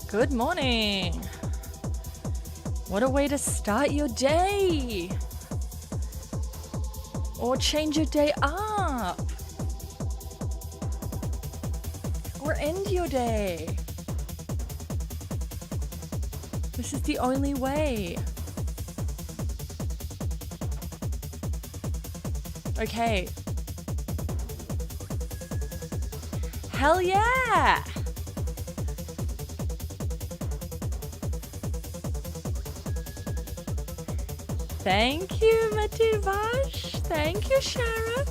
Good morning. What a way to start your day. Or change your day up. Or end your day. This is the only way. Okay. Hell yeah! Thank you, Mativash. Thank you, Sheriff.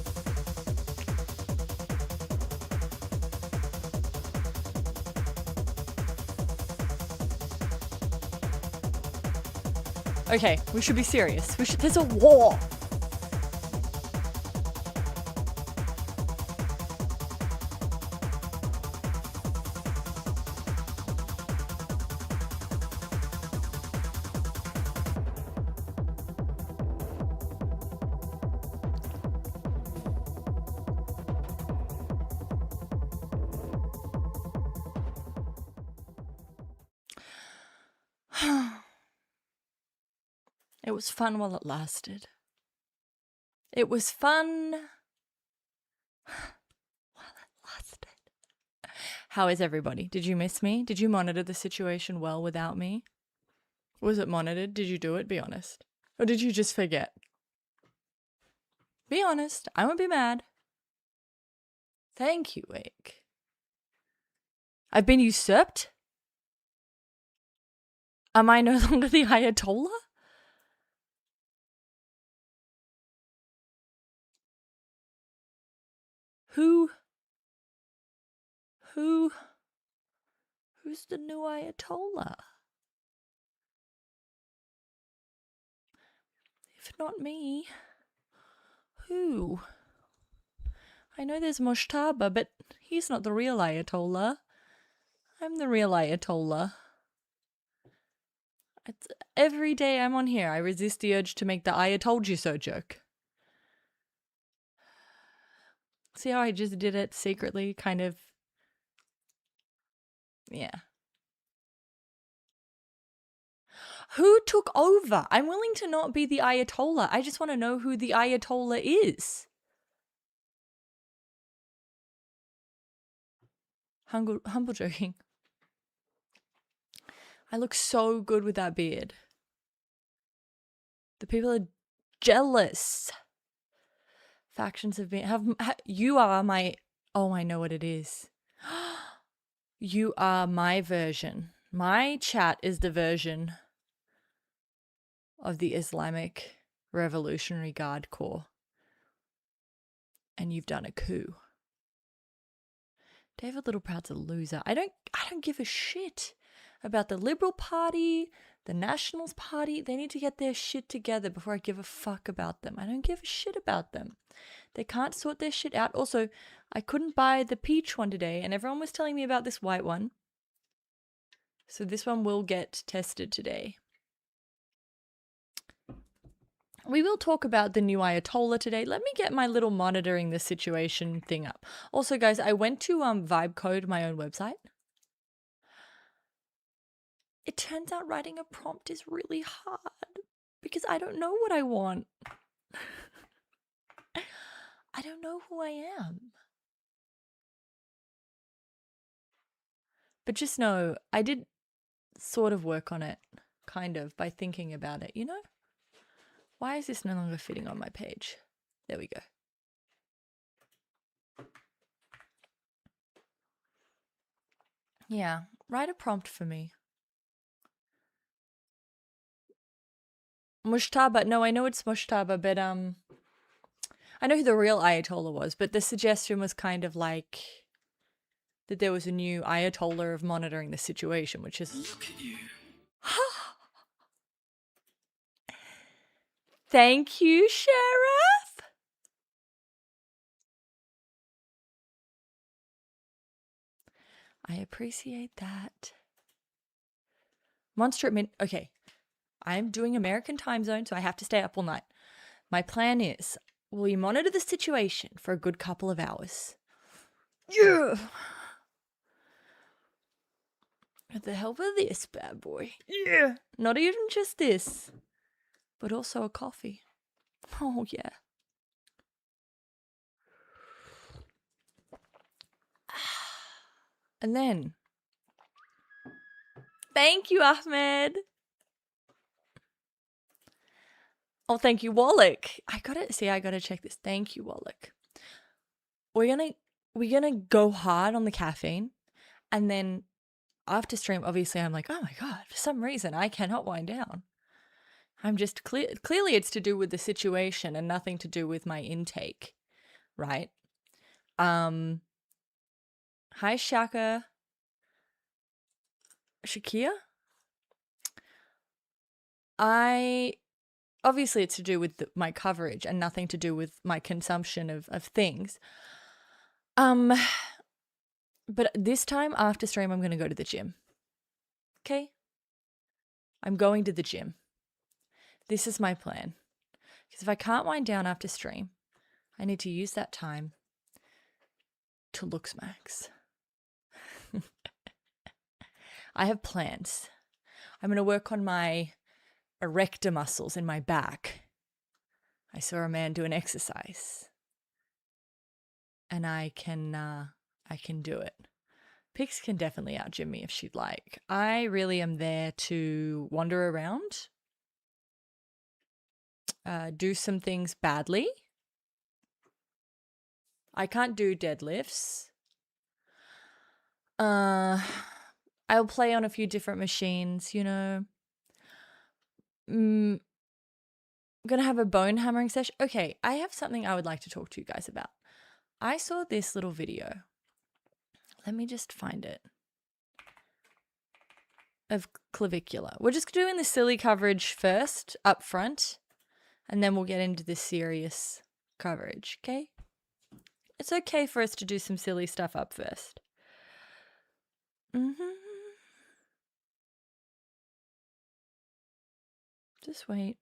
Okay, we should be serious. There's a war. It was fun while it lasted. It was fun while it lasted. How is everybody? Did you miss me? Did you monitor the situation well without me? Was it monitored? Did you do it? Be honest. Or did you just forget? Be honest. I won't be mad. Thank you, Wake. I've been usurped? Am I no longer the Ayatollah? Who's the new Ayatollah? If not me, who? I know there's Moshtaba, but he's not the real Ayatollah. I'm the real Ayatollah. Every day I'm on here, I resist the urge to make the I told you so joke. See how I just did it secretly, kind of? Yeah. Who took over? I'm willing to not be the Ayatollah. I just want to know who the Ayatollah is. Humble joking. I look so good with that beard. The people are jealous. Factions have been... you are my... Oh, I know what it is. You are my version. My chat is the version of the Islamic Revolutionary Guard Corps. And you've done a coup. David Littleproud's a loser. I don't give a shit about the Liberal Party, the Nationals Party. They need to get their shit together before I give a fuck about them. I don't give a shit about them. They can't sort their shit out. Also, I couldn't buy the peach one today, and everyone was telling me about this white one. So this one will get tested today. We will talk about the new Ayatollah today. Let me get my little monitoring the situation thing up. Also, guys, I went to Vibe Code, my own website. It turns out writing a prompt is really hard because I don't know what I want. I don't know who I am. But just know, I did sort of work on it, kind of, by thinking about it, you know? Why is this no longer fitting on my page? There we go. Yeah, write a prompt for me. Mushtaba, no, I know it's Mushtaba, but I know who the real Ayatollah was, but the suggestion was kind of like that there was a new Ayatollah of monitoring the situation, which is... Look at you. Thank you, Sheriff. I appreciate that. Monster admit. Okay, I'm doing American time zone, so I have to stay up all night. My plan is, we monitor the situation for a good couple of hours. Yeah. With the help of this bad boy. Yeah. Not even just this, but also a coffee. Oh, yeah. And then, thank you, Ahmed. Oh, thank you, Wallach. I gotta check this. Thank you, Wallach. We're gonna go hard on the caffeine, and then after stream, obviously, I'm like, oh my god, for some reason I cannot wind down. I'm just clearly it's to do with the situation and nothing to do with my intake, right? Hi, Shaka. Shakia? Obviously it's to do with my coverage and nothing to do with my consumption of things. But this time after stream, I'm going to go to the gym. Okay? I'm going to the gym. This is my plan. Because if I can't wind down after stream, I need to use that time to looks max. I have plans. I'm going to work on my erector muscles in my back. I saw a man do an exercise. And I can do it. Pix can definitely out-gym me if she'd like. I really am there to wander around, do some things badly. I can't do deadlifts. I'll play on a few different machines, you know. I'm going to have a bone hammering session. Okay, I have something I would like to talk to you guys about. I saw this little video. Let me just find it. Of clavicular. We're just doing the silly coverage first, up front, and then we'll get into the serious coverage, okay? It's okay for us to do some silly stuff up first. Just wait.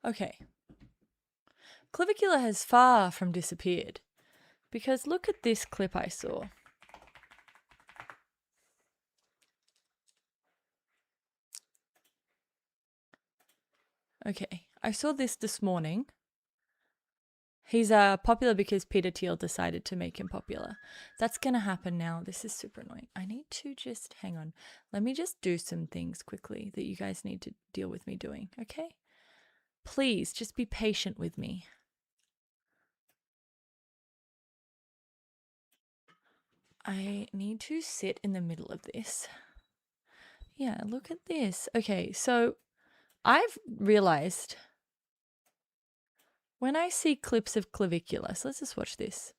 Okay. Clavicular has far from disappeared because look at this clip I saw. Okay, I saw this morning. He's popular because Peter Thiel decided to make him popular. That's going to happen now. This is super annoying. I need to just, hang on. Let me just do some things quickly that you guys need to deal with me doing, okay? Please, just be patient with me. I need to sit in the middle of this. Yeah, look at this. Okay, so I've realized when I see clips of clavicular, so let's just watch this.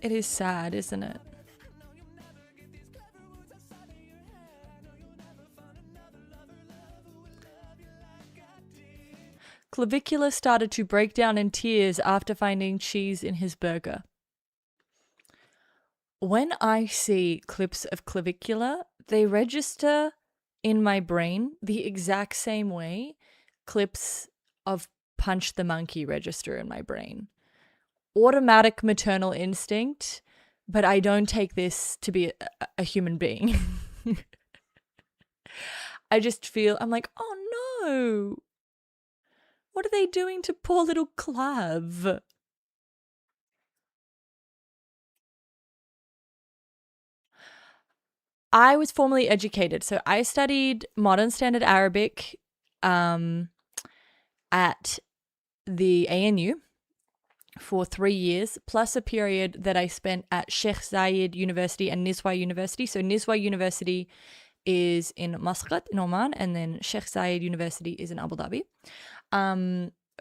It is sad, isn't it? Clavicular started to break down in tears after finding cheese in his burger. When I see clips of clavicular, they register in my brain the exact same way clips of Punch the Monkey register in my brain. Automatic maternal instinct, but I don't take this to be a human being. I just feel, I'm like, oh no. What are they doing to poor little Clav? I was formally educated. So I studied modern standard Arabic at the ANU for 3 years, plus a period that I spent at Sheikh Zayed University and Nizwa University. So Nizwa University is in Muscat in Oman, and then Sheikh Zayed University is in Abu Dhabi.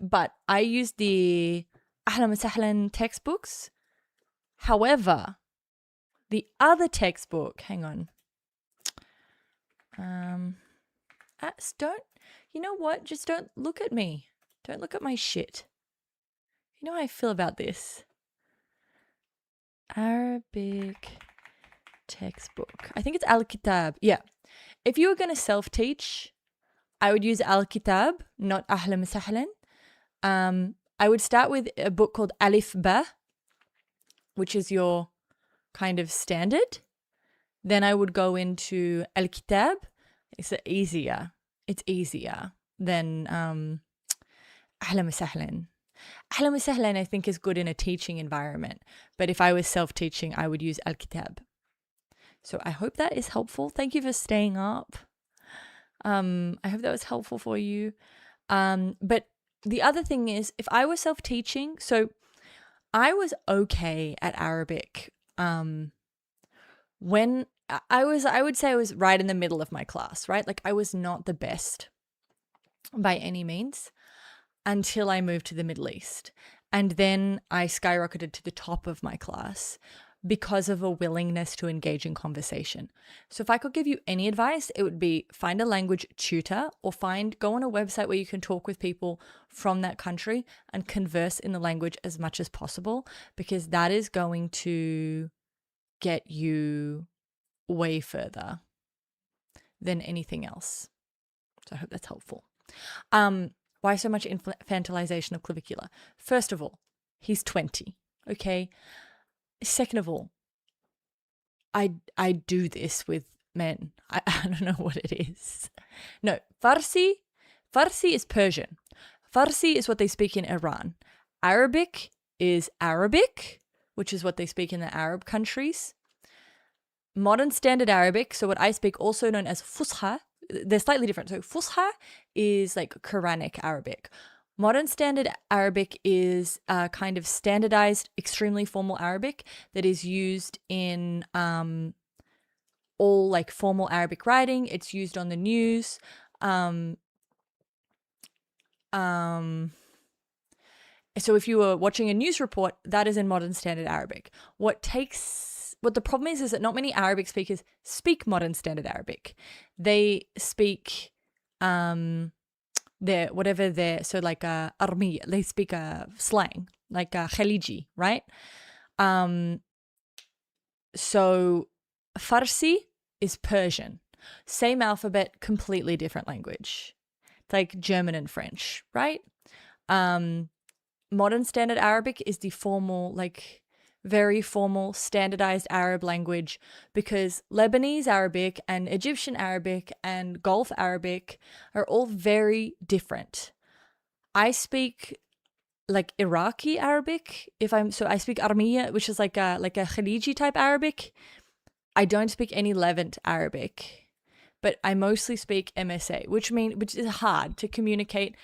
But I used the Ahlan wa Sahlan textbooks. However, the other textbook, hang on. Don't, you know what? Just don't look at me. Don't look at my shit. You know how I feel about this. Arabic textbook. I think it's Al-Kitab. Yeah. If you were going to self-teach, I would use Al-Kitab, not Ahlan Sahlan. I would start with a book called Alif Ba, which is your kind of standard. Then I would go into Al-Kitab. It's easier. It's easier than Ahlan Sahlan. Ahlan Sahlan, I think, is good in a teaching environment. But if I was self-teaching, I would use Al-Kitab. So I hope that is helpful. Thank you for staying up. I hope that was helpful for you. But the other thing is, if I was self-teaching, so I was okay at Arabic. When I would say I was right in the middle of my class, right? Like I was not the best by any means until I moved to the Middle East. And then I skyrocketed to the top of my class because of a willingness to engage in conversation. So if I could give you any advice, it would be find a language tutor or go on a website where you can talk with people from that country and converse in the language as much as possible, because that is going to get you way further than anything else. So I hope that's helpful. Why so much infantilization of Clavicular? First of all, he's 20, okay? Second of all, I do this with men. I don't know what it is. No, Farsi is Persian. Farsi is what they speak in Iran. Arabic is Arabic, which is what they speak in the Arab countries. Modern Standard Arabic, so what I speak, also known as Fusha, they're slightly different. So Fusha is like Quranic Arabic. Modern Standard Arabic is a kind of standardized, extremely formal Arabic that is used in all like formal Arabic writing. It's used on the news. So if you were watching a news report, that is in Modern Standard Arabic. What the problem is that not many Arabic speakers speak Modern Standard Arabic. They speak so like Armiya, they speak slang, like Khaliji, right? So Farsi is Persian. Same alphabet, completely different language. It's like German and French, right? Modern Standard Arabic is the formal, like very formal, standardized Arab language, because Lebanese Arabic and Egyptian Arabic and Gulf Arabic are all very different. I speak like Iraqi Arabic. I speak Armiya, which is like a Khaliji type Arabic. I don't speak any Levant Arabic, but I mostly speak MSA, which is hard to communicate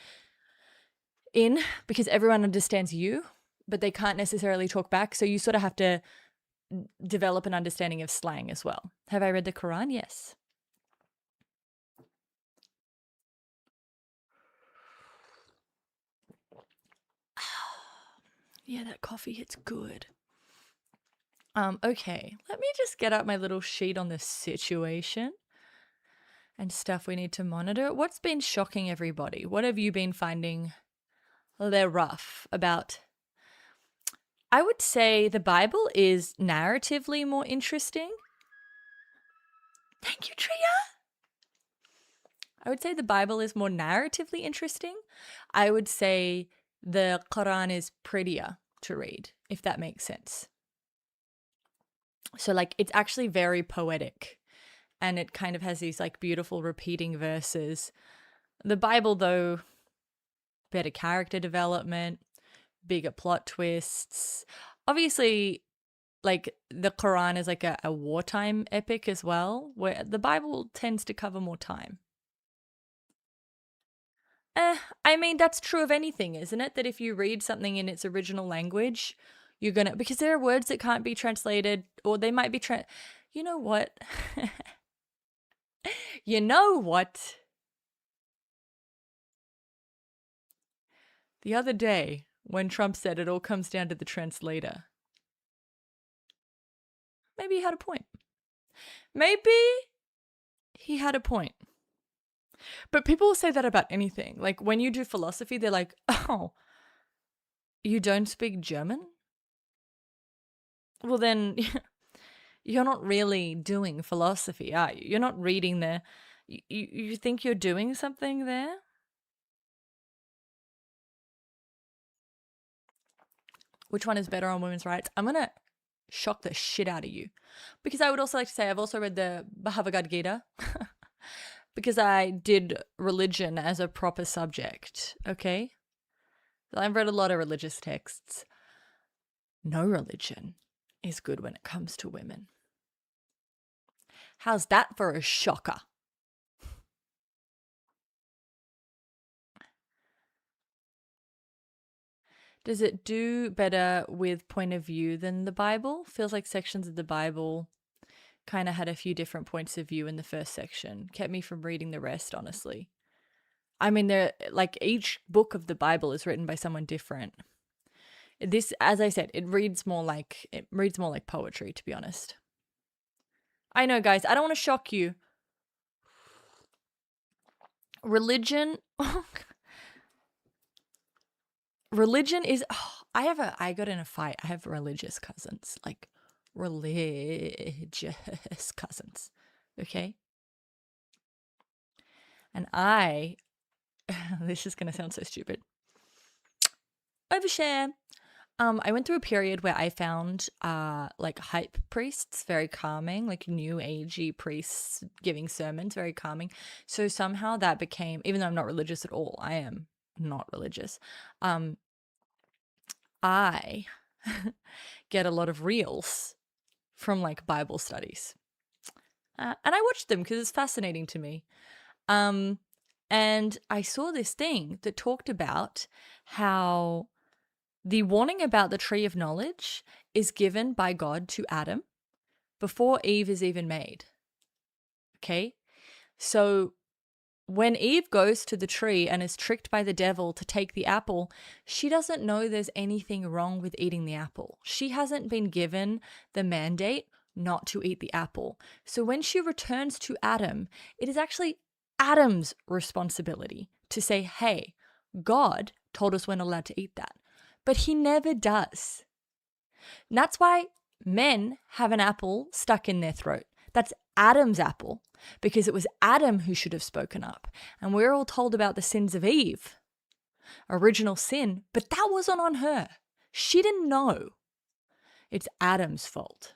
in because everyone understands you, but they can't necessarily talk back. So you sort of have to develop an understanding of slang as well. Have I read the Quran? Yes. Yeah, that coffee hits good. Okay, let me just get out my little sheet on the situation and stuff we need to monitor. What's been shocking everybody? What have you been finding they're rough about? I would say the Bible is narratively more interesting. Thank you, Tria. I would say the Bible is more narratively interesting. I would say the Quran is prettier to read, if that makes sense. So like it's actually very poetic and it kind of has these like beautiful repeating verses. The Bible, though, better character development, bigger plot twists. Obviously, like the Quran is like a wartime epic as well, where the Bible tends to cover more time. I mean, that's true of anything, isn't it? That if you read something in its original language, you're gonna, because there are words that can't be translated, or they might be you know what? You know what? The other day, when Trump said it all comes down to the translator, maybe he had a point. Maybe he had a point. But people will say that about anything. Like when you do philosophy, they're like, oh, you don't speak German? Well, then you're not really doing philosophy, are you? You're not reading the. You think you're doing something there? Which one is better on women's rights? I'm going to shock the shit out of you. Because I would also like to say I've also read the Bhagavad Gita. Because I did religion as a proper subject, okay? I've read a lot of religious texts. No religion is good when it comes to women. How's that for a shocker? Does it do better with point of view than the Bible? Feels like sections of the Bible kind of had a few different points of view in the first section. Kept me from reading the rest, honestly. I mean, like each book of the Bible is written by someone different. This, as I said, it reads more like poetry, to be honest. I know, guys, I don't want to shock you. Religion is I got in a fight. I have religious cousins, like religious cousins. Okay? And this is going to sound so stupid. Overshare. I went through a period where I found like hype priests very calming, like new agey priests giving sermons very calming. So somehow that became, even though I'm not religious at all, I am not religious. I get a lot of reels from like Bible studies. And I watched them because it's fascinating to me. And I saw this thing that talked about how the warning about the tree of knowledge is given by God to Adam before Eve is even made. Okay? So when Eve goes to the tree and is tricked by the devil to take the apple, she doesn't know there's anything wrong with eating the apple. She hasn't been given the mandate not to eat the apple. So when she returns to Adam, it is actually Adam's responsibility to say, hey, God told us we're not allowed to eat that. But he never does. And that's why men have an apple stuck in their throat. That's Adam's apple, because it was Adam who should have spoken up. And we're all told about the sins of Eve, original sin, but that wasn't on her. She didn't know. It's Adam's fault.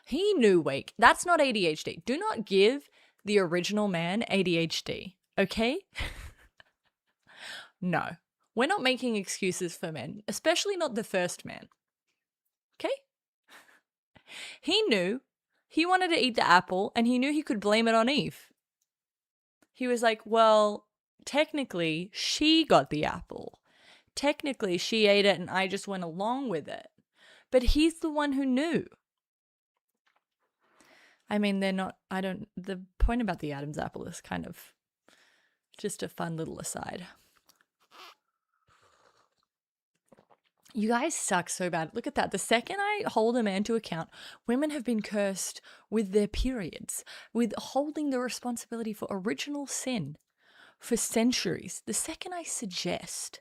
He knew, wait, that's not ADHD. Do not give the original man ADHD, okay? No, we're not making excuses for men, especially not the first man. Okay? He knew he wanted to eat the apple and he knew he could blame it on Eve. He was like, well, technically she got the apple. Technically she ate it and I just went along with it. But he's the one who knew. I mean, the point about the Adam's apple is kind of just a fun little aside. You guys suck so bad. Look at that. The second I hold a man to account, women have been cursed with their periods, with holding the responsibility for original sin for centuries. The second I suggest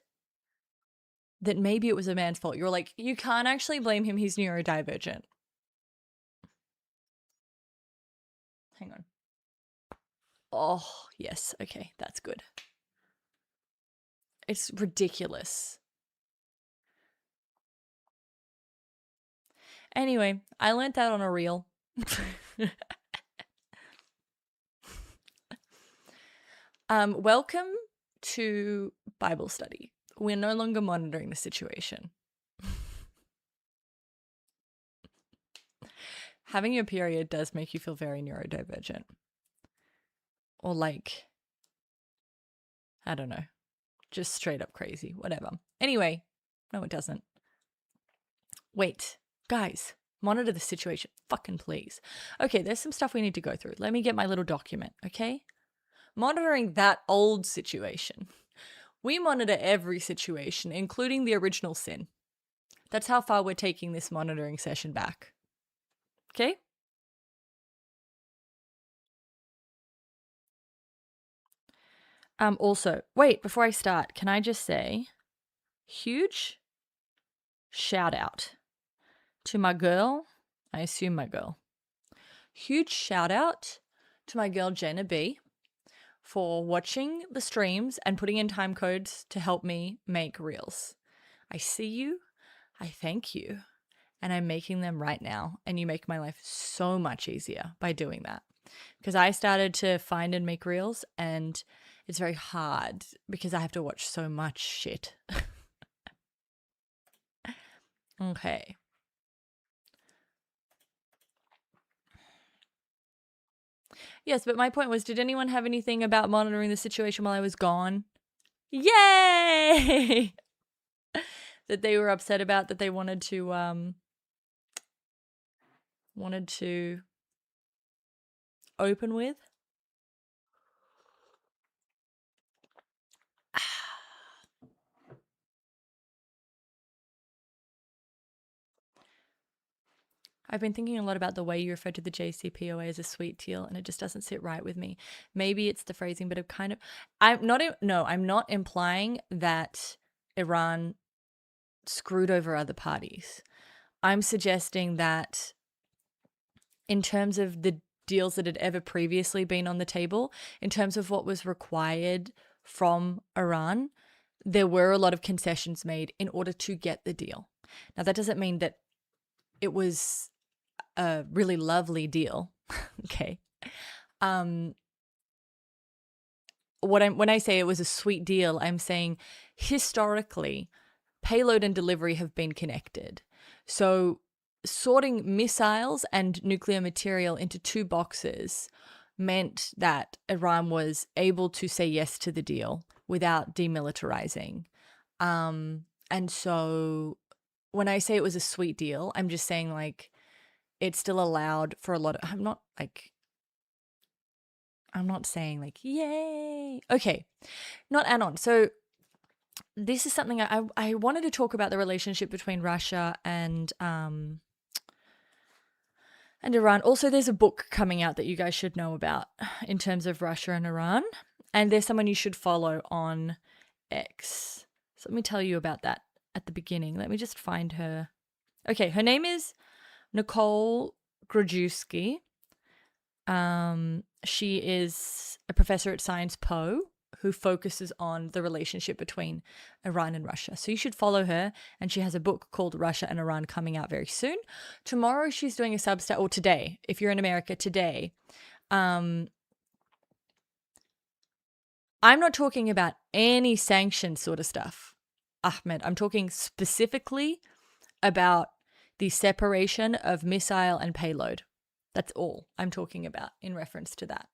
that maybe it was a man's fault, you're like, you can't actually blame him. He's neurodivergent. Hang on. Oh, yes. Okay, that's good. It's ridiculous. Anyway, I learned that on a reel. Welcome to Bible study. We're no longer monitoring the situation. Having your period does make you feel very neurodivergent. Or like, I don't know, just straight up crazy, whatever. Anyway, no, it doesn't. Wait, guys, monitor the situation, fucking please. Okay, there's some stuff we need to go through. Let me get my little document, okay? Monitoring that old situation. We monitor every situation, including the original sin. That's how far we're taking this monitoring session back. Okay? Also, wait, before I start, can I just say huge shout out to my girl, I assume my girl. Huge shout out to my girl Jenna B for watching the streams and putting in time codes to help me make reels. I see you, I thank you, and I'm making them right now. And you make my life so much easier by doing that. Because I started to find and make reels, and it's very hard because I have to watch so much shit. Okay. Yes, but my point was, did anyone have anything about monitoring the situation while I was gone? Yay! That they were upset about, that they wanted to open with? I've been thinking a lot about the way you refer to the JCPOA as a sweet deal, and it just doesn't sit right with me. Maybe it's the phrasing, but I'm not implying that Iran screwed over other parties. I'm suggesting that in terms of the deals that had ever previously been on the table, in terms of what was required from Iran, there were a lot of concessions made in order to get the deal. Now, that doesn't mean that it was a really lovely deal. Okay. When I say it was a sweet deal, I'm saying historically, payload and delivery have been connected. So sorting missiles and nuclear material into two boxes meant that Iran was able to say yes to the deal without demilitarizing. And so when I say it was a sweet deal, I'm just saying, like, it still allowed for a lot of, I'm not saying like, yay. Okay. Not anon. So this is something I wanted to talk about, the relationship between Russia and Iran. Also, there's a book coming out that you guys should know about in terms of Russia and Iran. And there's someone you should follow on X. So let me tell you about that at the beginning. Let me just find her. Okay, her name is Nicole Grajewski. She is a professor at Science Po who focuses on the relationship between Iran and Russia. So you should follow her, and she has a book called Russia and Iran coming out very soon. Tomorrow she's doing a substack, or today, if you're in America, today. I'm not talking about any sanctions sort of stuff, Ahmed. I'm talking specifically about the separation of missile and payload. That's all I'm talking about in reference to that.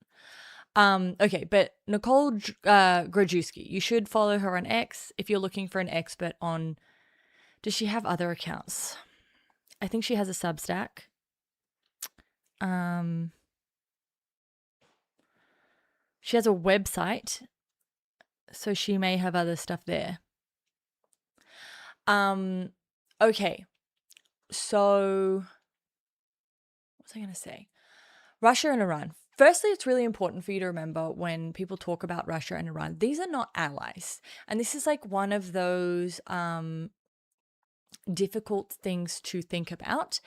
Okay, but Nicole Grajewski, you should follow her on X if you're looking for an expert on. Does she have other accounts? I think she has a Substack. She has a website, so she may have other stuff there. Okay, so what was I going to say? Russia and Iran. Firstly, it's really important for you to remember when people talk about Russia and Iran, these are not allies. And this is like one of those difficult things to think about,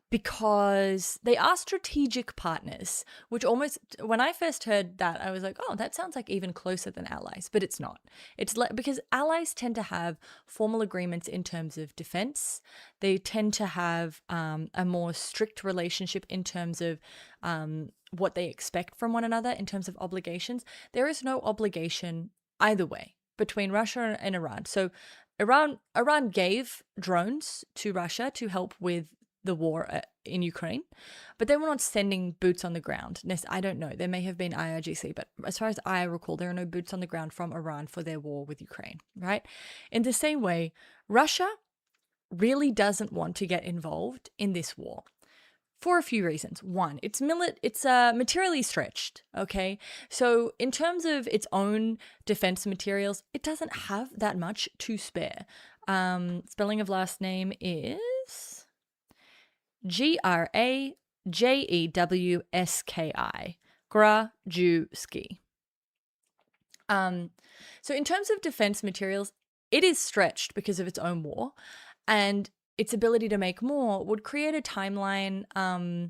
because they are strategic partners, which almost, when I first heard that, I was like, oh, that sounds like even closer than allies, but it's not. It's because allies tend to have formal agreements in terms of defense. They tend to have a more strict relationship in terms of what they expect from one another in terms of obligations. There is no obligation either way between Russia and Iran. So Iran gave drones to Russia to help with the war in Ukraine, but they were not sending boots on the ground. I don't know. There may have been IRGC, but as far as I recall, there are no boots on the ground from Iran for their war with Ukraine, right? In the same way, Russia really doesn't want to get involved in this war for a few reasons. One, it's materially stretched, okay? So in terms of its own defense materials, it doesn't have that much to spare. Spelling of last name is Grajewski. Grajewski. So in terms of defense materials, it is stretched because of its own war, and its ability to make more would create a timeline, a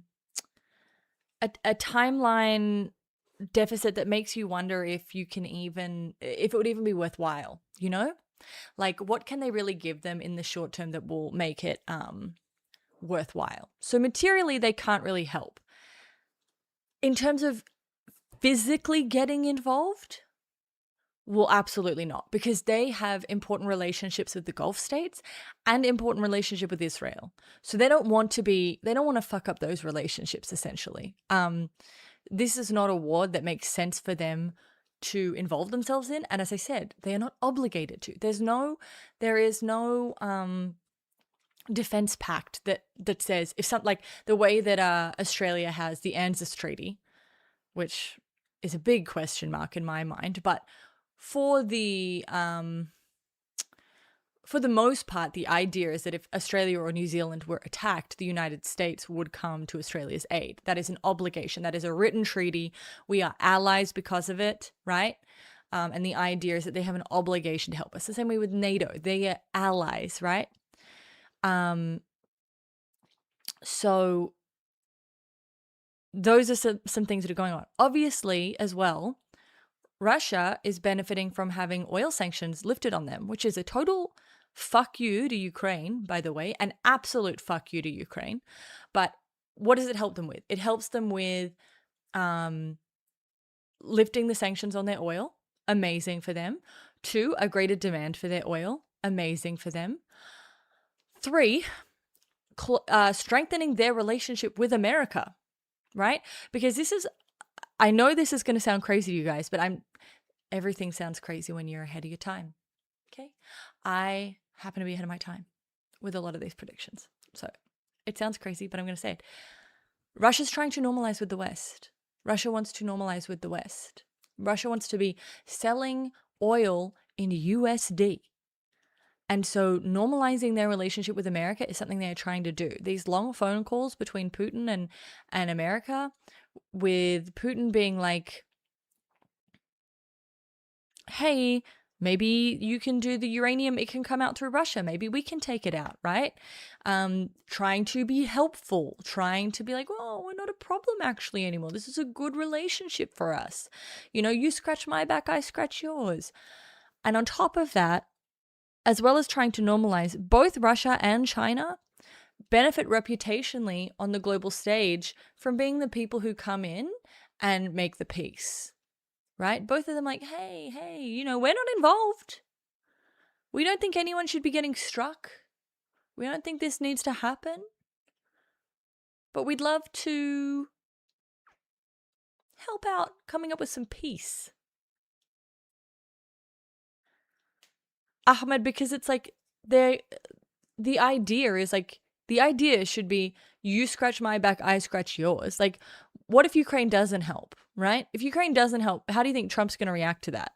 timeline deficit that makes you wonder if it would even be worthwhile, you know? Like, what can they really give them in the short term that will make it worthwhile? So materially, they can't really help. In terms of physically getting involved, well, absolutely not, because they have important relationships with the Gulf states and important relationship with Israel. So they don't want to fuck up those relationships, essentially. This is not a war that makes sense for them to involve themselves in. And as I said, they are not obligated to. There is no defense pact that says, if something like the way that Australia has the ANZUS Treaty, which is a big question mark in my mind, but for the most part, the idea is that if Australia or New Zealand were attacked, the United States would come to Australia's aid. That is an obligation. That is a written treaty. We are allies because of it, right? And the idea is that they have an obligation to help us. The same way with NATO. They are allies, right? So those are some things that are going on. Obviously, as well, Russia is benefiting from having oil sanctions lifted on them, which is a total fuck you to Ukraine, by the way, an absolute fuck you to Ukraine. But what does it help them with? It helps them with lifting the sanctions on their oil. Amazing for them. 2, a greater demand for their oil. Amazing for them. 3, strengthening their relationship with America, right? Because I know this is going to sound crazy to you guys, but everything sounds crazy when you're ahead of your time. Okay. I happen to be ahead of my time with a lot of these predictions. So it sounds crazy, but I'm going to say it. Russia's trying to normalize with the West. Russia wants to normalize with the West. Russia wants to be selling oil in USD. And so normalizing their relationship with America is something they're trying to do. These long phone calls between Putin and America, with Putin being like, hey, maybe you can do the uranium, it can come out through Russia. Maybe we can take it out, right? Trying to be helpful, trying to be like, oh, we're not a problem actually anymore. This is a good relationship for us. You know, you scratch my back, I scratch yours. And on top of that, as well as trying to normalize, both Russia and China benefit reputationally on the global stage from being the people who come in and make the peace, right? Both of them like, hey, you know, we're not involved. We don't think anyone should be getting struck. We don't think this needs to happen. But we'd love to help out coming up with some peace. Ahmed, because it's like the idea is like, the idea should be you scratch my back, I scratch yours. Like, what if Ukraine doesn't help, right? If Ukraine doesn't help, how do you think Trump's going to react to that?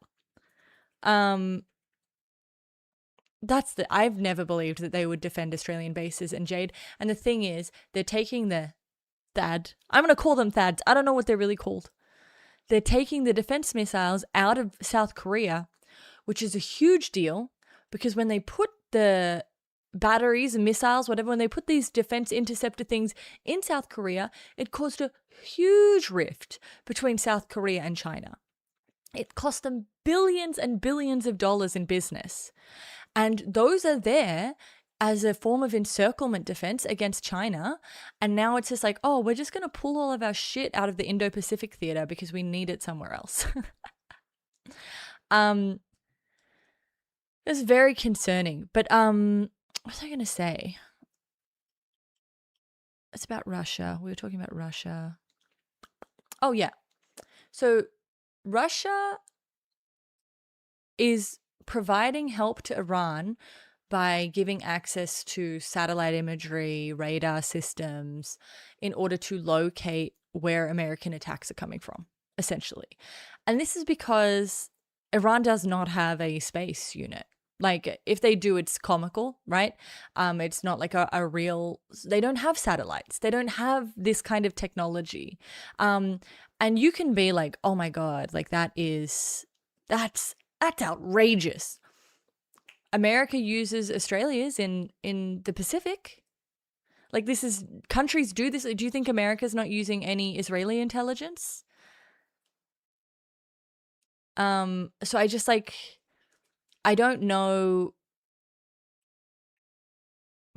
I've never believed that they would defend Australian bases and Jade. And the thing is, they're taking the THAAD. I'm going to call them THAADs. I don't know what they're really called. They're taking the defense missiles out of South Korea, which is a huge deal because when they put the batteries and missiles, whatever, when they put these defense interceptor things in South Korea, it caused a huge rift between South Korea and China. It cost them billions and billions of dollars in business. And those are there as a form of encirclement defense against China. And now it's just like, oh, we're just going to pull all of our shit out of the Indo-Pacific theater because we need it somewhere else. It's very concerning. But what was I going to say? It's about Russia. We were talking about Russia. Oh, yeah. So Russia is providing help to Iran by giving access to satellite imagery, radar systems, in order to locate where American attacks are coming from, essentially. And this is because Iran does not have a space unit. Like, if they do, it's comical, right? It's not like a real... They don't have satellites. They don't have this kind of technology. And you can be like, oh my God, like that is That's outrageous. America uses Australia's in the Pacific. Like, this is, countries do this. Do you think America's not using any Israeli intelligence? So I just, like, I don't know.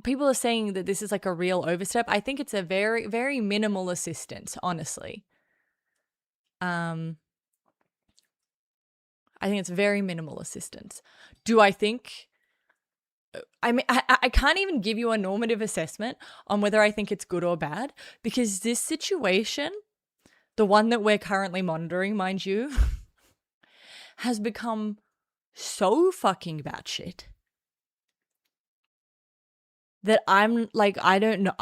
People are saying that this is like a real overstep. I think it's a very, very minimal assistance, honestly. I think it's very minimal assistance. Do I think, I mean, I can't even give you a normative assessment on whether I think it's good or bad, because this situation, the one that we're currently monitoring, mind you, has become so fucking batshit that I'm like, I don't know.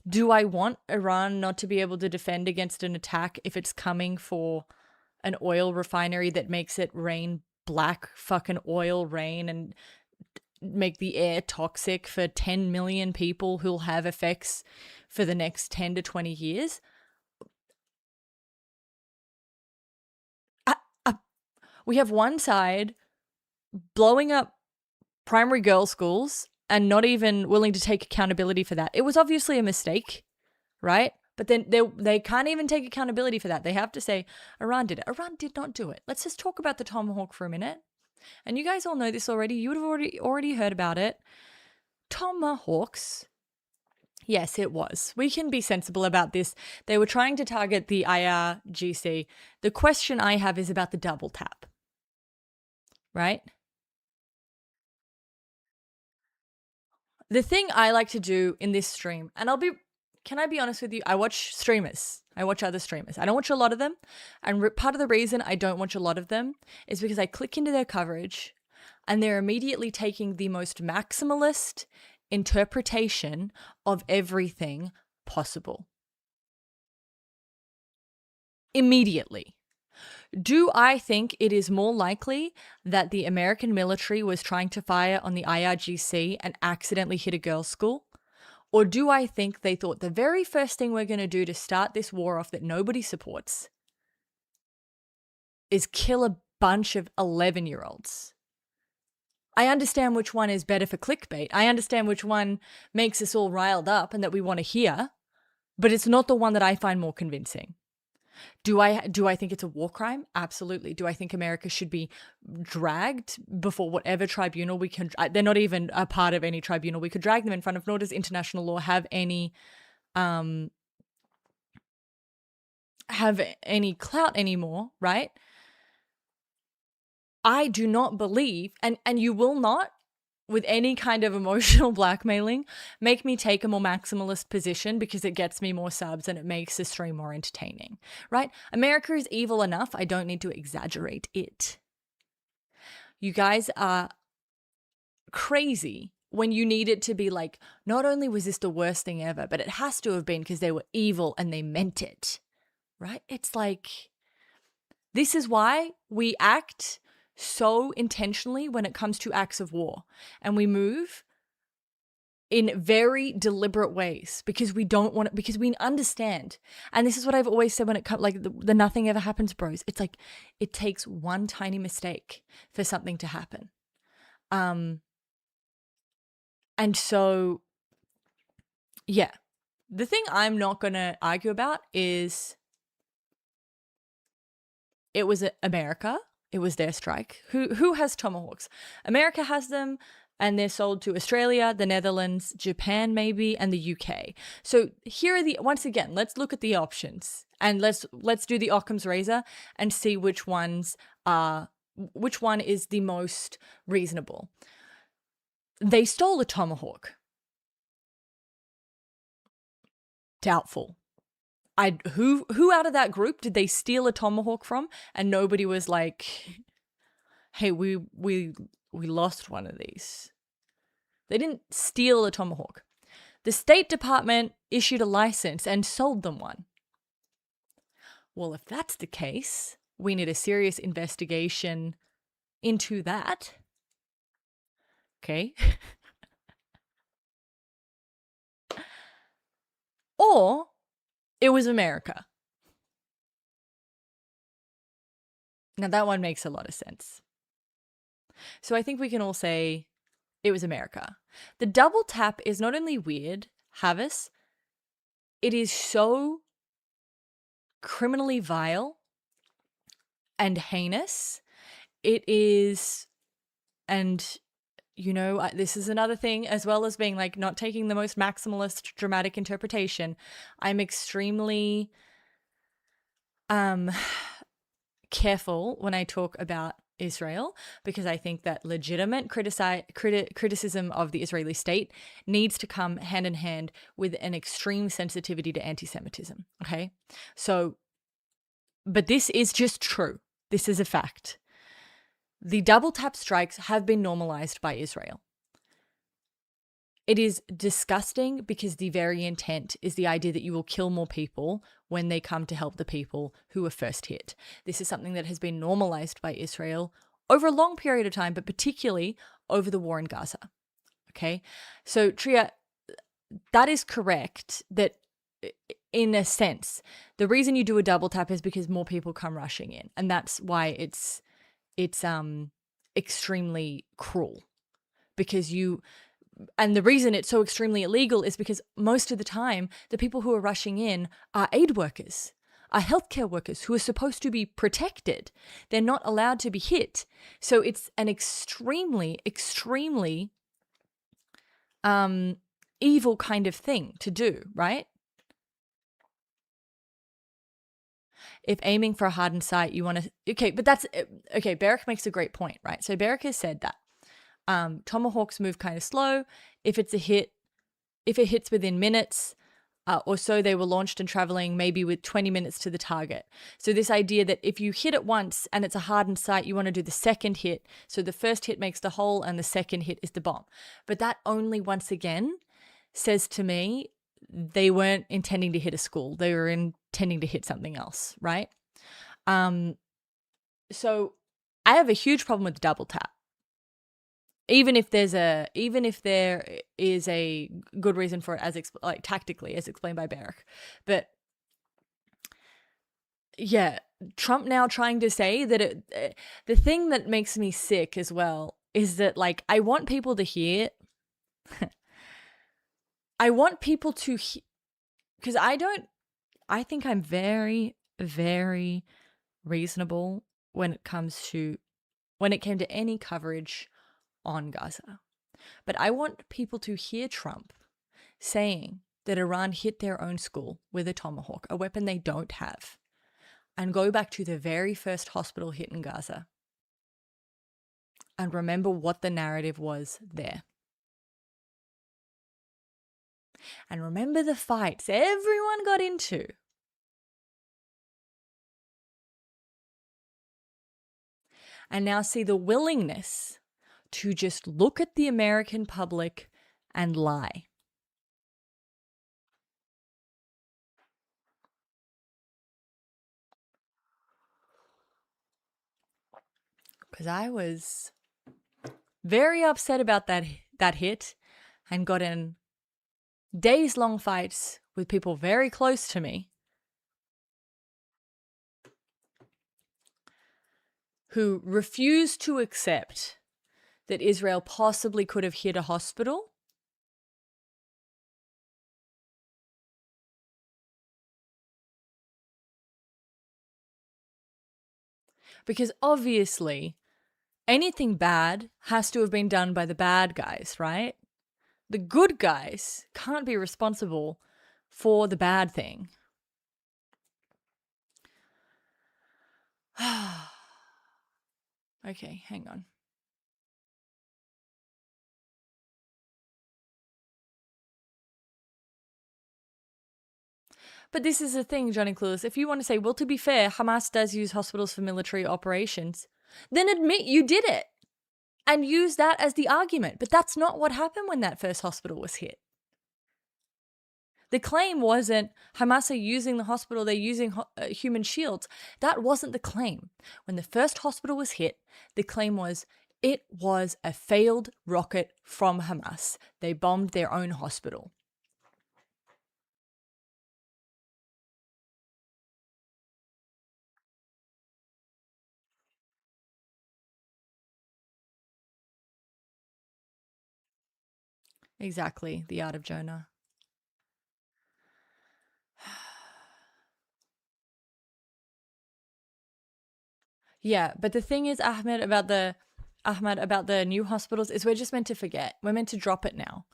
Do I want Iran not to be able to defend against an attack if it's coming for an oil refinery that makes it rain black fucking oil rain and make the air toxic for 10 million people who'll have effects for the next 10 to 20 years? We have one side blowing up primary girls' schools and not even willing to take accountability for that. It was obviously a mistake, right? But then they can't even take accountability for that. They have to say, Iran did it. Iran did not do it. Let's just talk about the Tomahawk for a minute. And you guys all know this already. You would have already heard about it. Tomahawks. Yes, it was. We can be sensible about this. They were trying to target the IRGC. The question I have is about the double tap, right? The thing I like to do in this stream, and can I be honest with you? I watch streamers. I watch other streamers. I don't watch a lot of them. And part of the reason I don't watch a lot of them is because I click into their coverage and they're immediately taking the most maximalist interpretation of everything possible. Immediately. Do I think it is more likely that the American military was trying to fire on the IRGC and accidentally hit a girls' school? Or do I think they thought the very first thing we're going to do to start this war off that nobody supports is kill a bunch of 11-year-olds? I understand which one is better for clickbait. I understand which one makes us all riled up and that we want to hear, but it's not the one that I find more convincing. Do I think it's a war crime? Absolutely. Do I think America should be dragged before whatever tribunal we can? They're not even a part of any tribunal we could drag them in front of, nor does international law have any clout anymore, right? I do not believe, and you will not, with any kind of emotional blackmailing, make me take a more maximalist position because it gets me more subs and it makes the stream more entertaining, right? America is evil enough. I don't need to exaggerate it. You guys are crazy when you need it to be like, not only was this the worst thing ever, but it has to have been because they were evil and they meant it, right? It's like, this is why we act so intentionally when it comes to acts of war, and we move in very deliberate ways because we don't want it, because we understand. And this is what I've always said when it comes, like the nothing ever happens bros. It's like, it takes one tiny mistake for something to happen. And so, yeah, the thing I'm not going to argue about is it was America. It was their strike. Who has Tomahawks? America has them, and they're sold to Australia, the Netherlands, Japan maybe, and the UK. So here are once again, let's look at the options, and let's do the Occam's razor and see which one is the most reasonable. They stole a Tomahawk. Doubtful. Who out of that group did they steal a Tomahawk from and nobody was like, hey, we lost one of these? They didn't steal a Tomahawk. The State Department issued a license and sold them one. Well, if that's the case, we need a serious investigation into that. Okay. Or it was America. Now that one makes a lot of sense. So I think we can all say it was America. The double tap is not only weird, Havis, it is so criminally vile and heinous. It is, and you know, this is another thing, as well as being like not taking the most maximalist dramatic interpretation. I'm extremely careful when I talk about Israel, because I think that legitimate criticism of the Israeli state needs to come hand in hand with an extreme sensitivity to anti-Semitism. Okay, so, but this is just true. This is a fact. The double tap strikes have been normalized by Israel. It is disgusting because the very intent is the idea that you will kill more people when they come to help the people who were first hit. This is something that has been normalized by Israel over a long period of time, but particularly over the war in Gaza. Okay? So, Tria, that is correct, that in a sense, the reason you do a double tap is because more people come rushing in. And that's why it's extremely cruel, because and the reason it's so extremely illegal is because most of the time, the people who are rushing in are aid workers, are healthcare workers who are supposed to be protected. They're not allowed to be hit. So it's an extremely, extremely evil kind of thing to do, right? If aiming for a hardened site, you want to... Okay, but that's... Okay, Barak makes a great point, right? So Barak has said that tomahawks move kind of slow. If it hits within minutes or so, they were launched and traveling maybe with 20 minutes to the target. So this idea that if you hit it once and it's a hardened site, you want to do the second hit. So the first hit makes the hole and the second hit is the bomb. But that only, once again, says to me they weren't intending to hit a school. They were intending to hit something else, right? So I have a huge problem with double tap. Even if there is a good reason for it, as tactically, as explained by Barak. But yeah, Trump now trying to say that the thing that makes me sick as well is that, like, I want people to hear. I want people to hear, because I think I'm very, very reasonable when it came to any coverage on Gaza. But I want people to hear Trump saying that Iran hit their own school with a tomahawk, a weapon they don't have, and go back to the very first hospital hit in Gaza and remember what the narrative was there. And remember the fights everyone got into. And now see the willingness to just look at the American public and lie. Because I was very upset about that hit and got in days-long fights with people very close to me who refused to accept that Israel possibly could have hit a hospital. Because obviously, anything bad has to have been done by the bad guys, right? The good guys can't be responsible for the bad thing. Okay, hang on. But this is the thing, Johnny Clueless. If you want to say, well, to be fair, Hamas does use hospitals for military operations, then admit you did it and use that as the argument. But that's not what happened when that first hospital was hit. The claim wasn't Hamas are using the hospital, they're using human shields. That wasn't the claim. When the first hospital was hit, the claim was it was a failed rocket from Hamas. They bombed their own hospital. Exactly. The art of Jonah. Yeah, but the thing is, Ahmed, about the new hospitals is we're just meant to forget. We're meant to drop it now.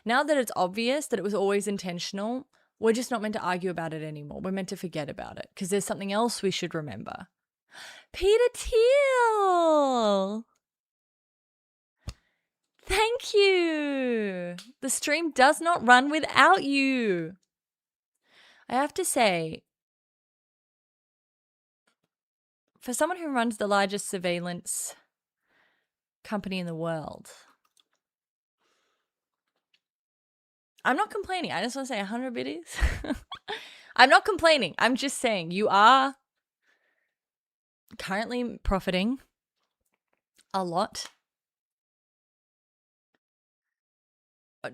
Now that it's obvious that it was always intentional, we're just not meant to argue about it anymore. We're meant to forget about it because there's something else we should remember. Peter Thiel! Thank you! The stream does not run without you. I have to say, for someone who runs the largest surveillance company in the world, I'm not complaining. I just want to say 100 biddies. I'm not complaining. I'm just saying you are currently profiting a lot.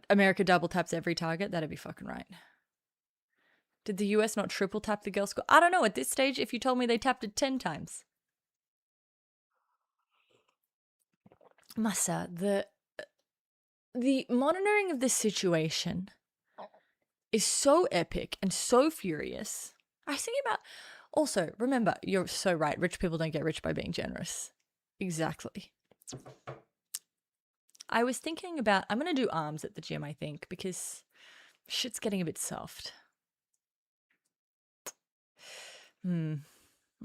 America double taps every target. That'd be fucking right. Did the US not triple tap the girl score? I don't know. At this stage, if you told me they tapped it 10 times. Massa, the monitoring of this situation is so epic and so furious. I was thinking about, also, remember, you're so right. Rich people don't get rich by being generous. Exactly. I was thinking about, I'm going to do arms at the gym, I think, because shit's getting a bit soft.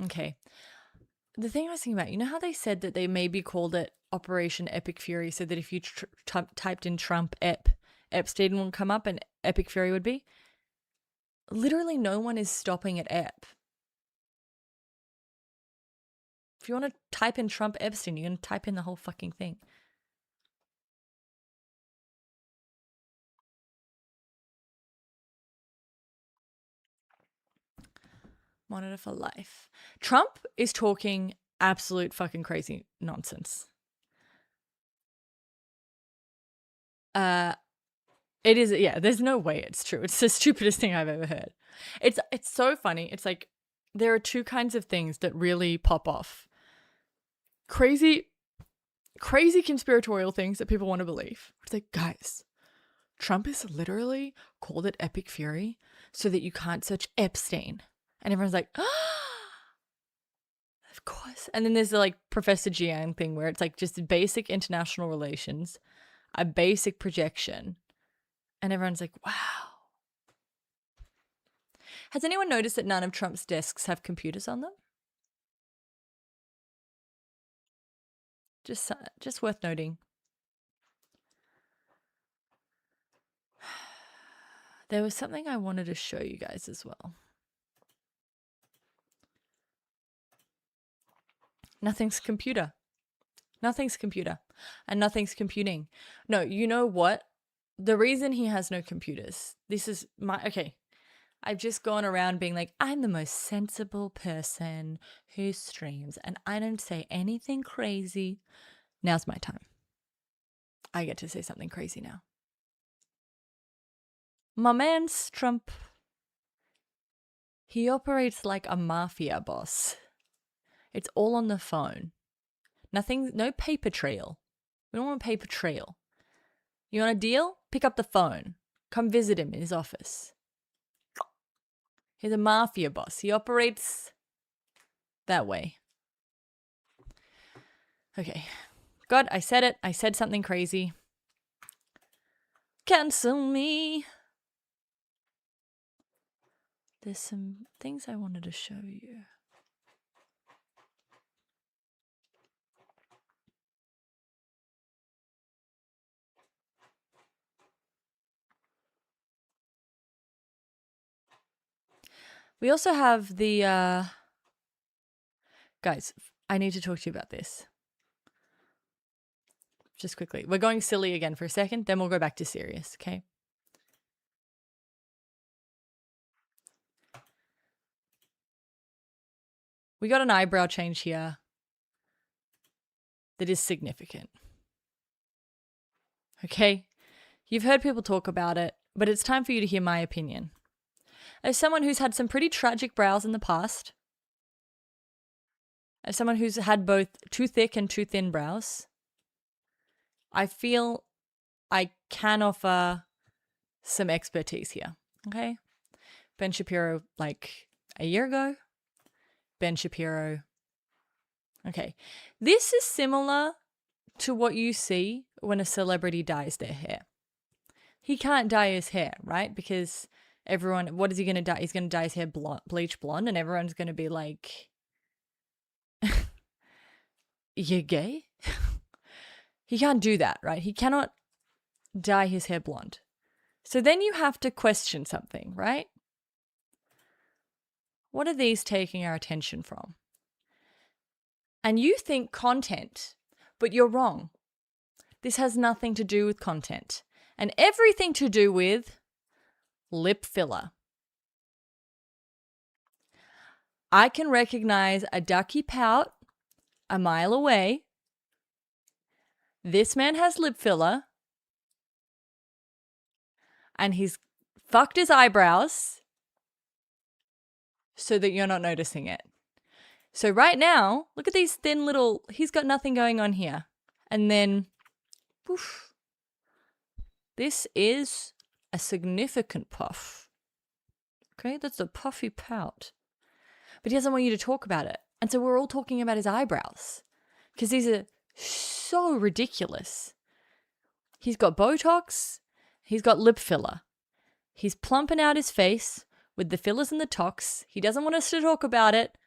Okay. The thing I was thinking about, you know how they said that they maybe called it Operation Epic Fury so that if you typed in Trump Epstein would come up and Epic Fury would be? Literally no one is stopping at Ep. If you want to type in Trump Epstein, you're going to type in the whole fucking thing. Monitor for life. Trump is talking absolute fucking crazy nonsense. It is, yeah, there's no way it's true. It's the stupidest thing I've ever heard. It's so funny. It's like there are two kinds of things that really pop off. Crazy conspiratorial things that people want to believe. It's like, guys, Trump has literally called it Epic Fury so that you can't search Epstein. And everyone's like, of course. And then there's the like Professor Jiang thing where it's like just basic international relations, a basic projection. And everyone's like, wow. Has anyone noticed that none of Trump's desks have computers on them? Just worth noting. There was something I wanted to show you guys as well. Nothing's computer. Nothing's computer. And nothing's computing. No, you know what? The reason he has no computers, this is okay. I've just gone around being like, I'm the most sensible person who streams and I don't say anything crazy. Now's my time. I get to say something crazy now. My man's Trump. He operates like a mafia boss. It's all on the phone. Nothing, no paper trail. We don't want a paper trail. You want a deal? Pick up the phone. Come visit him in his office. He's a mafia boss. He operates that way. Okay. God, I said it. I said something crazy. Cancel me. There's some things I wanted to show you. We also have the... Guys, I need to talk to you about this. Just quickly. We're going silly again for a second, then we'll go back to serious, okay? We got an eyebrow change here that is significant. Okay? You've heard people talk about it, but it's time for you to hear my opinion. As someone who's had some pretty tragic brows in the past, as someone who's had both too thick and too thin brows, I feel I can offer some expertise here. Okay. Ben Shapiro, like a year ago. Ben Shapiro. Okay. This is similar to what you see when a celebrity dyes their hair. He can't dye his hair, right? Because everyone, what is he going to dye? He's going to dye his hair bleach blonde, and everyone's going to be like, you're gay? He can't do that, right? He cannot dye his hair blonde. So then you have to question something, right? What are these taking our attention from? And you think content, but you're wrong. This has nothing to do with content and everything to do with lip filler. I can recognize a ducky pout a mile away. This man has lip filler and he's fucked his eyebrows so that you're not noticing it. So right now, look at these thin little, he's got nothing going on here. And then, poof, this is a significant puff. Okay, that's a puffy pout. But he doesn't want you to talk about it. And so we're all talking about his eyebrows because these are so ridiculous. He's got Botox. He's got lip filler. He's plumping out his face with the fillers and the tox. He doesn't want us to talk about it.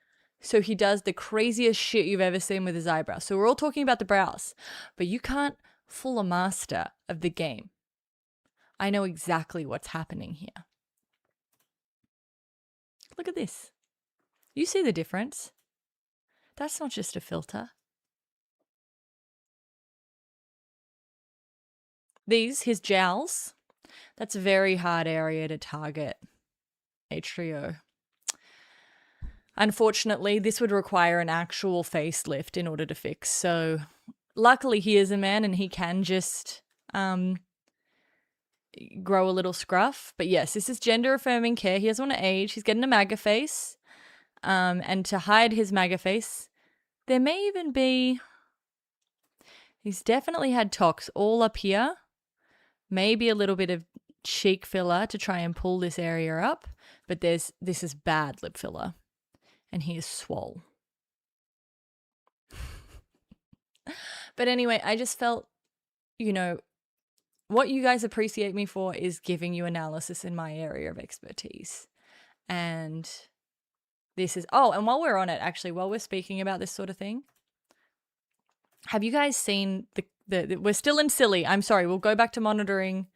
So he does the craziest shit you've ever seen with his eyebrows. So we're all talking about the brows. But you can't fool a master of the game. I know exactly what's happening here. Look at this. You see the difference? That's not just a filter. These, his jowls, that's a very hard area to target H3O. Unfortunately, this would require an actual facelift in order to fix. So luckily he is a man and he can just grow a little scruff. But yes, this is gender affirming care. He doesn't want to age. He's getting a MAGA face. And to hide his MAGA face, there may even be, he's definitely had tox all up here. Maybe a little bit of cheek filler to try and pull this area up. But this is bad lip filler. And he is swole. But anyway, I just felt, what you guys appreciate me for is giving you analysis in my area of expertise. And this is, and while we're on it, actually, while we're speaking about this sort of thing, have you guys seen we're still in silly. I'm sorry, we'll go back to monitoring.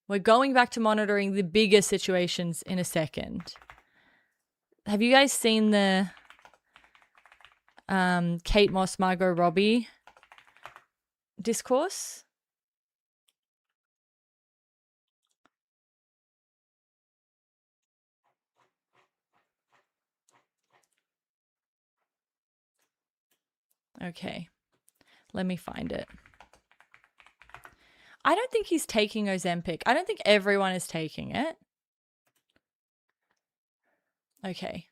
We're going back to monitoring the bigger situations in a second. Have you guys seen the Kate Moss, Margot Robbie discourse? Okay, let me find it. I don't think he's taking Ozempic. I don't think everyone is taking it. Okay,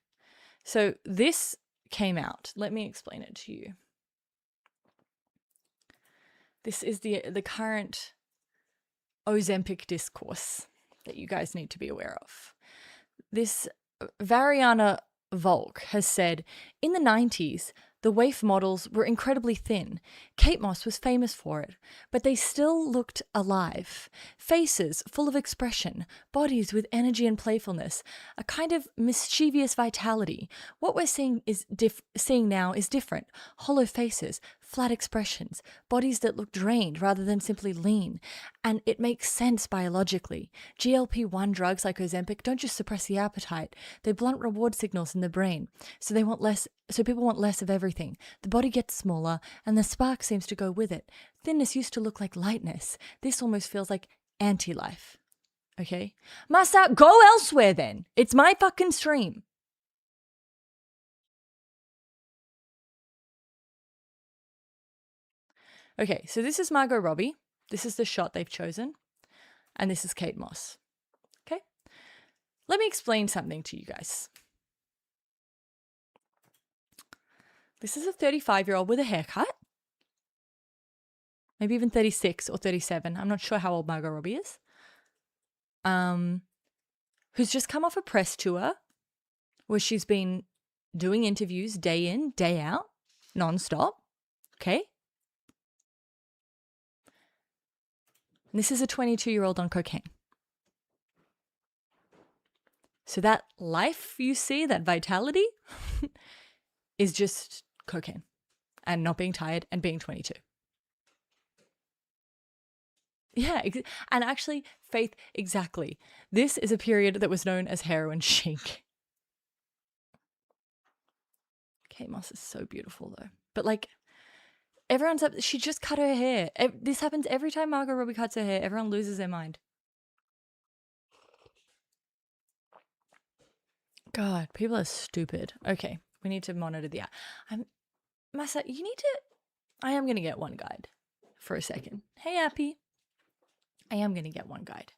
so this came out. Let me explain it to you. This is the current Ozempic discourse that you guys need to be aware of. This Variana Volk has said, in the 90s, the waif models were incredibly thin. Kate Moss was famous for it, but they still looked alive. Faces full of expression, bodies with energy and playfulness, a kind of mischievous vitality. What we're seeing now is different. Hollow faces, flat expressions, bodies that look drained rather than simply lean. And it makes sense biologically. GLP-1 drugs like Ozempic don't just suppress the appetite, they blunt reward signals in the brain. So people want less of everything. The body gets smaller and the spark seems to go with it. Thinness used to look like lightness. This almost feels like anti-life. Okay? Master, go elsewhere then. It's my fucking stream. Okay, so this is Margot Robbie. This is the shot they've chosen. And this is Kate Moss. Okay? Let me explain something to you guys. This is a 35-year-old with a haircut. maybe even 36 or 37. I'm not sure how old Margot Robbie is. Who's just come off a press tour where she's been doing interviews day in, day out, nonstop. Okay? And this is a 22-year-old on cocaine. So that life you see, that vitality, is just cocaine and not being tired and being 22. Yeah, and actually, Faith, exactly. This is a period that was known as heroin chic. Kate Moss is so beautiful though. But like, everyone's up, she just cut her hair. This happens every time Margot Robbie cuts her hair. Everyone loses their mind. God, people are stupid. Okay, we need to monitor the Massa, you need to, I am going to get one guide for a second. Hey, Appy. I am going to get one guide.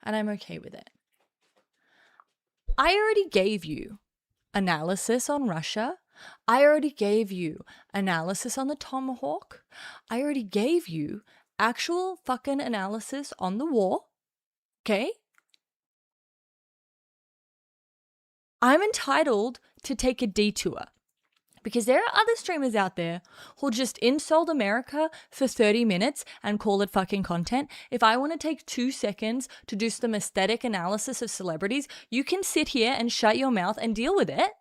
And I'm okay with it. I already gave you analysis on Russia. I already gave you analysis on the Tomahawk. I already gave you actual fucking analysis on the war. Okay? I'm entitled to take a detour because there are other streamers out there who'll just insult America for 30 minutes and call it fucking content. If I want to take 2 seconds to do some aesthetic analysis of celebrities, you can sit here and shut your mouth and deal with it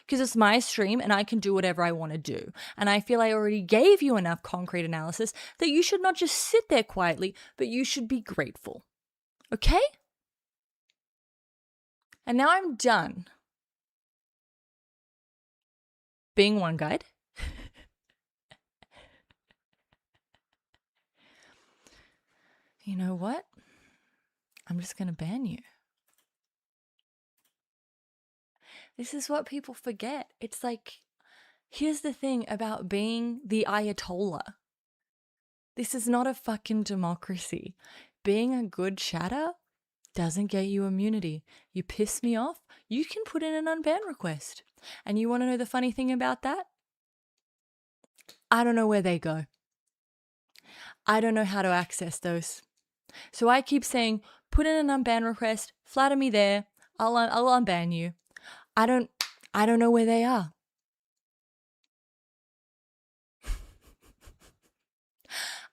because it's my stream and I can do whatever I want to do. And I feel I already gave you enough concrete analysis that you should not just sit there quietly, but you should be grateful. Okay? And now I'm done being one guide. You know what? I'm just going to ban you. This is what people forget. It's like, here's the thing about being the Ayatollah. This is not a fucking democracy. Being a good chatter doesn't get you immunity. You piss me off, you can put in an unban request. And you want to know the funny thing about that? I don't know where they go. I don't know how to access those. So I keep saying, put in an unban request, flatter me there, I'll unban you. I don't know where they are.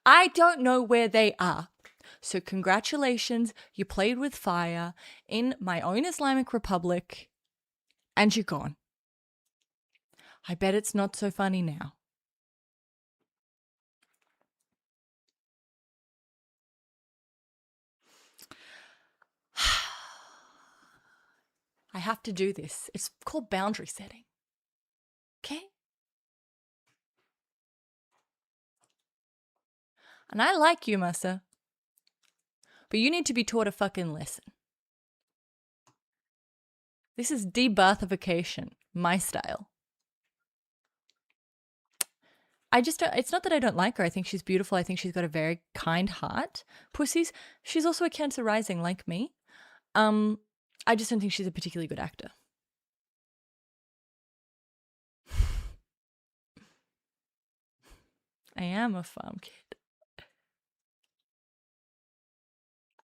I don't know where they are. So congratulations, you played with fire in my own Islamic Republic and you're gone. I bet it's not so funny now. I have to do this. It's called boundary setting. Okay? And I like you, Massa. But you need to be taught a fucking lesson. This is debirthification, my style. I just don't, it's not that I don't like her. I think she's beautiful. I think she's got a very kind heart. Pussies. She's also a Cancer rising like me. I just don't think she's a particularly good actor. I am a farm kid.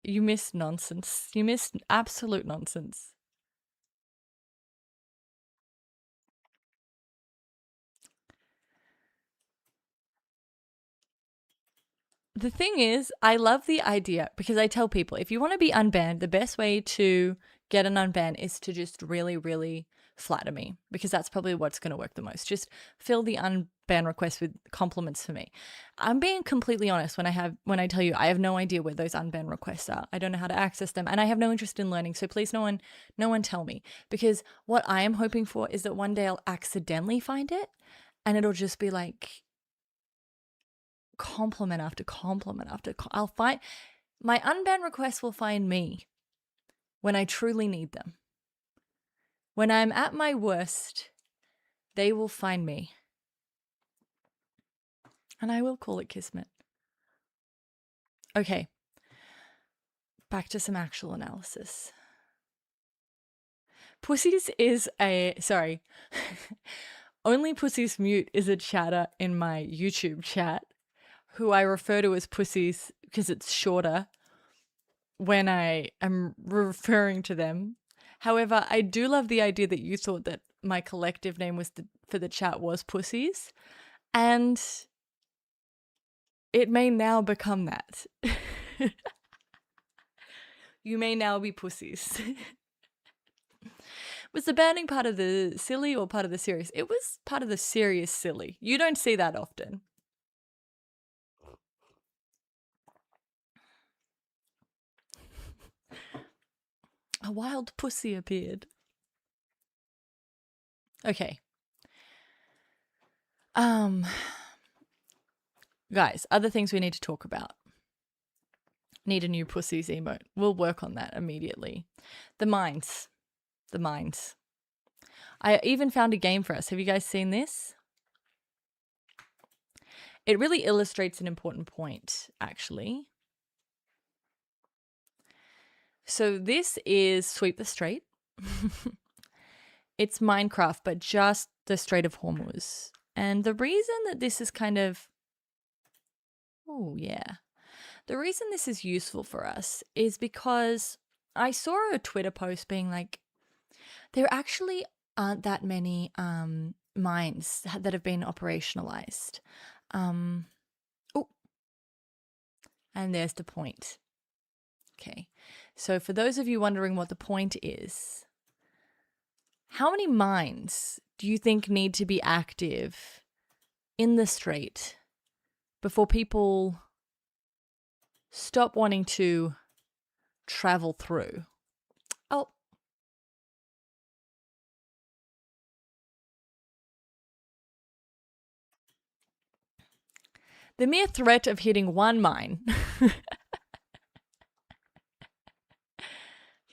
You missed nonsense. You missed absolute nonsense. The thing is, I love the idea because I tell people, if you want to be unbanned, the best way to get an unban is to just really, really flatter me because that's probably what's going to work the most. Just fill the unban request with compliments for me. I'm being completely honest when I tell you I have no idea where those unban requests are. I don't know how to access them and I have no interest in learning. So please no one tell me, because what I am hoping for is that one day I'll accidentally find it and it'll just be like compliment after compliment after I'll find my unban requests will find me when I truly need them. When I'm at my worst, they will find me. And I will call it kismet. Okay. Back to some actual analysis. Pussies is Only Pussies Mute is a chatter in my YouTube chat. who I refer to as pussies because it's shorter when I am referring to them. However, I do love the idea that you thought that my collective name was for the chat was pussies, and it may now become that. You may now be pussies. Was the banning part of the silly or part of the serious? It was part of the serious silly. You don't see that often. A wild pussy appeared. Okay. Guys, other things we need to talk about. Need a new pussies emote. We'll work on that immediately. The mines. I even found a game for us. Have you guys seen this? It really illustrates an important point, actually. So this is Sweep the Strait. It's Minecraft, but just the Strait of Hormuz. And the reason that this is kind of... Oh, yeah. The reason this is useful for us is because I saw a Twitter post being like, there actually aren't that many mines that have been operationalized. Oh, and there's the point. Okay, so for those of you wondering what the point is, how many mines do you think need to be active in the strait before people stop wanting to travel through? Oh. The mere threat of hitting one mine.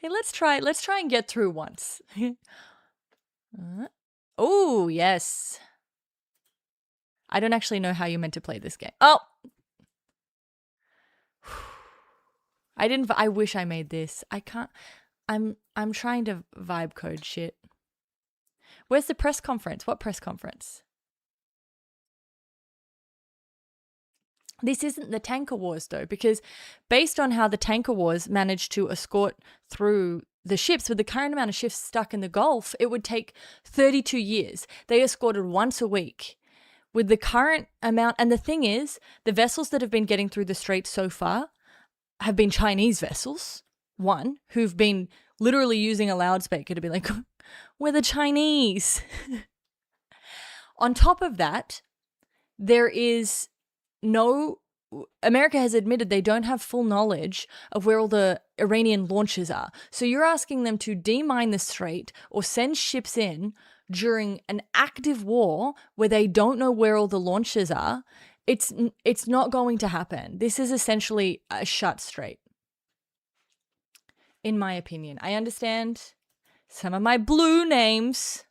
Okay, let's try and get through once. Oh, yes. I don't actually know how you're meant to play this game. Oh! I wish I made this. I can't. I'm trying to vibe code shit. Where's the press conference? What press conference? This isn't the tanker wars, though, because based on how the tanker wars managed to escort through the ships, with the current amount of ships stuck in the Gulf, it would take 32 years. They escorted once a week. With the current amount, and the thing is, the vessels that have been getting through the strait so far have been Chinese vessels, one, who've been literally using a loudspeaker to be like, we're the Chinese. On top of that, there is America has admitted they don't have full knowledge of where all the Iranian launches are. So you're asking them to demine the strait or send ships in during an active war where they don't know where all the launches are. It's not going to happen. This is essentially a shut strait, in my opinion. I understand some of my blue names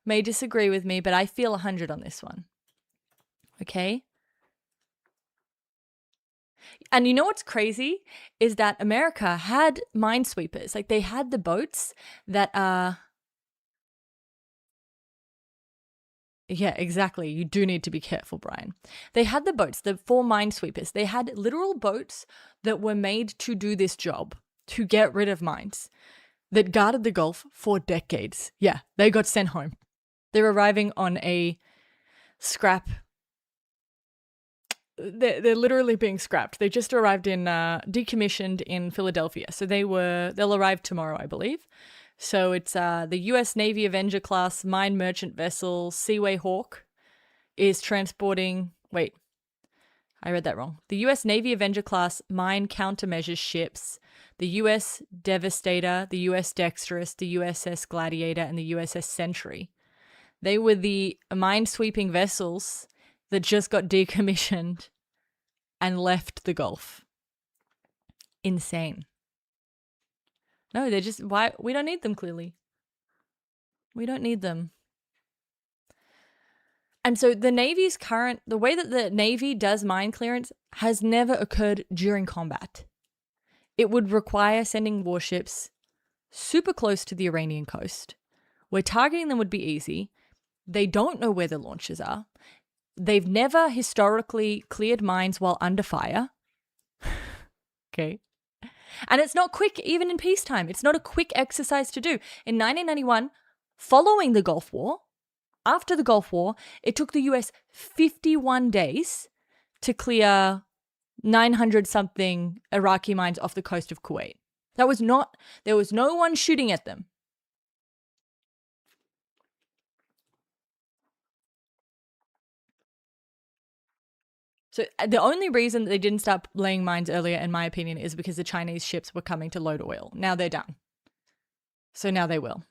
may disagree with me, but I feel 100 on this one. Okay? And you know what's crazy is that America had minesweepers. Like, they had the boats that are... Yeah, exactly. You do need to be careful, Brian. They had the boats, the 4 minesweepers. They had literal boats that were made to do this job, to get rid of mines, that guarded the Gulf for decades. Yeah, they got sent home. They're arriving on a scrap... They're literally being scrapped. They just arrived in decommissioned in Philadelphia. So they'll arrive tomorrow, I believe. So it's the U.S. Navy Avenger class mine merchant vessel Seaway Hawk is transporting. Wait, I read that wrong. The U.S. Navy Avenger class mine countermeasures ships, the U.S. Devastator, the U.S. Dexterous, the USS Gladiator, and the USS Sentry. They were the mine-sweeping vessels that just got decommissioned and left the Gulf. Insane. No, they're just... Why? We don't need them, clearly. We don't need them. And so the Navy's the way that the Navy does mine clearance has never occurred during combat. It would require sending warships super close to the Iranian coast, where targeting them would be easy. They don't know where the launches are. They've never historically cleared mines while under fire. Okay. And it's not quick, even in peacetime. It's not a quick exercise to do. In 1991, following the Gulf War, after the Gulf War, it took the US 51 days to clear 900 something Iraqi mines off the coast of Kuwait. There was no one shooting at them. So the only reason that they didn't start laying mines earlier, in my opinion, is because the Chinese ships were coming to load oil. Now they're done. So now they will.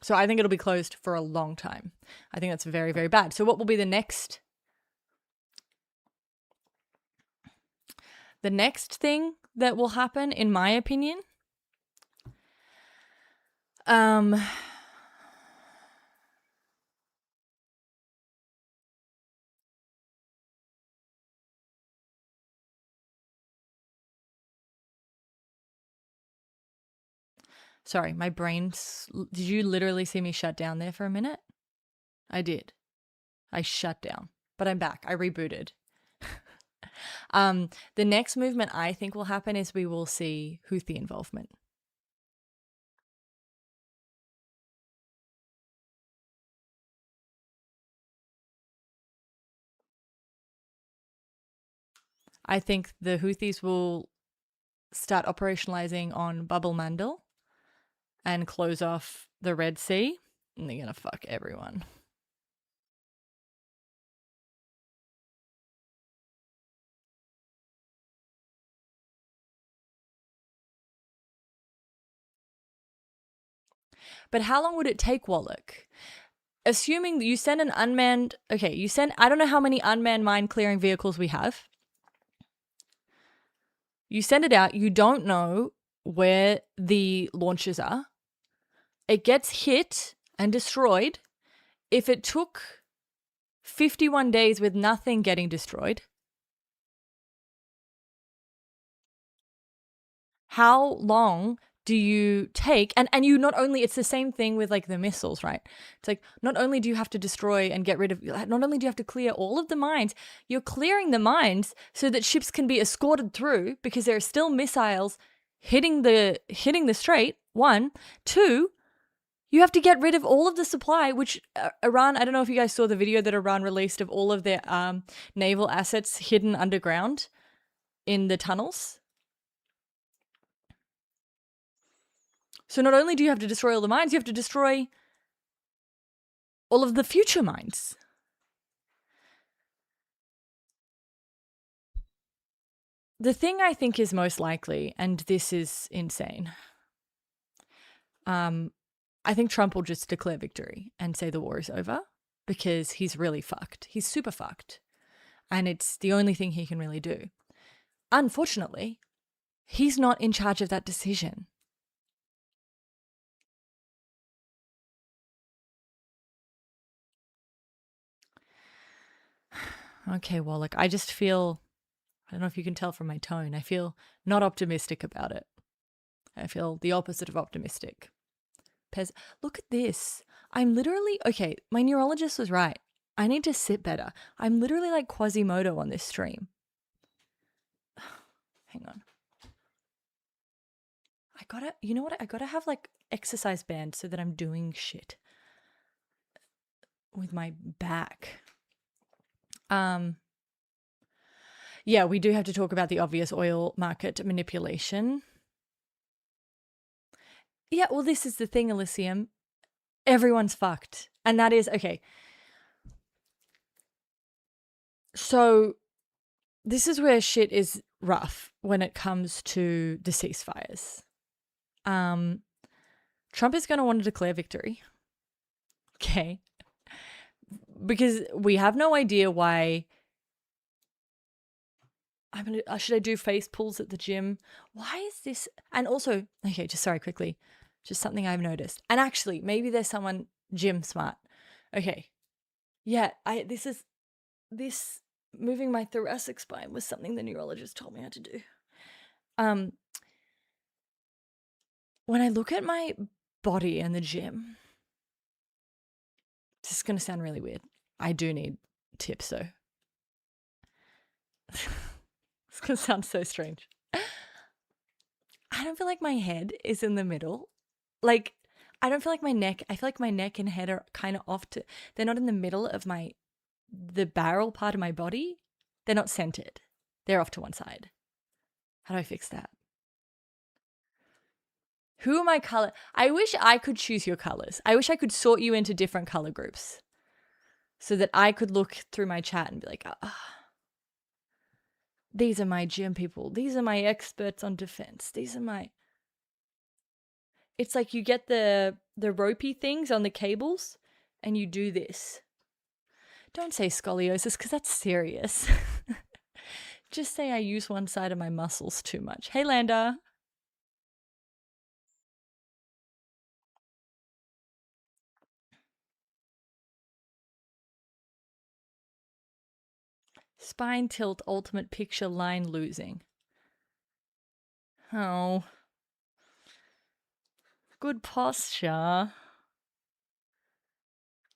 So I think it'll be closed for a long time. I think that's very, very bad. So what will be the next? The next thing that will happen, in my opinion, sorry, my brain. Did you literally see me shut down there for a minute? I did. I shut down, but I'm back. I rebooted. The next movement I think will happen is we will see Houthi involvement. I think the Houthis will start operationalizing on Bab el-Mandeb and close off the Red Sea, and they're going to fuck everyone. But how long would it take, Wallach? Assuming you send an unmanned, I don't know how many unmanned mine clearing vehicles we have. You send it out, you don't know where the launches are. It gets hit and destroyed. If it took 51 days with nothing getting destroyed, how long do you take? And you not only, it's the same thing with like the missiles, right? It's like not only do you have to destroy and get rid of, not only do you have to clear all of the mines, you're clearing the mines so that ships can be escorted through because there are still missiles hitting the strait. 1, 2, you have to get rid of all of the supply, which Iran, I don't know if you guys saw the video that Iran released of all of their naval assets hidden underground in the tunnels. So not only do you have to destroy all the mines, you have to destroy all of the future mines. The thing I think is most likely, and this is insane, I think Trump will just declare victory and say the war is over because he's really fucked. He's super fucked. And it's the only thing he can really do. Unfortunately, he's not in charge of that decision. Okay, Wallach, I just feel, I don't know if you can tell from my tone, I feel not optimistic about it. I feel the opposite of optimistic. Look at this. I'm literally, okay, my neurologist was right. I need to sit better. I'm literally like Quasimodo on this stream. Hang on. You know what? I gotta have like exercise bands so that I'm doing shit with my back. Yeah, we do have to talk about the obvious oil market manipulation. Yeah, well, this is the thing, Elysium. Everyone's fucked. And that is, okay. So this is where shit is rough when it comes to the ceasefires. Trump is going to want to declare victory. Okay. Because we have no idea why. Should I do face pulls at the gym? Why is this? And also, okay, just sorry, quickly. Just something I've noticed. And actually, maybe there's someone gym smart. Okay. Yeah, this moving my thoracic spine was something the neurologist told me how to do. When I look at my body and the gym. This is going to sound really weird. I do need tips though. It's going to sound so strange. I don't feel like my head is in the middle. Like, I don't feel like my neck, I feel like my neck and head are kind of off to, they're not in the middle of the barrel part of my body. They're not centered. They're off to one side. How do I fix that? Who are my color? I wish I could choose your colors. I wish I could sort you into different color groups so that I could look through my chat and be like, these are my gym people. These are my experts on defense. These are my... It's like you get the ropey things on the cables and you do this. Don't say scoliosis because that's serious. Just say I use one side of my muscles too much. Hey, Landa. Spine tilt, ultimate picture, line losing. Oh. Good posture.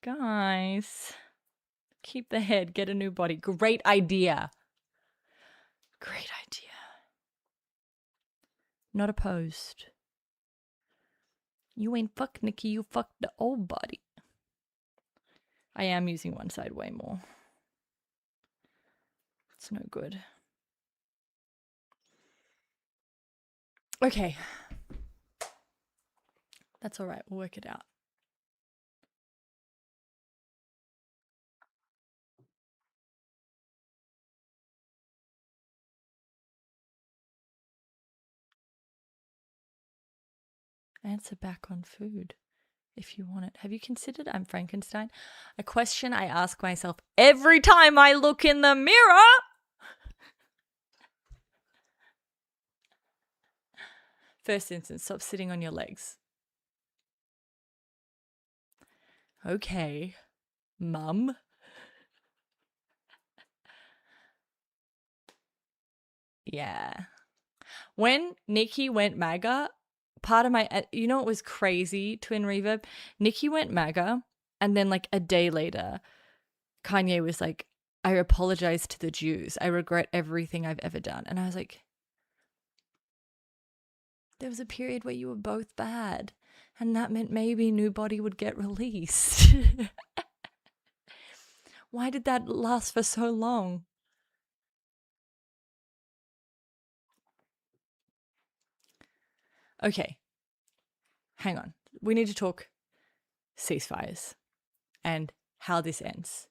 Guys. Keep the head, get a new body. Great idea. Great idea. Not opposed. You ain't fuck Nikki, you fuck the old body. I am using one side way more. It's no good. Okay. That's all right. We'll work it out. Answer back on food if you want it. Have you considered I'm Frankenstein? A question I ask myself every time I look in the mirror. First instance, stop sitting on your legs. Okay, Mum. Yeah. When Nikki went MAGA, part of my, you know, it was crazy, Twin Reverb. Nikki went MAGA, and then like a day later, Kanye was like, I apologize to the Jews. I regret everything I've ever done. And I was like, there was a period where you were both bad, and that meant maybe New Body would get released. Why did that last for so long? Okay, hang on. We need to talk ceasefires and how this ends.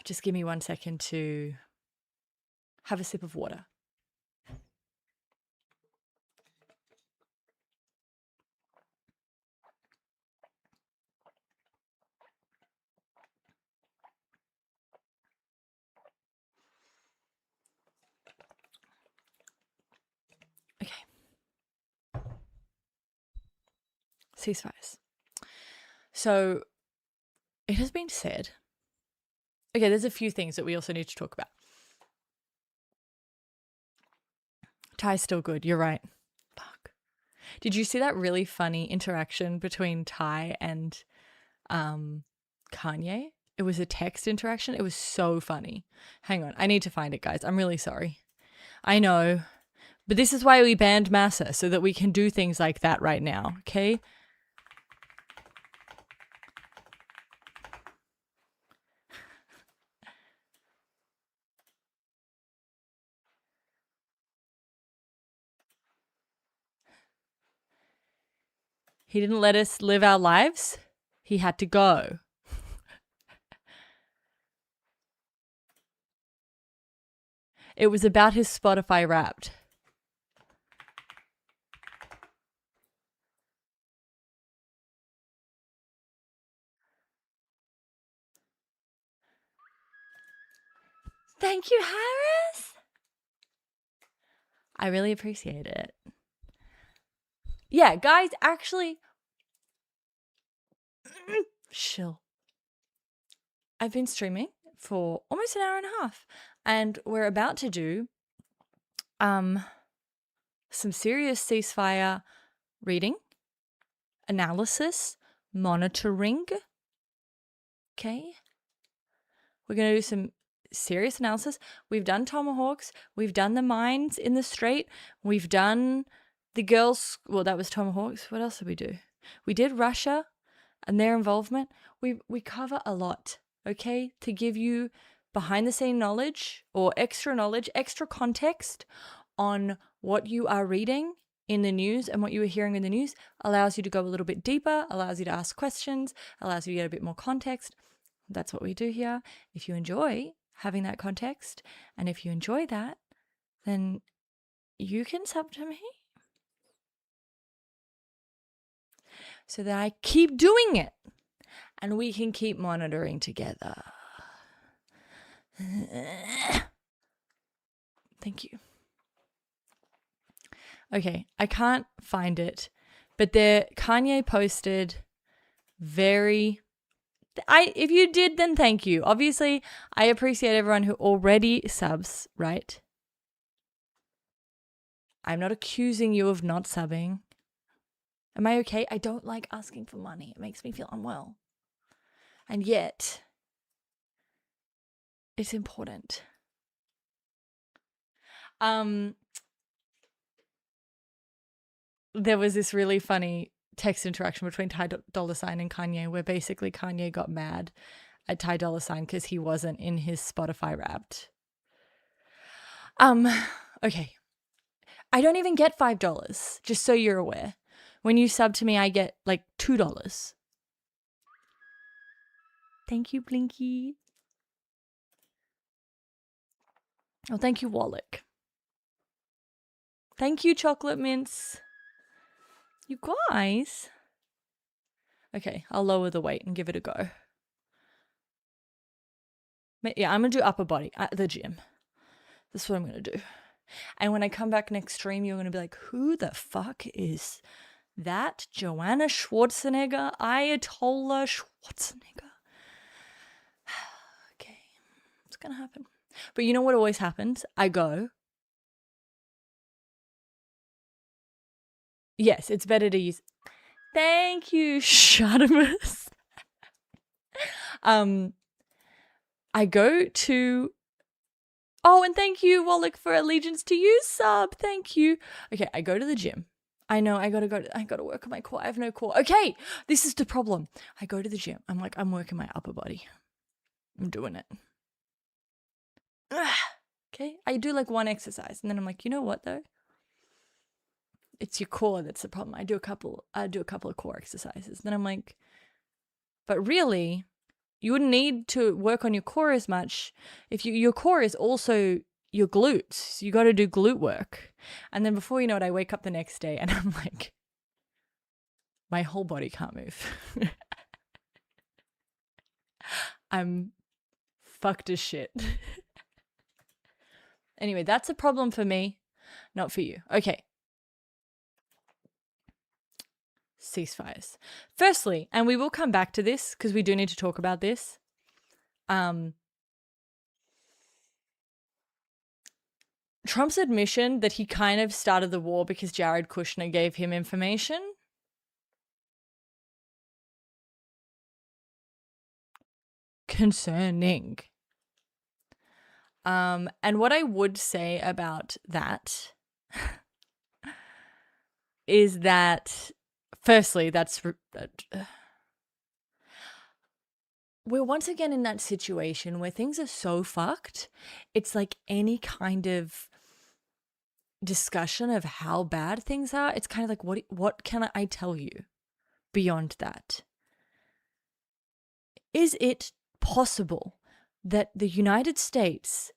Just give me 1 second to have a sip of water. Okay. Ceasefires. So it has been said. Okay, there's a few things that we also need to talk about. Ty's still good. You're right. Fuck. Did you see that really funny interaction between Ty and Kanye? It was a text interaction. It was so funny. Hang on. I need to find it, guys. I'm really sorry. I know. But this is why we banned Massa, so that we can do things like that right now, okay? He didn't let us live our lives. He had to go. It was about his Spotify Wrapped. Thank you, Harris. I really appreciate it. Yeah, guys, actually, chill. I've been streaming for almost an hour and a half, and we're about to do some serious ceasefire reading analysis, monitoring. Okay. We're going to do some serious analysis. We've done tomahawks. We've done the mines in the strait. We've done the girls. Well, that was tomahawks. What else did we do? We did Russia and their involvement. We cover a lot, okay, to give you behind the scene knowledge or extra knowledge, extra context on what you are reading in the news and what you are hearing in the news. Allows you to go a little bit deeper, allows you to ask questions, allows you to get a bit more context. That's what we do here. If you enjoy having that context and if you enjoy that, then you can sub to me so that I keep doing it and we can keep monitoring together. Thank you. Okay, I can't find it, but Kanye posted if you did, then thank you. Obviously, I appreciate everyone who already subs, right? I'm not accusing you of not subbing. Am I okay? I don't like asking for money. It makes me feel unwell. And yet, it's important. There was this really funny text interaction between Ty Dolla $ign and Kanye where basically Kanye got mad at Ty Dolla $ign because he wasn't in his Spotify Wrapped. Okay. I don't even get $5, just so you're aware. When you sub to me, I get like $2. Thank you, Blinky. Oh, thank you, Wallach. Thank you, Chocolate Mints. You guys. Okay, I'll lower the weight and give it a go. Yeah, I'm going to do upper body at the gym. That's what I'm going to do. And when I come back next stream, you're going to be like, who the fuck is that? Joanna Schwarzenegger? Ayatollah Schwarzenegger? Okay, it's going to happen. But you know what always happens? I go, yes, it's better to use. Thank you, Shadimus. I go to. Oh, and thank you, Wallach, for Allegiance to You sub. Thank you. Okay, I go to the gym. I know I gotta work on my core. I have no core. Okay, this is the problem. I go to the gym. I'm like, I'm working my upper body. I'm doing it. Okay, I do like one exercise, and then I'm like, you know what though? It's your core that's the problem. I do a couple of core exercises. Then I'm like, but really, you wouldn't need to work on your core as much if your core is also your glutes. You got to do glute work. And then before you know it, I wake up the next day and I'm like, my whole body can't move. I'm fucked as shit. Anyway, that's a problem for me, not for you. Okay. Ceasefires. Firstly, and we will come back to this because we do need to talk about this. Trump's admission that he kind of started the war because Jared Kushner gave him information. Concerning. And what I would say about that is that firstly, we're once again in that situation where things are so fucked. It's like any kind of discussion of how bad things are. It's kind of like, what can I tell you beyond that? Is it possible that the United States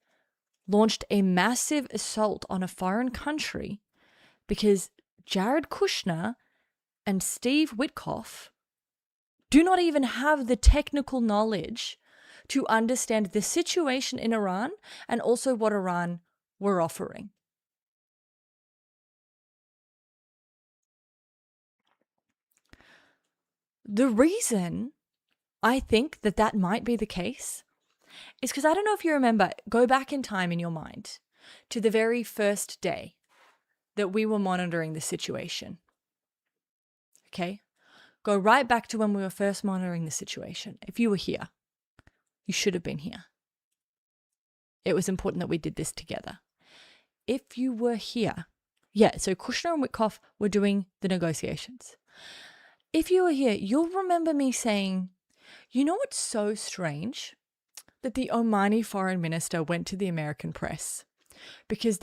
launched a massive assault on a foreign country because Jared Kushner and Steve Witkoff do not even have the technical knowledge to understand the situation in Iran and also what Iran were offering? The reason I think that might be the case is because I don't know if you remember, go back in time in your mind to the very first day that we were monitoring the situation. Okay? go right back to when we were first monitoring the situation. If you were here, you should have been here. It was important that we did this together. If you were here, so Kushner and Witkoff were doing the negotiations. If you were here, you'll remember me saying, you know what's so strange? That the Omani foreign minister went to the American press because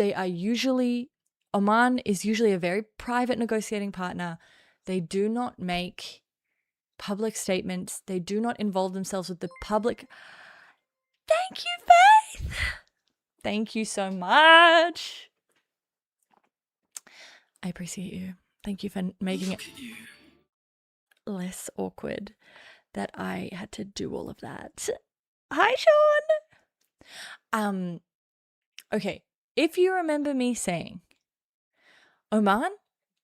Oman is usually a very private negotiating partner. They do not make public statements. They do not involve themselves with the public. Thank you, Faith. Thank you so much. I appreciate you. Thank you for making it less awkward that I had to do all of that. Hi, Sean. Okay. If you remember me saying, Oman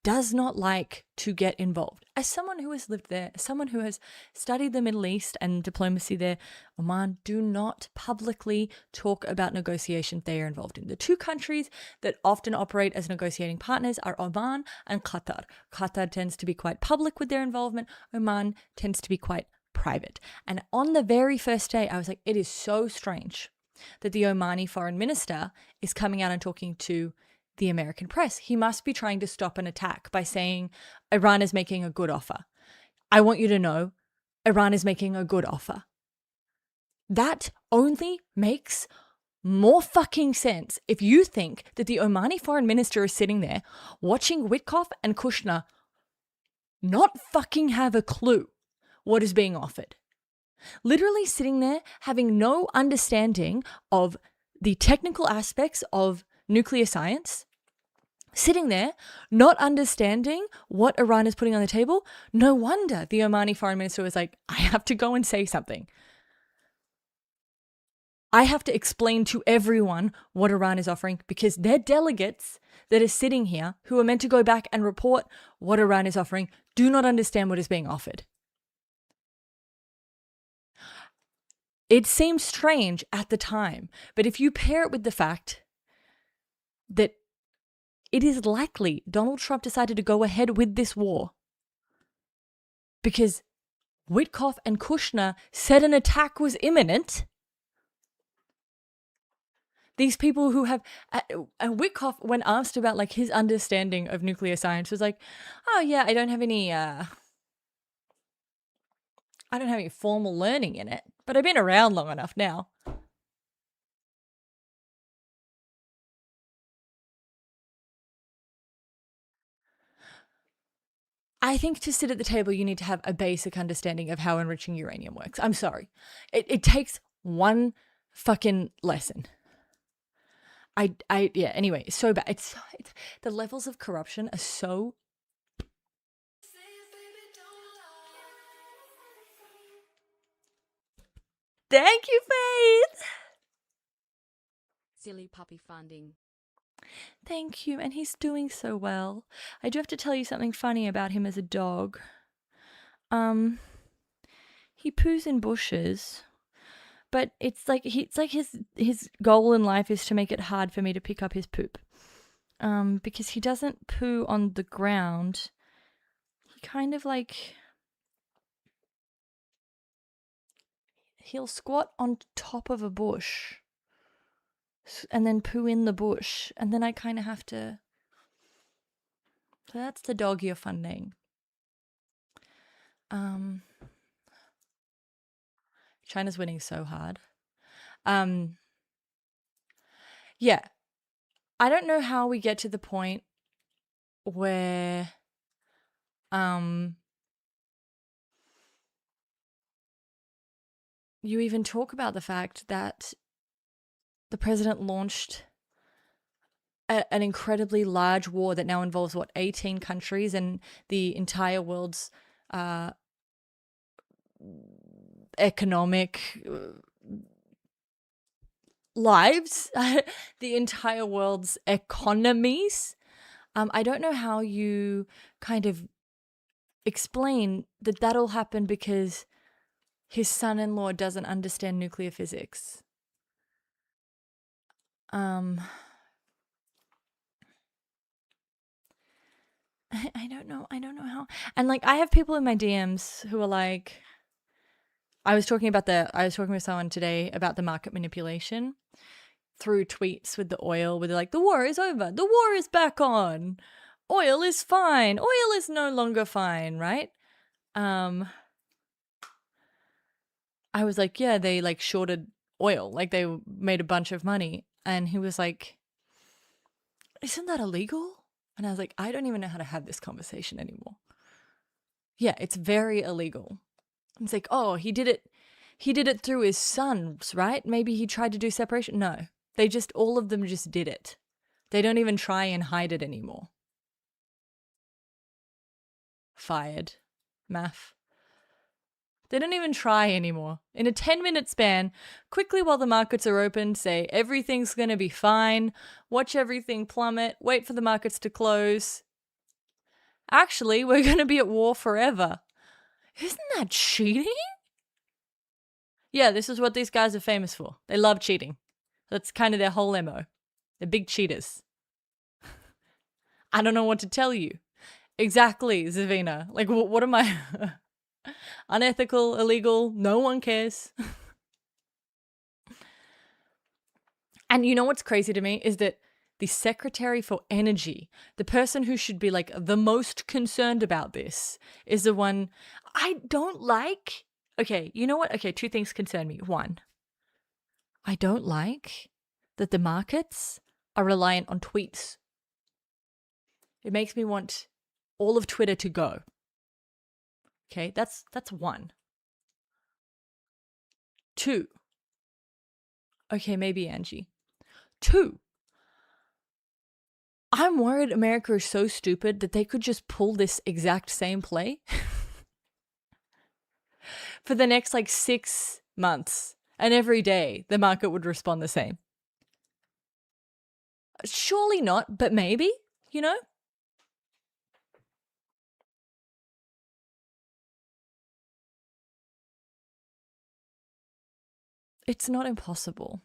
does not like to get involved. As someone who has lived there, as someone who has studied the Middle East and diplomacy there, Oman do not publicly talk about negotiations they are involved in. The two countries that often operate as negotiating partners are Oman and Qatar. Qatar tends to be quite public with their involvement. Oman tends to be quite private. And on the very first day, I was like, it is so strange that the Omani foreign minister is coming out and talking to the American press. He must be trying to stop an attack by saying Iran is making a good offer. I want you to know Iran is making a good offer. That only makes more fucking sense if you think that the Omani foreign minister is sitting there watching Witkoff and Kushner not fucking have a clue what is being offered. Literally sitting there having no understanding of the technical aspects of nuclear science, sitting there not understanding what Iran is putting on the table. No wonder the Omani foreign minister was like, I have to go and say something. I have to explain to everyone what Iran is offering because their delegates that are sitting here who are meant to go back and report what Iran is offering do not understand what is being offered. It seems strange at the time, but if you pair it with the fact that it is likely Donald Trump decided to go ahead with this war because Witkoff and Kushner said an attack was imminent. These people who have, and Witkoff, when asked about like his understanding of nuclear science, was like, "Oh yeah, I don't have any formal learning in it, but I've been around long enough now." I think to sit at the table, you need to have a basic understanding of how enriching uranium works. I'm sorry. It takes one fucking lesson. Anyway, it's so bad. It's the levels of corruption are so. Thank you, Faith. Silly puppy funding. Thank you, and he's doing so well. I do have to tell you something funny about him as a dog. He poos in bushes, but it's like his goal in life is to make it hard for me to pick up his poop. Because he doesn't poo on the ground. He kind of like he'll squat on top of a bush and then poo in the bush, and then I kind of have to. So that's the dog you're funding. China's winning so hard. Yeah. I don't know how we get to the point where you even talk about the fact that the president launched an incredibly large war that now involves 18 countries and the entire world's economic lives, the entire world's economies. I don't know how you kind of explain that that'll happen because his son-in-law doesn't understand nuclear physics. I don't know. I don't know how. And like, I have people in my DMs who are like, I was talking with someone today about the market manipulation through tweets with the oil, where they're like, the war is over. The war is back on. Oil is fine. Oil is no longer fine, right? I was like, yeah, they like shorted oil. Like they made a bunch of money. And he was like, isn't that illegal? And I was like, I don't even know how to have this conversation anymore. Yeah, it's very illegal. It's like, oh, he did it through his sons, right? Maybe he tried to do separation. No, all of them just did it. They don't even try and hide it anymore. Fired. Math. They don't even try anymore. In a 10-minute span, quickly while the markets are open, say everything's going to be fine, watch everything plummet, wait for the markets to close. Actually, we're going to be at war forever. Isn't that cheating? Yeah, this is what these guys are famous for. They love cheating. That's kind of their whole MO. They're big cheaters. I don't know what to tell you. Exactly, Zavina. Like, what am I? Unethical, illegal, no one cares. And you know what's crazy to me is that the Secretary for Energy, the person who should be like the most concerned about this, is the one I don't like. Okay, you know what? Okay, two things concern me. One, I don't like that the markets are reliant on tweets. It makes me want all of Twitter to go. Okay, that's one. Two. Okay, maybe Angie. Two. I'm worried America is so stupid that they could just pull this exact same play for the next like 6 months, and every day the market would respond the same. Surely not, but maybe, you know? It's not impossible.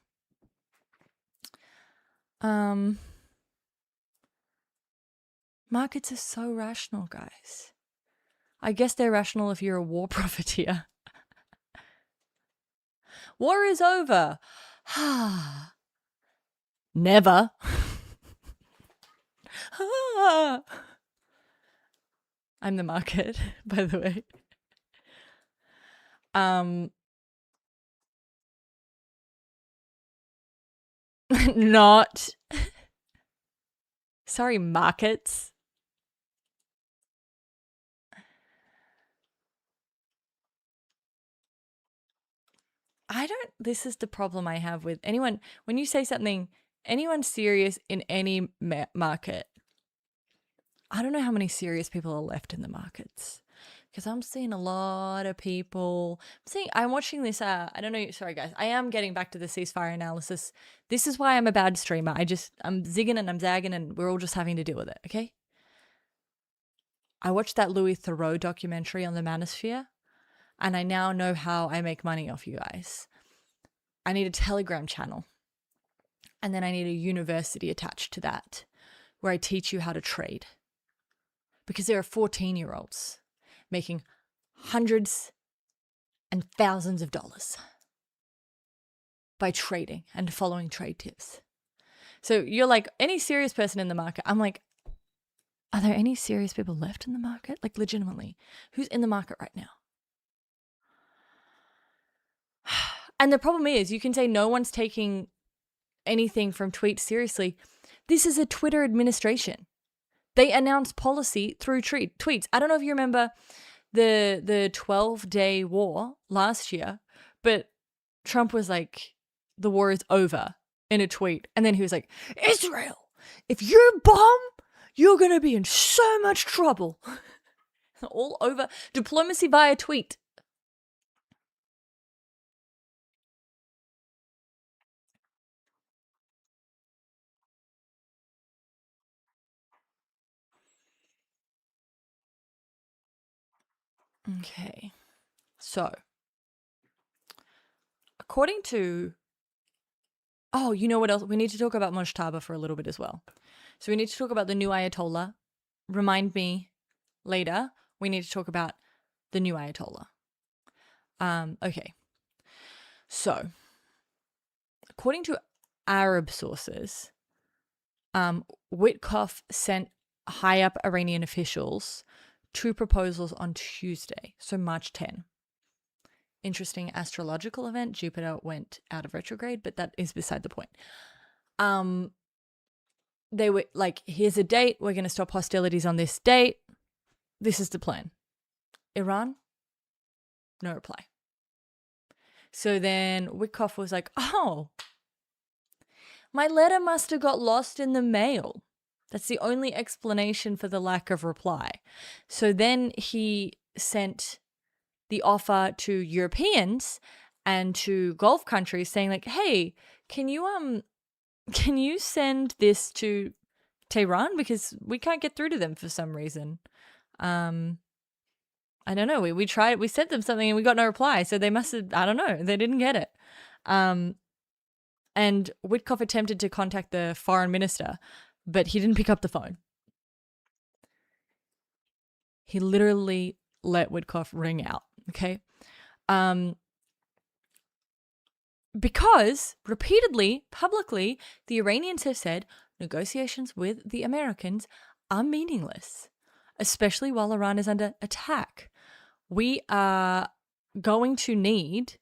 Markets are so rational, guys. I guess they're rational if you're a war profiteer. War is over. Never. I'm the market, by the way. Not. Sorry, markets. This is the problem I have with anyone. When you say something, anyone serious in any market, I don't know how many serious people are left in the markets. Because I'm seeing a lot of people. I'm watching this. I don't know. Sorry, guys. I am getting back to the ceasefire analysis. This is why I'm a bad streamer. I'm zigging and I'm zagging, and we're all just having to deal with it. Okay. I watched that Louis Theroux documentary on the manosphere, and I now know how I make money off you guys. I need a Telegram channel, and then I need a university attached to that, where I teach you how to trade. Because there are 14-year-olds making hundreds and thousands of dollars by trading and following trade tips. So you're like, any serious person in the market? I'm like, are there any serious people left in the market? Like, legitimately, who's in the market right now? And the problem is, you can say no one's taking anything from tweets seriously. This is a Twitter administration. They announce policy through tweets. I don't know if you remember the 12-day war last year, but Trump was like, the war is over in a tweet. And then he was like, Israel, if you bomb, you're going to be in so much trouble. All over. Diplomacy via tweet. Okay. So, according to... Oh, you know what else? We need to talk about Mojtaba for a little bit as well. So we need to talk about the new Ayatollah remind me later, we need to talk about the new Ayatollah. Okay. So, according to Arab sources, Witkoff sent high-up Iranian officials 2 proposals on Tuesday, so March 10. Interesting astrological event. Jupiter went out of retrograde, but that is beside the point. They were like, here's a date. We're going to stop hostilities on this date. This is the plan. Iran, no reply. So then Witkoff was like, oh, my letter must have got lost in the mail. That's the only explanation for the lack of reply. So then he sent the offer to Europeans and to Gulf countries saying like, hey, can you send this to Tehran? Because we can't get through to them for some reason. I don't know. We tried, we sent them something and we got no reply. So they must have, I don't know, they didn't get it. And Witkoff attempted to contact the foreign minister, but he didn't pick up the phone. He literally let Witkoff ring out, okay? Because repeatedly, publicly, the Iranians have said negotiations with the Americans are meaningless, especially while Iran is under attack. We are going to need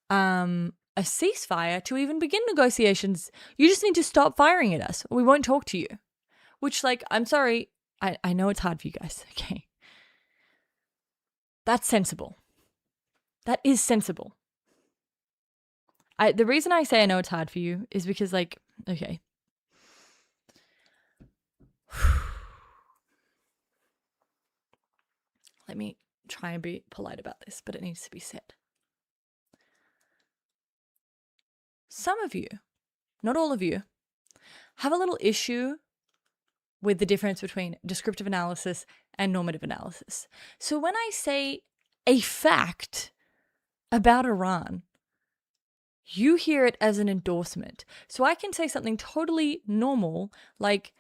a ceasefire to even begin negotiations. You just need to stop firing at us. We won't talk to you. Which, like, I'm sorry. I know it's hard for you guys. Okay. That's sensible. That is sensible. The reason I say I know it's hard for you is because, like, okay. Let me try and be polite about this, but it needs to be said. Some of you, not all of you, have a little issue with the difference between descriptive analysis and normative analysis. So when I say a fact about Iran, you hear it as an endorsement. So I can say something totally normal, like,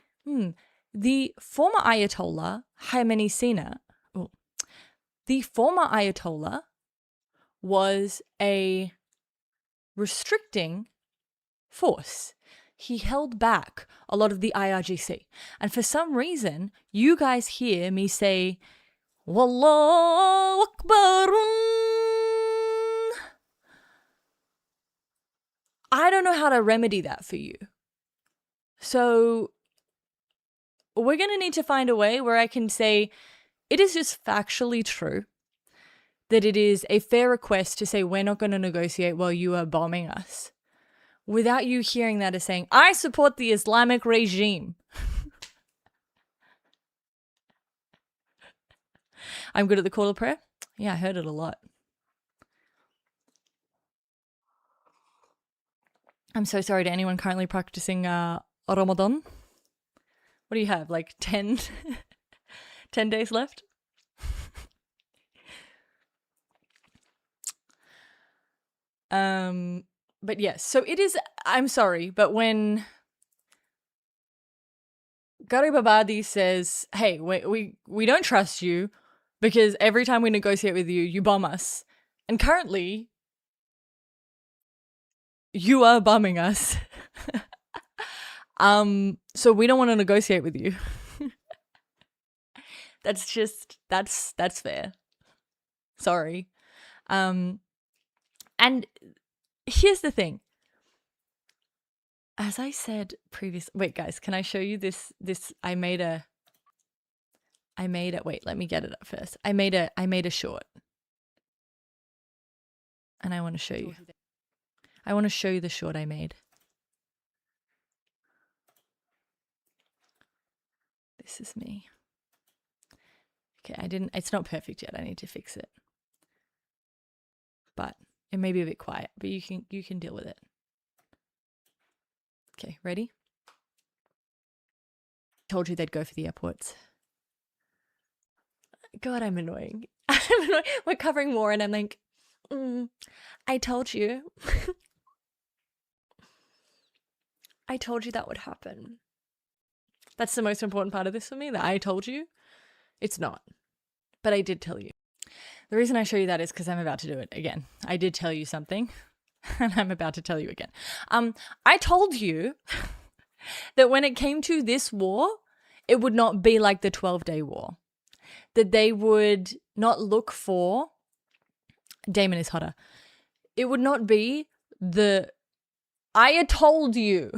the former Ayatollah, Khamenei Sina, the former Ayatollah was a restricting force. He held back a lot of the IRGC. And for some reason, you guys hear me say, Wallahu Akbar. I don't know how to remedy that for you. So we're going to need to find a way where I can say it is just factually true that it is a fair request to say we're not going to negotiate while you are bombing us, without you hearing that as saying, I support the Islamic regime. I'm good at the call to prayer? Yeah, I heard it a lot. I'm so sorry to anyone currently practicing Ramadan. What do you have, like 10 days left? But yes, so it is, I'm sorry, but when Garibabadi says, hey, we don't trust you because every time we negotiate with you, you bomb us. And currently, you are bombing us. So we don't want to negotiate with you. That's fair. Sorry. And here's the thing. As I said previously, wait guys, can I show you this? I made a, wait, let me get it up first. I made a short. And I want to show you. I want to show you the short I made. This is me. Okay, it's not perfect yet. I need to fix it. But it may be a bit quiet, but you can deal with it. Okay, ready? Told you they'd go for the airports. God, I'm annoying. I'm annoying. We're covering more and I'm like, I told you. I told you that would happen. That's the most important part of this for me, that I told you. It's not. But I did tell you. The reason I show you that is because I'm about to do it again. I did tell you something, and I'm about to tell you again. I told you that when it came to this war, it would not be like the 12-day war. That they would not look for... Damon is hotter. It would not be the... I told you.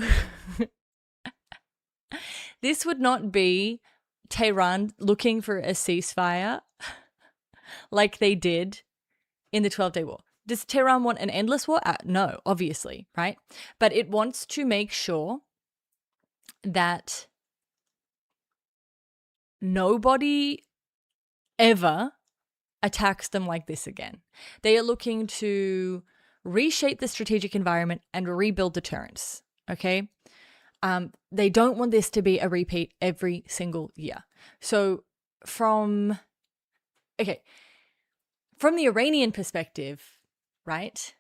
This would not be Tehran looking for a ceasefire like they did in the 12-day war. Does Tehran want an endless war? No, obviously, right? But it wants to make sure that nobody ever attacks them like this again. They are looking to reshape the strategic environment and rebuild deterrence, okay? They don't want this to be a repeat every single year. So from the Iranian perspective, right?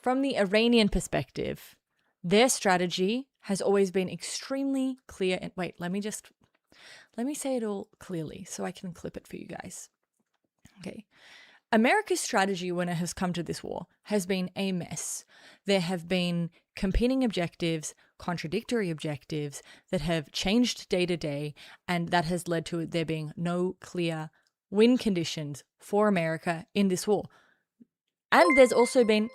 From the Iranian perspective, their strategy has always been extremely clear. And wait, let me say it all clearly so I can clip it for you guys. Okay. America's strategy when it has come to this war has been a mess. There have been competing objectives, contradictory objectives that have changed day to day, and that has led to there being no clear win conditions for America in this war. And there's also been...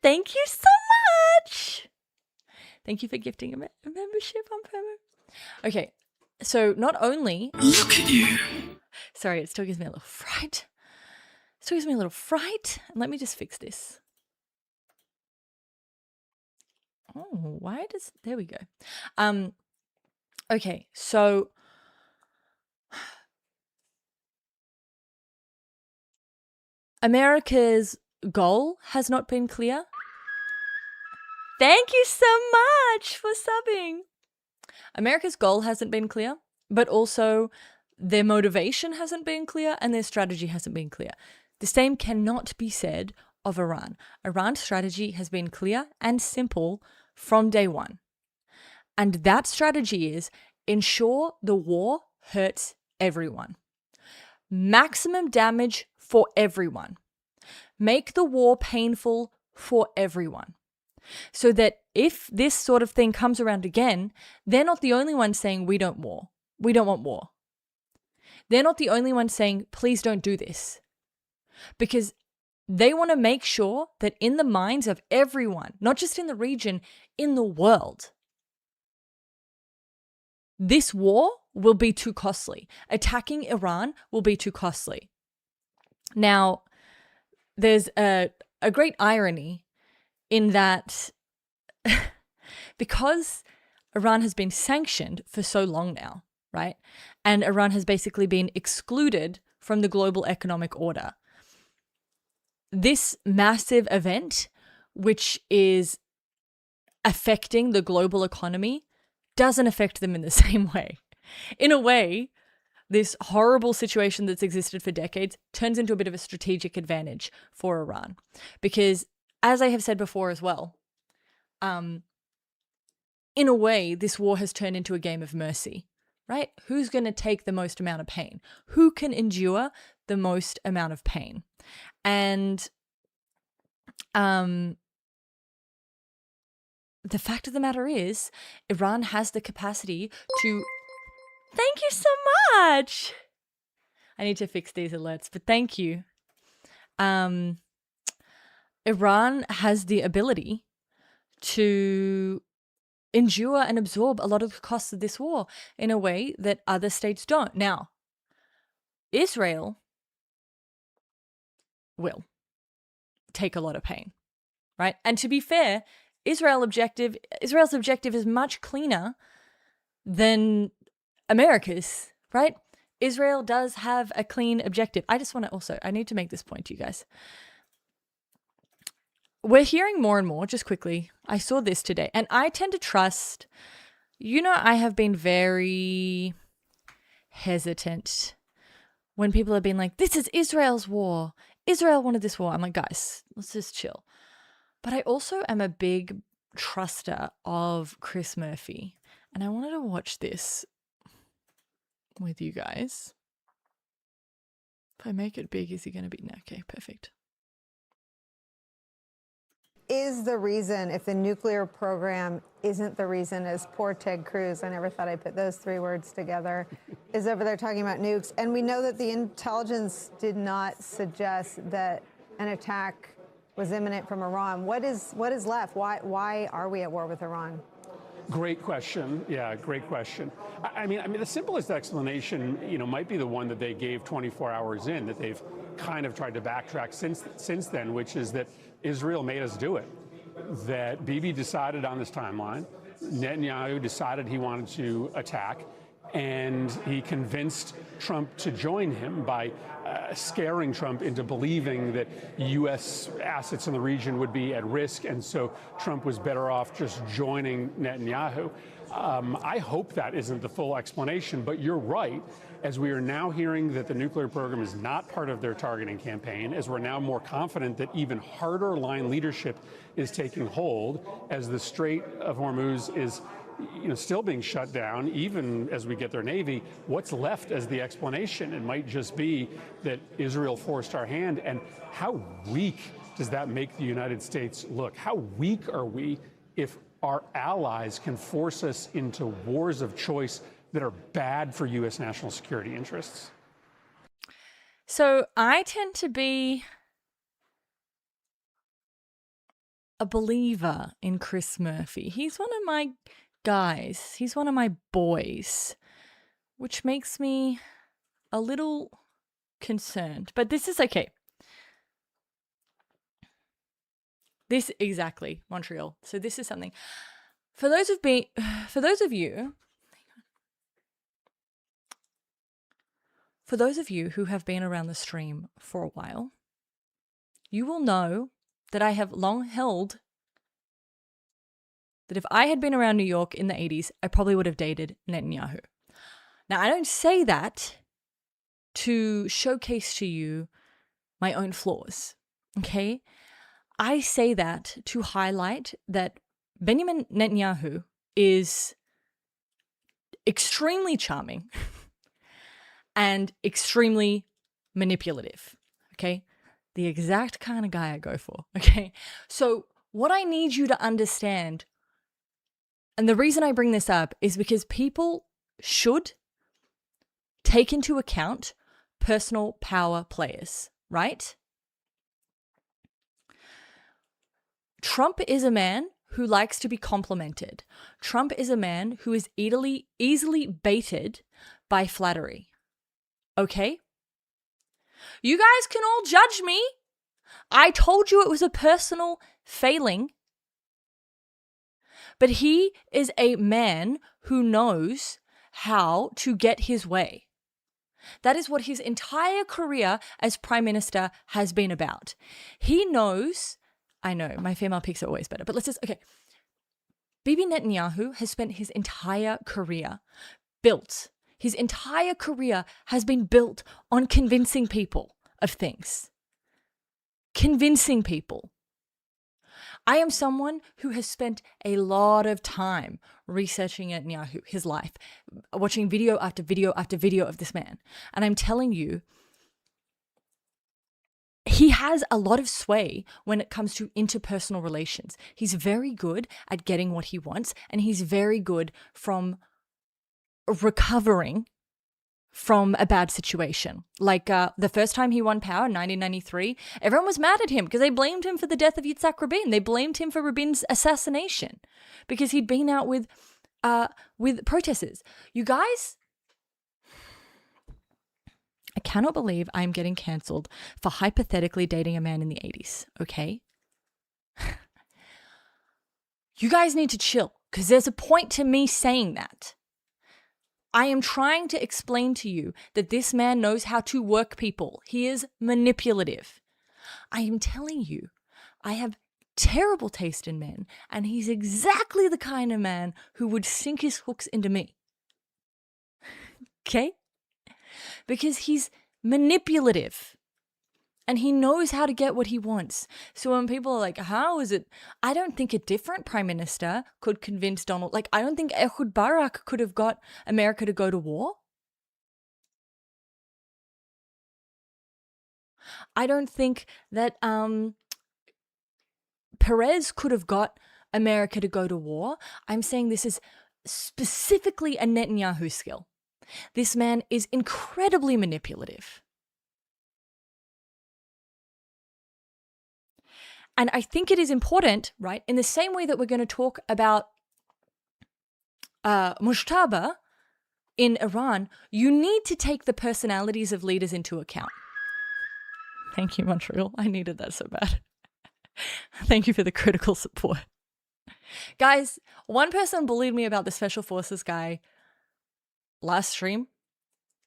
Thank you so much! Thank you for gifting a membership on Promo. Okay, so not only... Look at you. Sorry, it still gives me a little fright. Let me just fix this. Oh, why does... There we go. Okay, so... America's goal has not been clear. Thank you so much for subbing. America's goal hasn't been clear, but also their motivation hasn't been clear and their strategy hasn't been clear. The same cannot be said of Iran. Iran's strategy has been clear and simple from day one. And that strategy is ensure the war hurts everyone. Maximum damage for everyone. Make the war painful for everyone. So that if this sort of thing comes around again, they're not the only ones saying we don't want war. They're not the only ones saying, please don't do this. Because they want to make sure that in the minds of everyone, not just in the region, in the world, this war will be too costly. Attacking Iran will be too costly. Now, there's a great irony in that because Iran has been sanctioned for so long now, right? And Iran has basically been excluded from the global economic order. This massive event, which is affecting the global economy, doesn't affect them in the same way. In a way, this horrible situation that's existed for decades turns into a bit of a strategic advantage for Iran. Because, as I have said before as well, in a way, this war has turned into a game of mercy, right? Who's going to take the most amount of pain? Who can endure the most amount of pain? And the fact of the matter is, Iran has the capacity to... Thank you so much! I need to fix these alerts, but thank you. Iran has the ability to endure and absorb a lot of the costs of this war in a way that other states don't. Now, Israel will take a lot of pain, right? And to be fair, Israel's objective is much cleaner than America's, right? Israel does have a clean objective. I need to make this point to you guys. We're hearing more and more, just quickly, I saw this today, and I tend to trust, I have been very hesitant when people have been like, this is Israel's war. Israel wanted this war. I'm like, guys, let's just chill. But I also am a big truster of Chris Murphy And I wanted to watch this with you guys. If I make it big, is he going to be... No, okay, perfect. Is the reason, if the nuclear program isn't the reason, as poor Ted Cruz, I never thought I'd put those three words together, is over there talking about nukes. And we know that the intelligence did not suggest that an attack was imminent from Iran. What is left? Why are we at war with Iran? Great question. Yeah, great question. I mean, the simplest explanation, might be the one that they gave 24 hours in, that they've kind of tried to backtrack since then, which is that Israel made us do it. That Bibi decided on this timeline, Netanyahu decided he wanted to attack, and he convinced Trump to join him by scaring Trump into believing that U.S. assets in the region would be at risk, and so Trump was better off just joining Netanyahu. I hope that isn't the full explanation, but you're right. As we are now hearing that the nuclear program is not part of their targeting campaign, as we're now more confident that even harder line leadership is taking hold, as the Strait of Hormuz is still being shut down, even as we get their Navy, what's left as the explanation? It might just be that Israel forced our hand. And how weak does that make the United States look? How weak are we if our allies can force us into wars of choice that are bad for U.S. national security interests? So I tend to be a believer in Chris Murphy. He's one of my guys. He's one of my boys, which makes me a little concerned. But this is okay. This exactly, Montreal. So this is something. For those of you who have been around the stream for a while, you will know that I have long held that if I had been around New York in the 80s, I probably would have dated Netanyahu. Now, I don't say that to showcase to you my own flaws, okay? I say that to highlight that Benjamin Netanyahu is extremely charming and extremely manipulative, okay? The exact kind of guy I go for, okay? So what I need you to understand, and the reason I bring this up is because people should take into account personal power players, right? Trump is a man who likes to be complimented. Trump is a man who is easily baited by flattery. Okay? You guys can all judge me. I told you it was a personal failing. But he is a man who knows how to get his way. That is what his entire career as prime minister has been about. He knows, I know, my female picks are always better, but let's just, okay. Bibi Netanyahu has spent his entire career his entire career has been built on convincing people of things. Convincing people. I am someone who has spent a lot of time researching Netanyahu, his life, watching video after video after video of this man. And I'm telling you, he has a lot of sway when it comes to interpersonal relations. He's very good at getting what he wants, and he's very good from recovering from a bad situation. Like the first time he won power in 1993, everyone was mad at him because they blamed him for the death of Yitzhak Rabin. They blamed him for Rabin's assassination because he'd been out with protesters. You guys, I cannot believe I'm getting cancelled for hypothetically dating a man in the 80s, okay? You guys need to chill because there's a point to me saying that. I am trying to explain to you that this man knows how to work people. He is manipulative. I am telling you, I have terrible taste in men, and he's exactly the kind of man who would sink his hooks into me. Okay? Because he's manipulative. And he knows how to get what he wants. So when people are like, how is it? I don't think a different prime minister could convince Donald. Like, I don't think Ehud Barak could have got America to go to war. I don't think that Perez could have got America to go to war. I'm saying this is specifically a Netanyahu skill. This man is incredibly manipulative. And I think it is important, right, in the same way that we're going to talk about Mushtaba in Iran, you need to take the personalities of leaders into account. Thank you, Montreal. I needed that so bad. Thank you for the critical support. Guys, one person bullied me about the Special Forces guy last stream,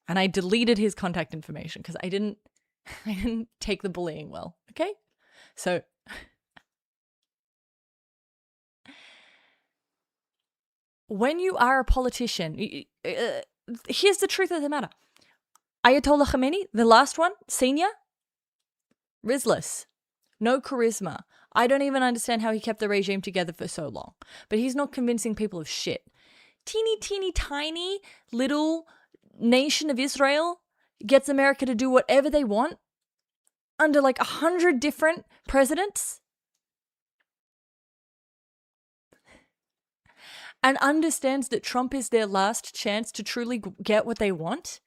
and I deleted his contact information because I didn't take the bullying well, okay? So when you are a politician, here's the truth of the matter. Ayatollah Khamenei, the last one, senior, Rizless, no charisma. I don't even understand how he kept the regime together for so long. But he's not convincing people of shit. Teeny, tiny little nation of Israel gets America to do whatever they want under like 100 different presidents. And understands that Trump is their last chance to truly get what they want.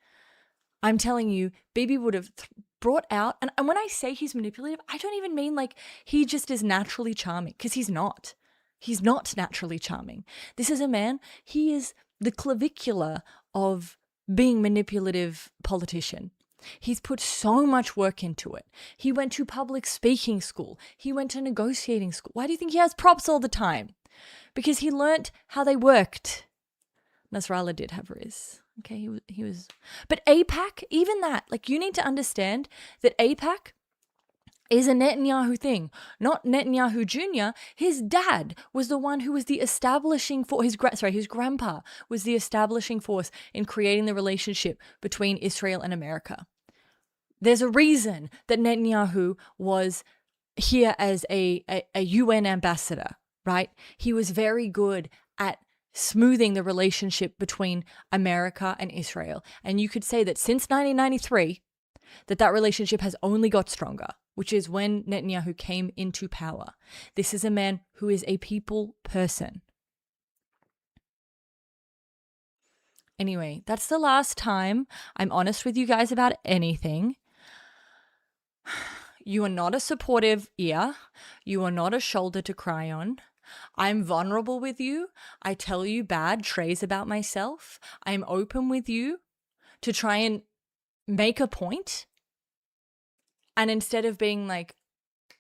I'm telling you, Bibi would have brought out, and when I say he's manipulative, I don't even mean like he just is naturally charming, because he's not. He's not naturally charming. This is a man, he is the clavicular of being manipulative politician. He's put so much work into it. He went to public speaking school. He went to negotiating school. Why do you think he has props all the time? Because he learnt how they worked. Nasrallah did have Riz. Okay, he was. But AIPAC, even that, like you need to understand that AIPAC is a Netanyahu thing, not Netanyahu Jr. His dad was the one who was the establishing for his grandpa was the establishing force in creating the relationship between Israel and America. There's a reason that Netanyahu was here as a UN ambassador, right? He was very good at smoothing the relationship between America and Israel. And you could say that since 1993, that relationship has only got stronger, which is when Netanyahu came into power. This is a man who is a people person. Anyway, that's the last time I'm honest with you guys about anything. You are not a supportive ear. You are not a shoulder to cry on. I'm vulnerable with you. I tell you bad trays about myself. I'm open with you to try and make a point. And instead of being like,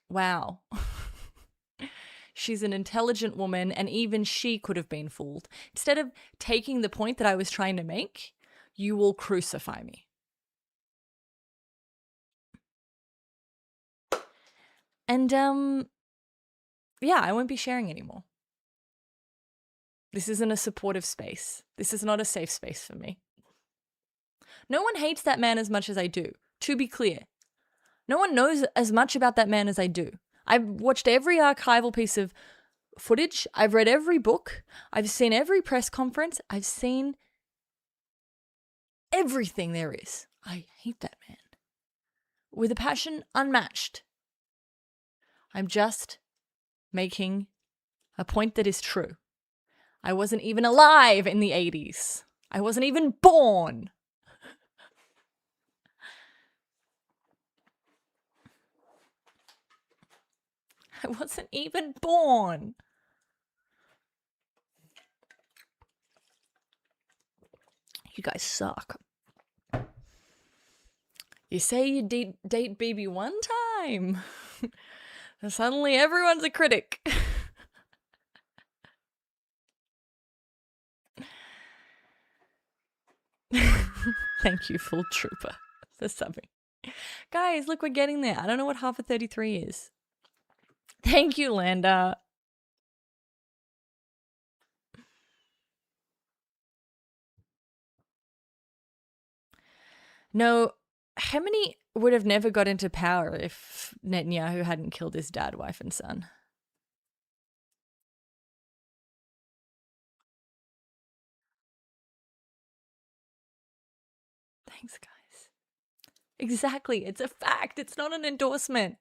wow, she's an intelligent woman and even she could have been fooled. Instead of taking the point that I was trying to make, you will crucify me. And, yeah, I won't be sharing anymore. This isn't a supportive space. This is not a safe space for me. No one hates that man as much as I do, to be clear. No one knows as much about that man as I do. I've watched every archival piece of footage. I've read every book. I've seen every press conference. I've seen everything there is. I hate that man. With a passion unmatched. I'm just making a point that is true. I wasn't even alive in the 80s. I wasn't even born. I wasn't even born. You guys suck. You say you date Bibi one time, and suddenly everyone's a critic. Thank you, Full Trooper, for subbing. Guys, look, we're getting there. I don't know what half of 33 is. Thank you, Landa. No, how many... would have never got into power if Netanyahu hadn't killed his dad, wife, and son. Thanks, guys. Exactly. It's a fact. It's not an endorsement.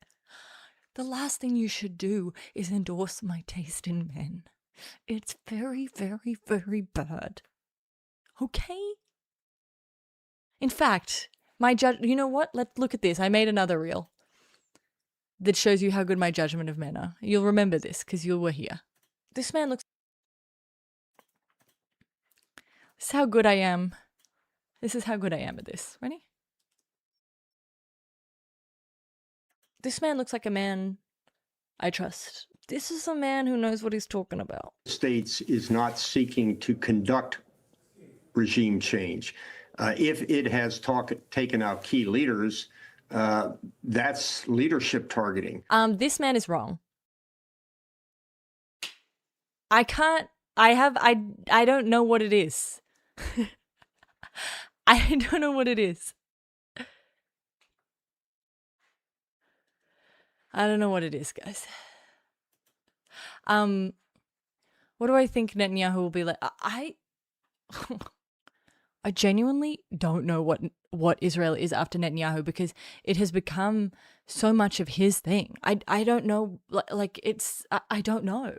The last thing you should do is endorse my taste in men. It's very, very, very bad. Okay? In fact, you know what? Let's look at this. I made another reel that shows you how good my judgment of men are. You'll remember this because you were here. This man looks... This is how good I am. This is how good I am at this. Ready? This man looks like a man I trust. This is a man who knows what he's talking about. States is not seeking to conduct regime change. If it has taken out key leaders, that's leadership targeting. This man is wrong. I don't know what it is. I don't know what it is. I don't know what it is, guys. What do I think Netanyahu will be like? I genuinely don't know what Israel is after Netanyahu, because it has become so much of his thing. I don't know, like it's, I don't know.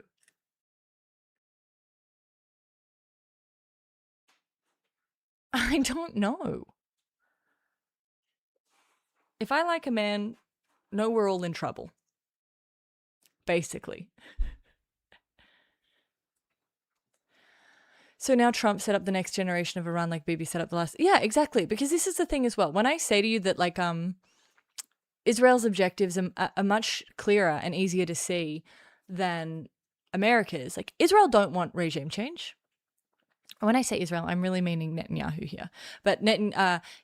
I don't know. If I like a man, no, we're all in trouble. Basically. So now Trump set up the next generation of Iran like Bibi set up the last. Yeah, exactly. Because this is the thing as well. When I say to you that like Israel's objectives are much clearer and easier to see than America's. Like Israel don't want regime change. When I say Israel, I'm really meaning Netanyahu here. But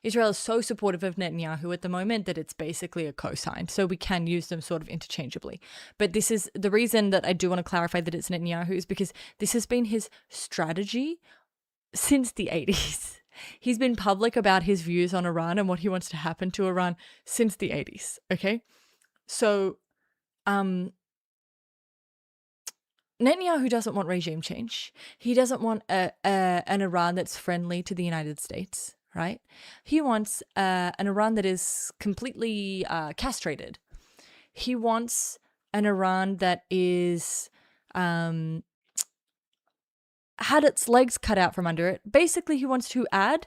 Israel is so supportive of Netanyahu at the moment that it's basically a cosign. So we can use them sort of interchangeably. But this is the reason that I do want to clarify that it's Netanyahu is because this has been his strategy since the 80s. He's been public about his views on Iran and what he wants to happen to Iran since the 80s. Okay? So, Netanyahu doesn't want regime change. He doesn't want an Iran that's friendly to the United States, right? He wants an Iran that is completely castrated. He wants an Iran that is had its legs cut out from under it. Basically, he wants to add...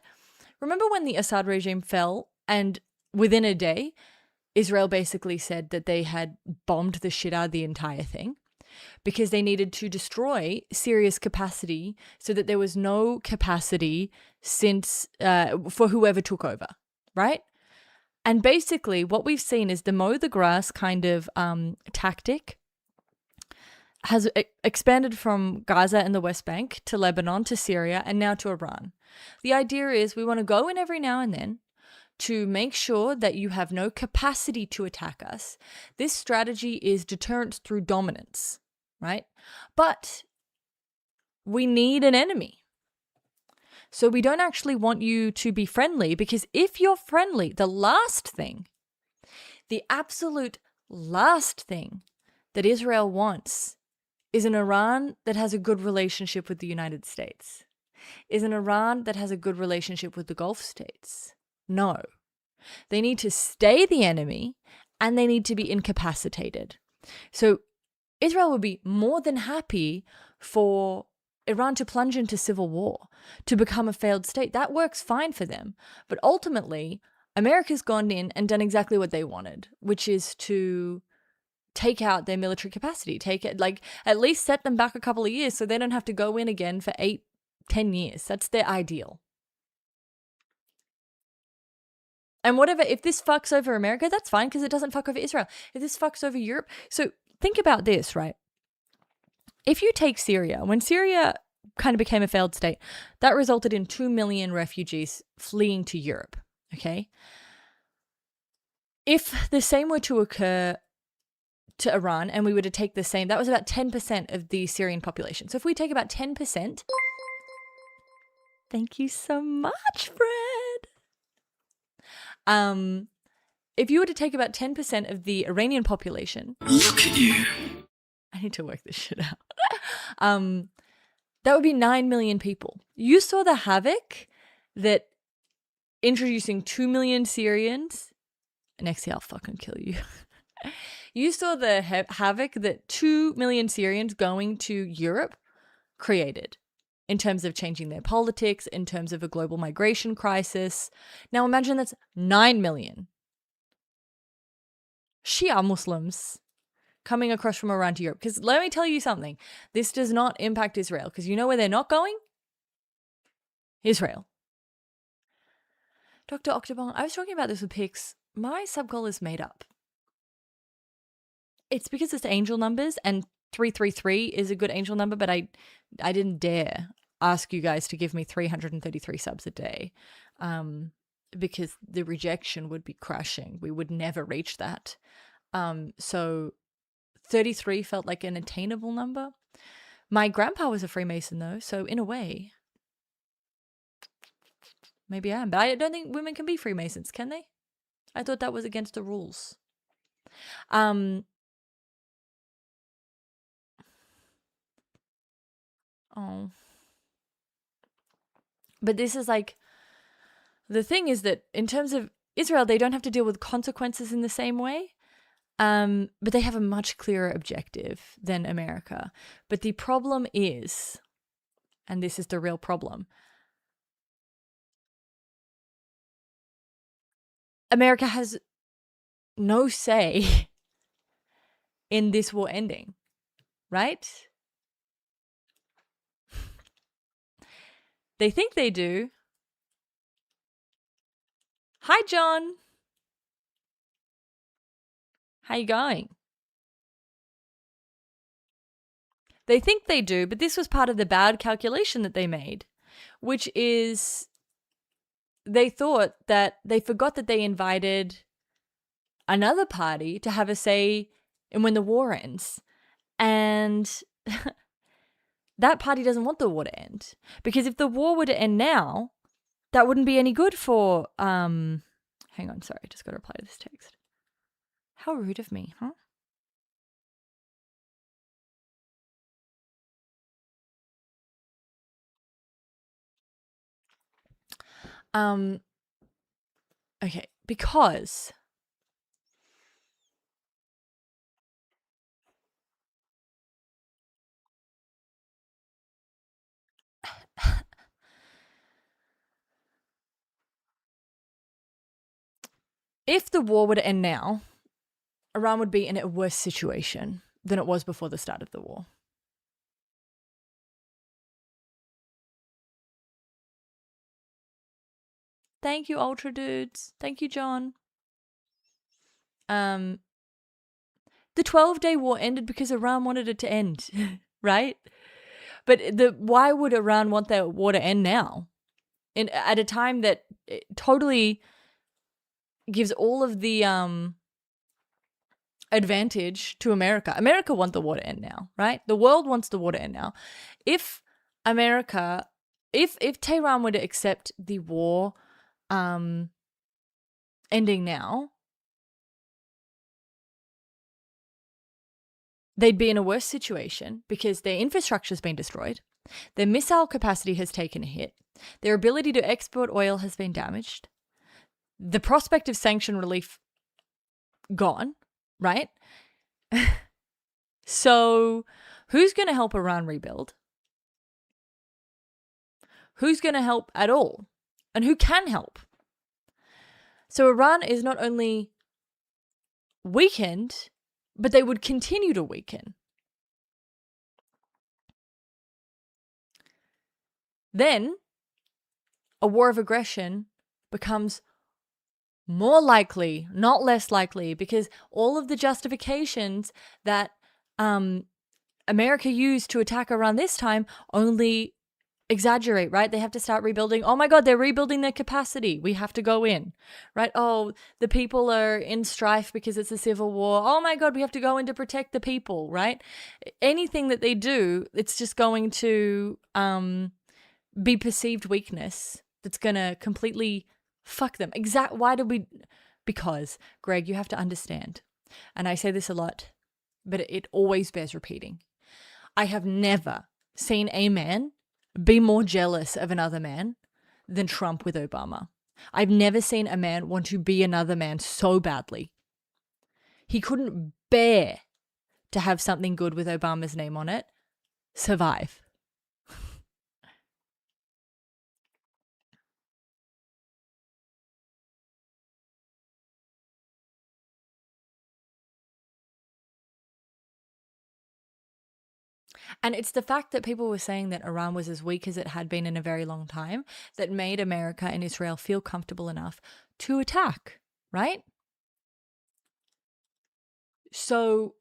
Remember when the Assad regime fell and within a day, Israel basically said that they had bombed the shit out of the entire thing? Because they needed to destroy Syria's capacity so that there was no capacity since for whoever took over, right? And basically what we've seen is the mow the grass kind of tactic has expanded from Gaza and the West Bank to Lebanon to Syria and now to Iran. The idea is we want to go in every now and then to make sure that you have no capacity to attack us. This strategy is deterrence through dominance, right? But we need an enemy. So we don't actually want you to be friendly, because if you're friendly, the absolute last thing that Israel wants is an Iran that has a good relationship with the United States, is an Iran that has a good relationship with the Gulf states. No. They need to stay the enemy and they need to be incapacitated. So Israel would be more than happy for Iran to plunge into civil war, to become a failed state. That works fine for them. But ultimately, America's gone in and done exactly what they wanted, which is to take out their military capacity, at least set them back a couple of years so they don't have to go in again for 8-10 years. That's their ideal. And whatever, if this fucks over America, that's fine because it doesn't fuck over Israel. If this fucks over Europe, so think about this, right? If you take Syria, when Syria kind of became a failed state, that resulted in 2 million refugees fleeing to Europe, okay? If the same were to occur to Iran and we were to take the same, that was about 10% of the Syrian population. So if we take about 10%, thank you so much, Fred. if you were to take about 10% of the Iranian population, Look at you. I need to work this shit out. That would be 9 million people. You saw the havoc that introducing 2 million Syrians, next year I'll fucking kill you. You saw the havoc that 2 million Syrians going to Europe created in terms of changing their politics, in terms of a global migration crisis. Now imagine that's 9 million Shia Muslims coming across from Iran to Europe. Because let me tell you something. This does not impact Israel. Because you know where they're not going? Israel. Dr. Octobon, I was talking about this with Pix. My subgoal is made up. It's because it's angel numbers, and 333 is a good angel number, but I didn't dare ask you guys to give me 333 subs a day because the rejection would be crushing. We would never reach that. So 33 felt like an attainable number. My grandpa was a Freemason, though, so in a way, maybe I am. But I don't think women can be Freemasons, can they? I thought that was against the rules. Oh. But this is like, the thing is that in terms of Israel, they don't have to deal with consequences in the same way. But they have a much clearer objective than America. But the problem is, and this is the real problem, America has no say in this war ending, right? They think they do. Hi, John. How you going? They think they do, but this was part of the bad calculation that they made, which is they thought that they forgot that they invited another party to have a say in when the war ends. And that party doesn't want the war to end. Because if the war were to end now, that wouldn't be any good for... hang on, sorry, I just got to reply to this text. How rude of me, huh? Okay, because if the war were to end now, Iran would be in a worse situation than it was before the start of the war. Thank you, Ultra Dudes. Thank you, John. The 12-day war ended because Iran wanted it to end, right? But why would Iran want that war to end now? At a time that totally gives all of the advantage to America. America wants the war to end now, right? The world wants the war to end now. If America, if Tehran were to accept the war ending now, they'd be in a worse situation because their infrastructure has been destroyed, their missile capacity has taken a hit, their ability to export oil has been damaged, the prospect of sanction relief gone, right? So who's going to help Iran rebuild? Who's going to help at all? And who can help? So Iran is not only weakened, but they would continue to weaken. Then a war of aggression becomes more likely, not less likely, because all of the justifications that America used to attack Iran this time only exaggerate, right? They have to start rebuilding. Oh my God, they're rebuilding their capacity. We have to go in, right? Oh, the people are in strife because it's a civil war. Oh my God, we have to go in to protect the people, right? Anything that they do, it's just going to be perceived weakness that's going to completely fuck them. Why did we Because, Greg, you have to understand, and I say this a lot, but it always bears repeating. I have never seen a man be more jealous of another man than Trump with Obama. I've never seen a man want to be another man so badly. He couldn't bear to have something good with Obama's name on it survive. And it's the fact that people were saying that Iran was as weak as it had been in a very long time that made America and Israel feel comfortable enough to attack, right? So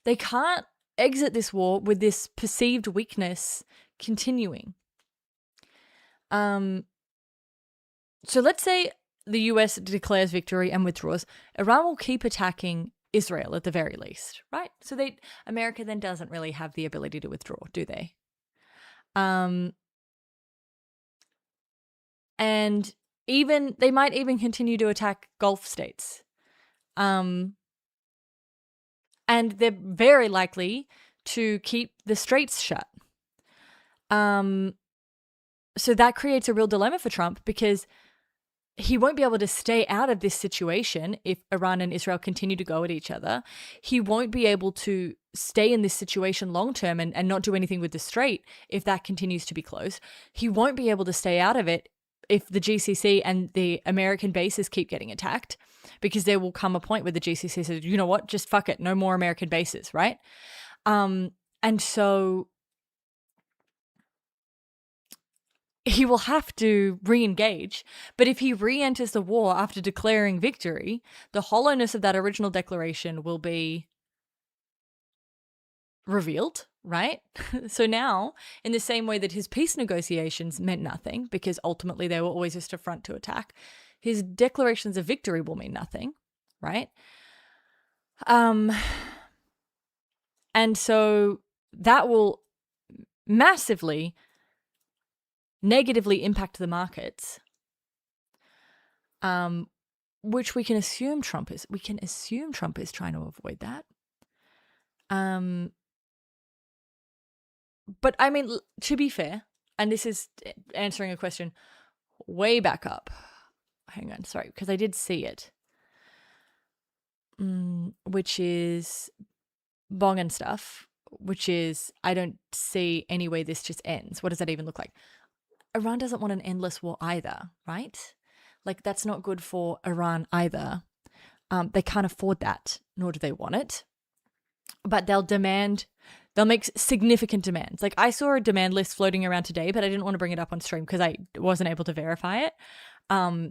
they can't exit this war with this perceived weakness continuing. So let's say the US declares victory and withdraws. Iran will keep attacking Israel at the very least, right? So America then doesn't really have the ability to withdraw, do they? And they might even continue to attack Gulf states. And they're very likely to keep the straits shut. So that creates a real dilemma for Trump because he won't be able to stay out of this situation if Iran and Israel continue to go at each other. He won't be able to stay in this situation long term and not do anything with the strait if that continues to be closed. He won't be able to stay out of it if the GCC and the American bases keep getting attacked, because there will come a point where the GCC says, you know what, just fuck it, no more American bases, right? And so he will have to re-engage. But if he re-enters the war after declaring victory, the hollowness of that original declaration will be revealed, right? So now, in the same way that his peace negotiations meant nothing, because ultimately they were always just a front to attack, his declarations of victory will mean nothing, right? And so that will massively negatively impact the markets, which we can assume Trump is. We can assume Trump is trying to avoid that. But I mean, to be fair, and this is answering a question way back up. Hang on, sorry, because I did see it. Which is Bong and stuff, which is, I don't see any way this just ends. What does that even look like? Iran doesn't want an endless war either, right? Like, that's not good for Iran either. They can't afford that, nor do they want it. But they'll make significant demands. Like, I saw a demand list floating around today, but I didn't want to bring it up on stream because I wasn't able to verify it.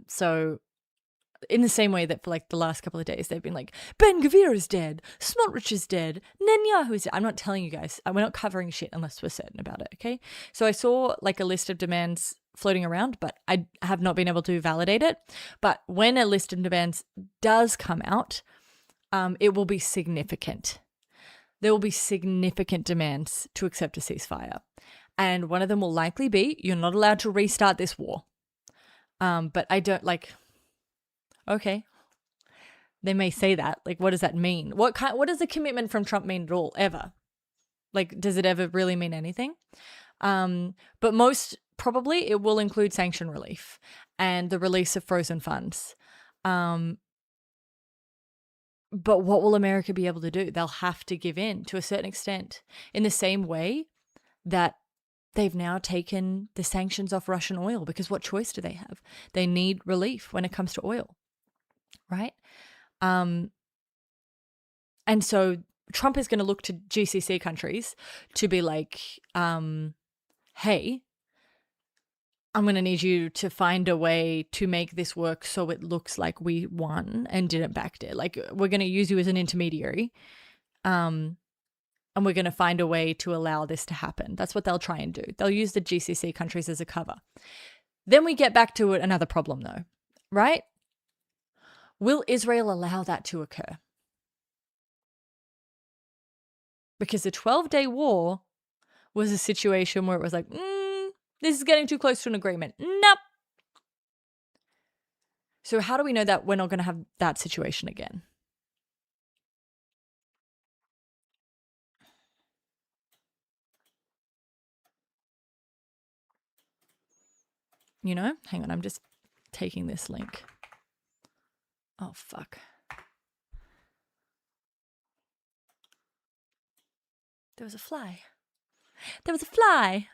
So in the same way that for like the last couple of days, they've been like, Ben Gvir is dead, Smotrich is dead, Netanyahu is dead. I'm not telling you guys. We're not covering shit unless we're certain about it, okay? So I saw like a list of demands floating around, but I have not been able to validate it. But when a list of demands does come out, it will be significant. There will be significant demands to accept a ceasefire. And one of them will likely be, you're not allowed to restart this war. But I don't like... Okay, they may say that. Like, what does that mean? What does the commitment from Trump mean at all, ever? Like, does it ever really mean anything? But most probably it will include sanction relief and the release of frozen funds. But what will America be able to do? They'll have to give in to a certain extent, in the same way that they've now taken the sanctions off Russian oil, because what choice do they have? They need relief when it comes to oil. Right? And so Trump is going to look to GCC countries to be like, hey, I'm going to need you to find a way to make this work so it looks like we won and didn't backdate. Like, we're going to use you as an intermediary, and we're going to find a way to allow this to happen. That's what they'll try and do. They'll use the GCC countries as a cover. Then we get back to another problem though, right? Will Israel allow that to occur? Because the 12-day war was a situation where it was like, this is getting too close to an agreement. Nope. So how do we know that we're not going to have that situation again? You know, hang on, I'm just taking this link. Oh, fuck. There was a fly. There was a fly.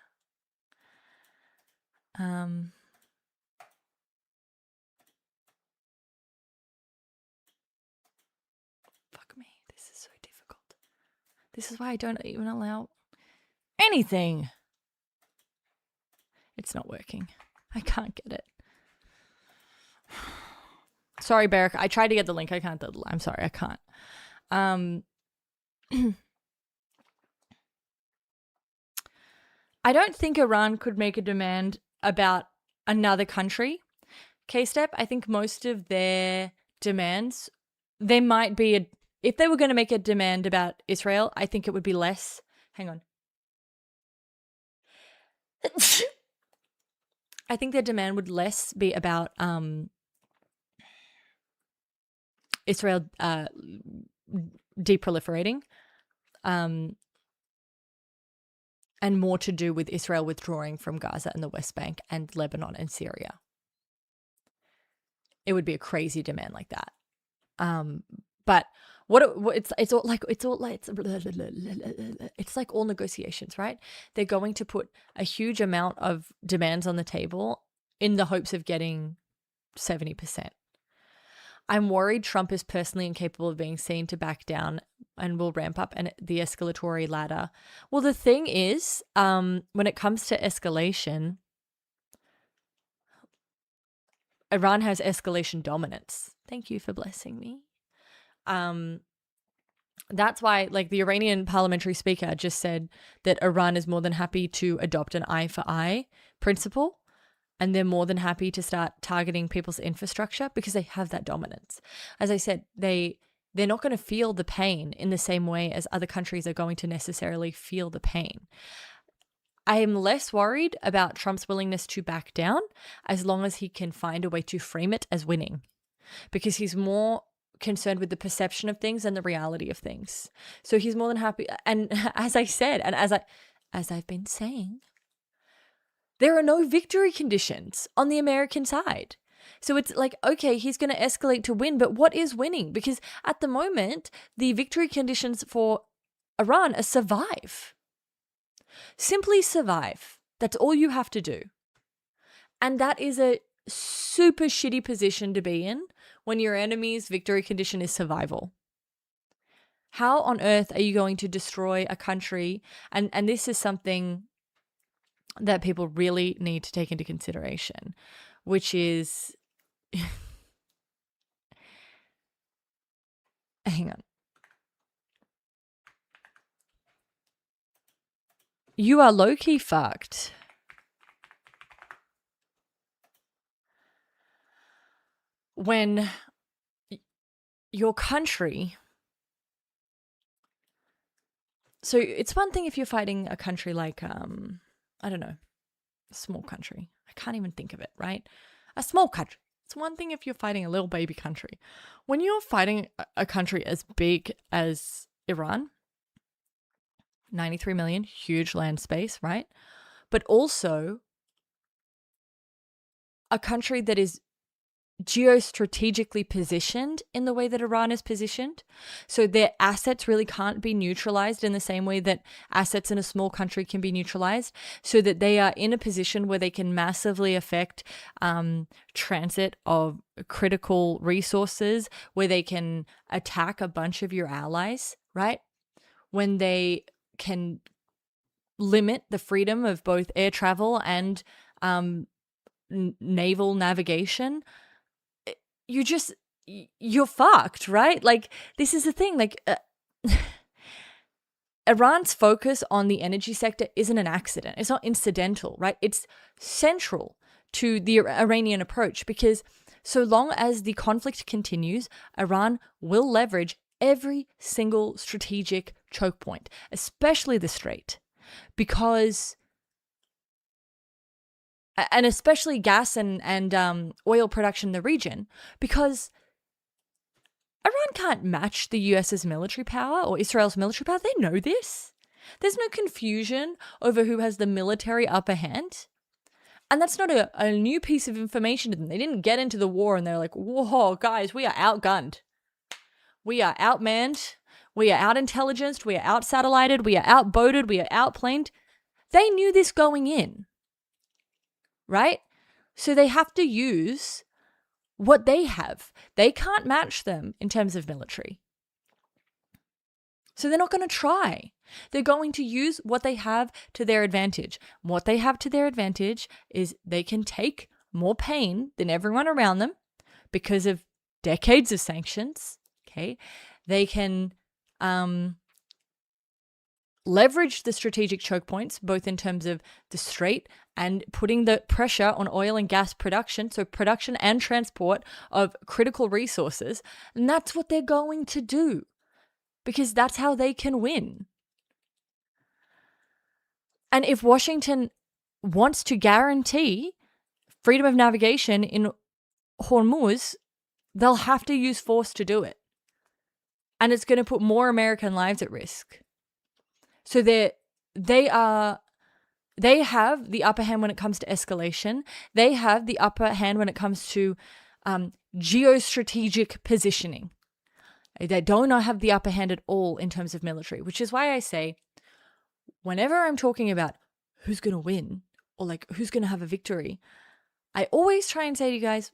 Fuck me. This is so difficult. This is why I don't even allow anything. It's not working. I can't get it. Sorry, Beric. I tried to get the link. I can't. I'm sorry. I can't. I don't think Iran could make a demand about another country. K-Step, I think most of their demands, they might be, if they were going to make a demand about Israel, I think it would be less. Hang on. I think their demand would less be about Israel deproliferating, and more to do with Israel withdrawing from Gaza and the West Bank and Lebanon and Syria. It would be a crazy demand like that. But it's like all negotiations, right? They're going to put a huge amount of demands on the table in the hopes of getting 70%. I'm worried Trump is personally incapable of being seen to back down and will ramp up the escalatory ladder. Well, the thing is, when it comes to escalation, Iran has escalation dominance. Thank you for blessing me. That's why, like, the Iranian parliamentary speaker just said that Iran is more than happy to adopt an eye for eye principle, and they're more than happy to start targeting people's infrastructure because they have that dominance. As I said, they're not going to feel the pain in the same way as other countries are going to necessarily feel the pain. I am less worried about Trump's willingness to back down as long as he can find a way to frame it as winning, because he's more concerned with the perception of things than the reality of things. So he's more than happy. And as I said, and as I've been saying, there are no victory conditions on the American side. So it's like, okay, he's going to escalate to win, but what is winning? Because at the moment, the victory conditions for Iran are survive. Simply survive. That's all you have to do. And that is a super shitty position to be in when your enemy's victory condition is survival. How on earth are you going to destroy a country? And this is something that people really need to take into consideration, which is, hang on. You are low-key fucked. When your country, so it's one thing if you're fighting a country like, I don't know, a small country. I can't even think of it, right? A small country. It's one thing if you're fighting a little baby country. When you're fighting a country as big as Iran, 93 million, huge land space, right? But also a country that is geostrategically positioned in the way that Iran is positioned. So their assets really can't be neutralized in the same way that assets in a small country can be neutralized, so that they are in a position where they can massively affect transit of critical resources, where they can attack a bunch of your allies, right? When they can limit the freedom of both air travel and naval navigation, you're fucked, right? Like, this is the thing, like, Iran's focus on the energy sector isn't an accident. It's not incidental, right? It's central to the Iranian approach, because so long as the conflict continues, Iran will leverage every single strategic choke point, especially the Strait, because and especially gas and oil production in the region, because Iran can't match the US's military power or Israel's military power. They know this. There's no confusion over who has the military upper hand. And that's not a new piece of information to them. They didn't get into the war and they're like, whoa, guys, we are outgunned. We are outmanned. We are out-intelligenced. We are out-satellited. We are outboated. We are outplaned. They knew this going in, right? So they have to use what they have. They can't match them in terms of military. So they're not going to try. They're going to use what they have to their advantage. What they have to their advantage is they can take more pain than everyone around them because of decades of sanctions. Okay, they can leverage the strategic choke points, both in terms of the Strait and putting the pressure on oil and gas production, so production and transport of critical resources. And that's what they're going to do, because that's how they can win. And if Washington wants to guarantee freedom of navigation in Hormuz, they'll have to use force to do it. And it's going to put more American lives at risk. So they have the upper hand when it comes to escalation. They have the upper hand when it comes to geostrategic positioning. They do not have the upper hand at all in terms of military, which is why I say, whenever I'm talking about who's going to win or like who's going to have a victory, I always try and say to you guys,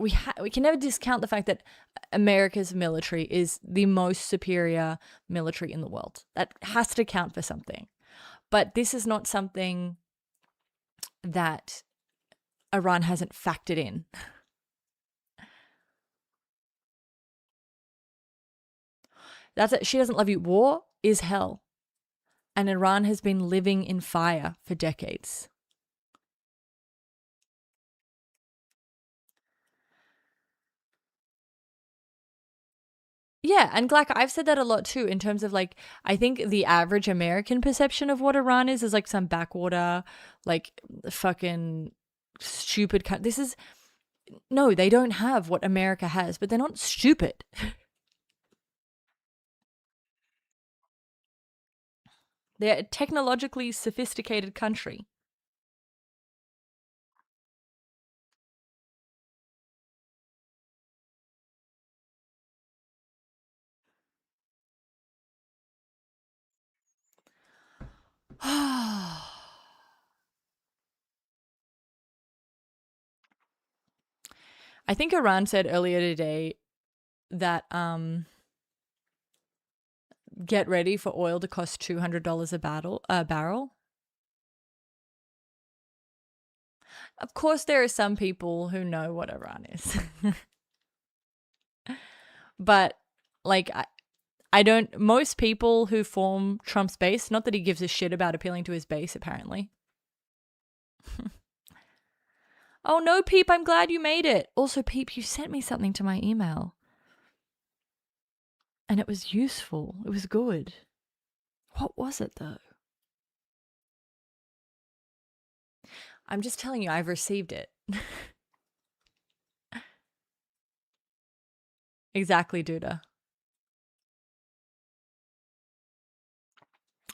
we can never discount the fact that America's military is the most superior military in the world. That has to count for something. But this is not something that Iran hasn't factored in. That's it. She doesn't love you. War is hell. And Iran has been living in fire for decades. Yeah, and Glack, I've said that a lot too, in terms of like, I think the average American perception of what Iran is like some backwater, like fucking stupid. No, they don't have what America has, but they're not stupid. They're a technologically sophisticated country. I think Iran said earlier today that get ready for oil to cost $200 a barrel. Of course, there are some people who know what Iran is. But like, I don't, most people who form Trump's base, not that he gives a shit about appealing to his base, apparently. Oh no, Peep, I'm glad you made it. Also, Peep, you sent me something to my email. And it was useful. It was good. What was it though? I'm just telling you, I've received it. Exactly, Duda.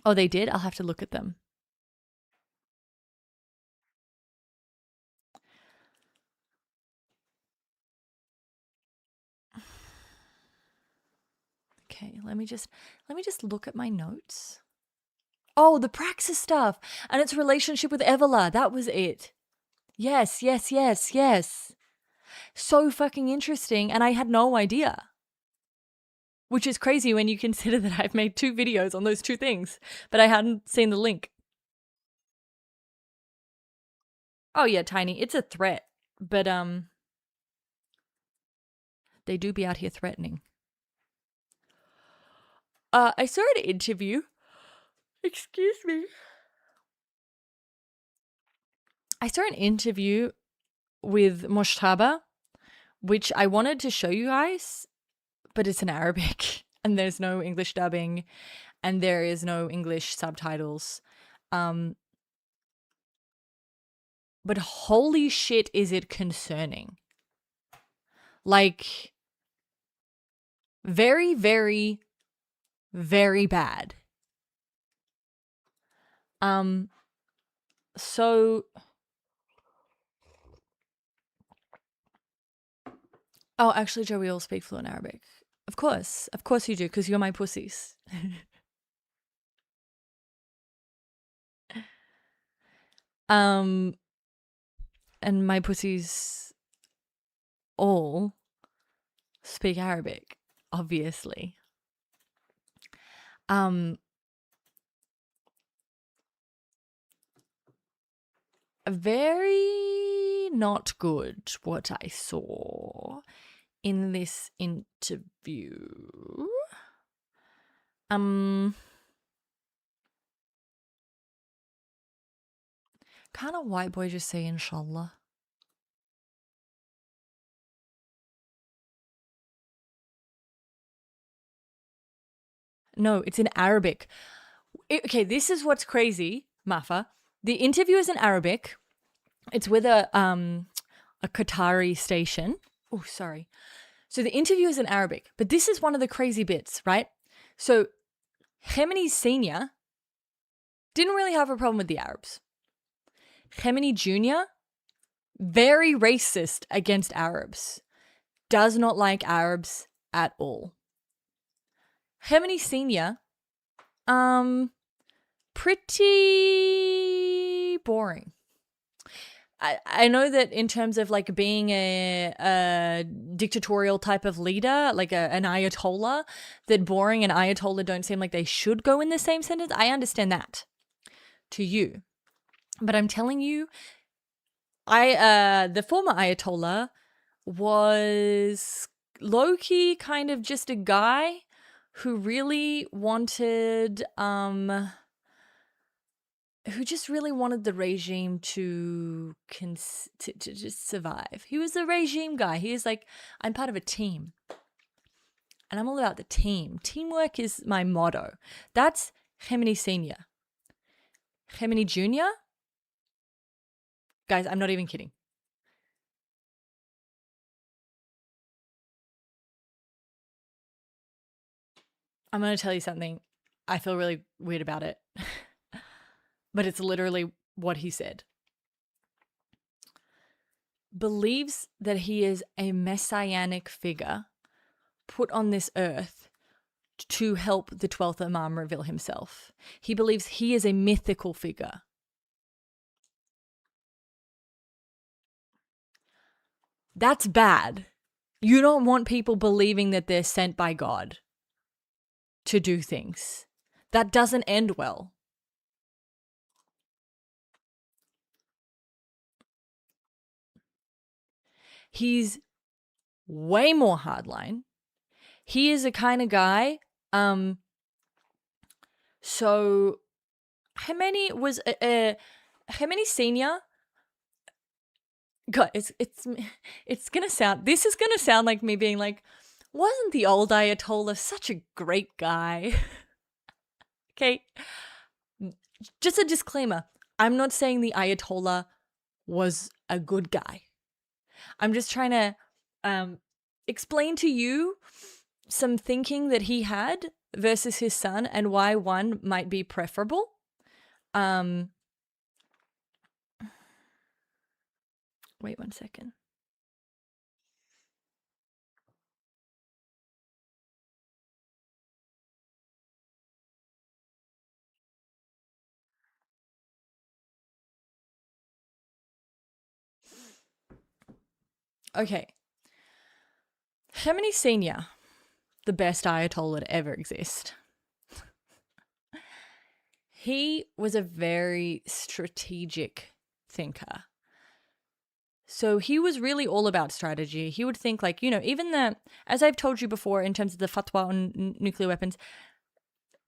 Oh, they did? I'll have to look at them. Okay, let me just look at my notes. Oh, the Praxis stuff and its relationship with Evola. That was it. Yes. So fucking interesting, and I had no idea. Which is crazy when you consider that I've made 2 videos on those 2 things, but I hadn't seen the link. Oh yeah, Tiny, it's a threat, but they do be out here threatening. I saw an interview. Excuse me. I saw an interview with Moshtaba, which I wanted to show you guys, but it's in Arabic and there's no English dubbing and there is no English subtitles. but holy shit, is it concerning. Like, very, very, very bad. So, oh, actually, Joe, we all speak fluent Arabic. Of course you do, because you're my pussies. And my pussies all speak Arabic, obviously. Very not good what I saw in this interview. Can't a white boy just say inshallah? No, it's in Arabic. Okay, this is what's crazy, Mafa. The interview is in Arabic. It's with a Qatari station. Oh, sorry. So the interview is in Arabic, but this is one of the crazy bits, right? So Khamenei Sr. didn't really have a problem with the Arabs. Khamenei Jr., very racist against Arabs. Does not like Arabs at all. Khamenei Sr., pretty boring. I know that in terms of like being a dictatorial type of leader, like an Ayatollah, that boring and Ayatollah don't seem like they should go in the same sentence. I understand that to you. But I'm telling you, the former Ayatollah was low-key kind of just a guy who really wanted who just really wanted the regime to just survive. He was a regime guy. He is like, I'm part of a team. And I'm all about the team. Teamwork is my motto. That's Khamenei Sr. Khamenei Jr.? Guys, I'm not even kidding. I'm going to tell you something. I feel really weird about it. But it's literally what he said. Believes that he is a messianic figure put on this earth to help the 12th Imam reveal himself. He believes he is a mythical figure. That's bad. You don't want people believing that they're sent by God to do things. That doesn't end well. He's way more hardline. He is a kind of guy. So Khamenei was Khamenei Senior. God, it's gonna sound. This is gonna sound like me being like, wasn't the old Ayatollah such a great guy? Okay, just a disclaimer. I'm not saying the Ayatollah was a good guy. I'm just trying to explain to you some thinking that he had versus his son and why one might be preferable. Wait 1 second. Okay. Khamenei Sr., the best Ayatollah to ever exist. He was a very strategic thinker. So he was really all about strategy. He would think like, even as I've told you before in terms of the fatwa on nuclear weapons,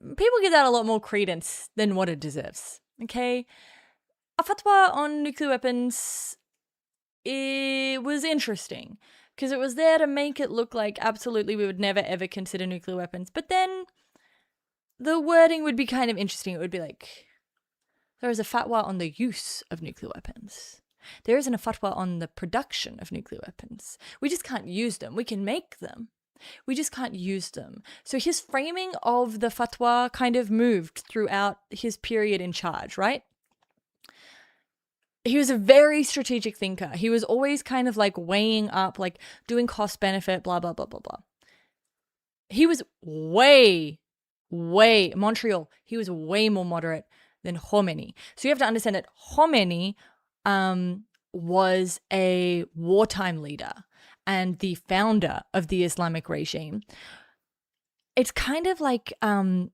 people give that a lot more credence than what it deserves, okay? A fatwa on nuclear weapons, it was interesting because it was there to make it look like absolutely we would never ever consider nuclear weapons. But then the wording would be kind of interesting. It would be like, there is a fatwa on the use of nuclear weapons. There isn't a fatwa on the production of nuclear weapons. We just can't use them. We can make them. We just can't use them. So his framing of the fatwa kind of moved throughout his period in charge, right? He was a very strategic thinker. He was always kind of like weighing up, like doing cost benefit, blah, blah, blah, blah, blah. He was Montreal, he was way more moderate than Khomeini. So you have to understand that Khomeini was a wartime leader and the founder of the Islamic regime. It's kind of like Khomeini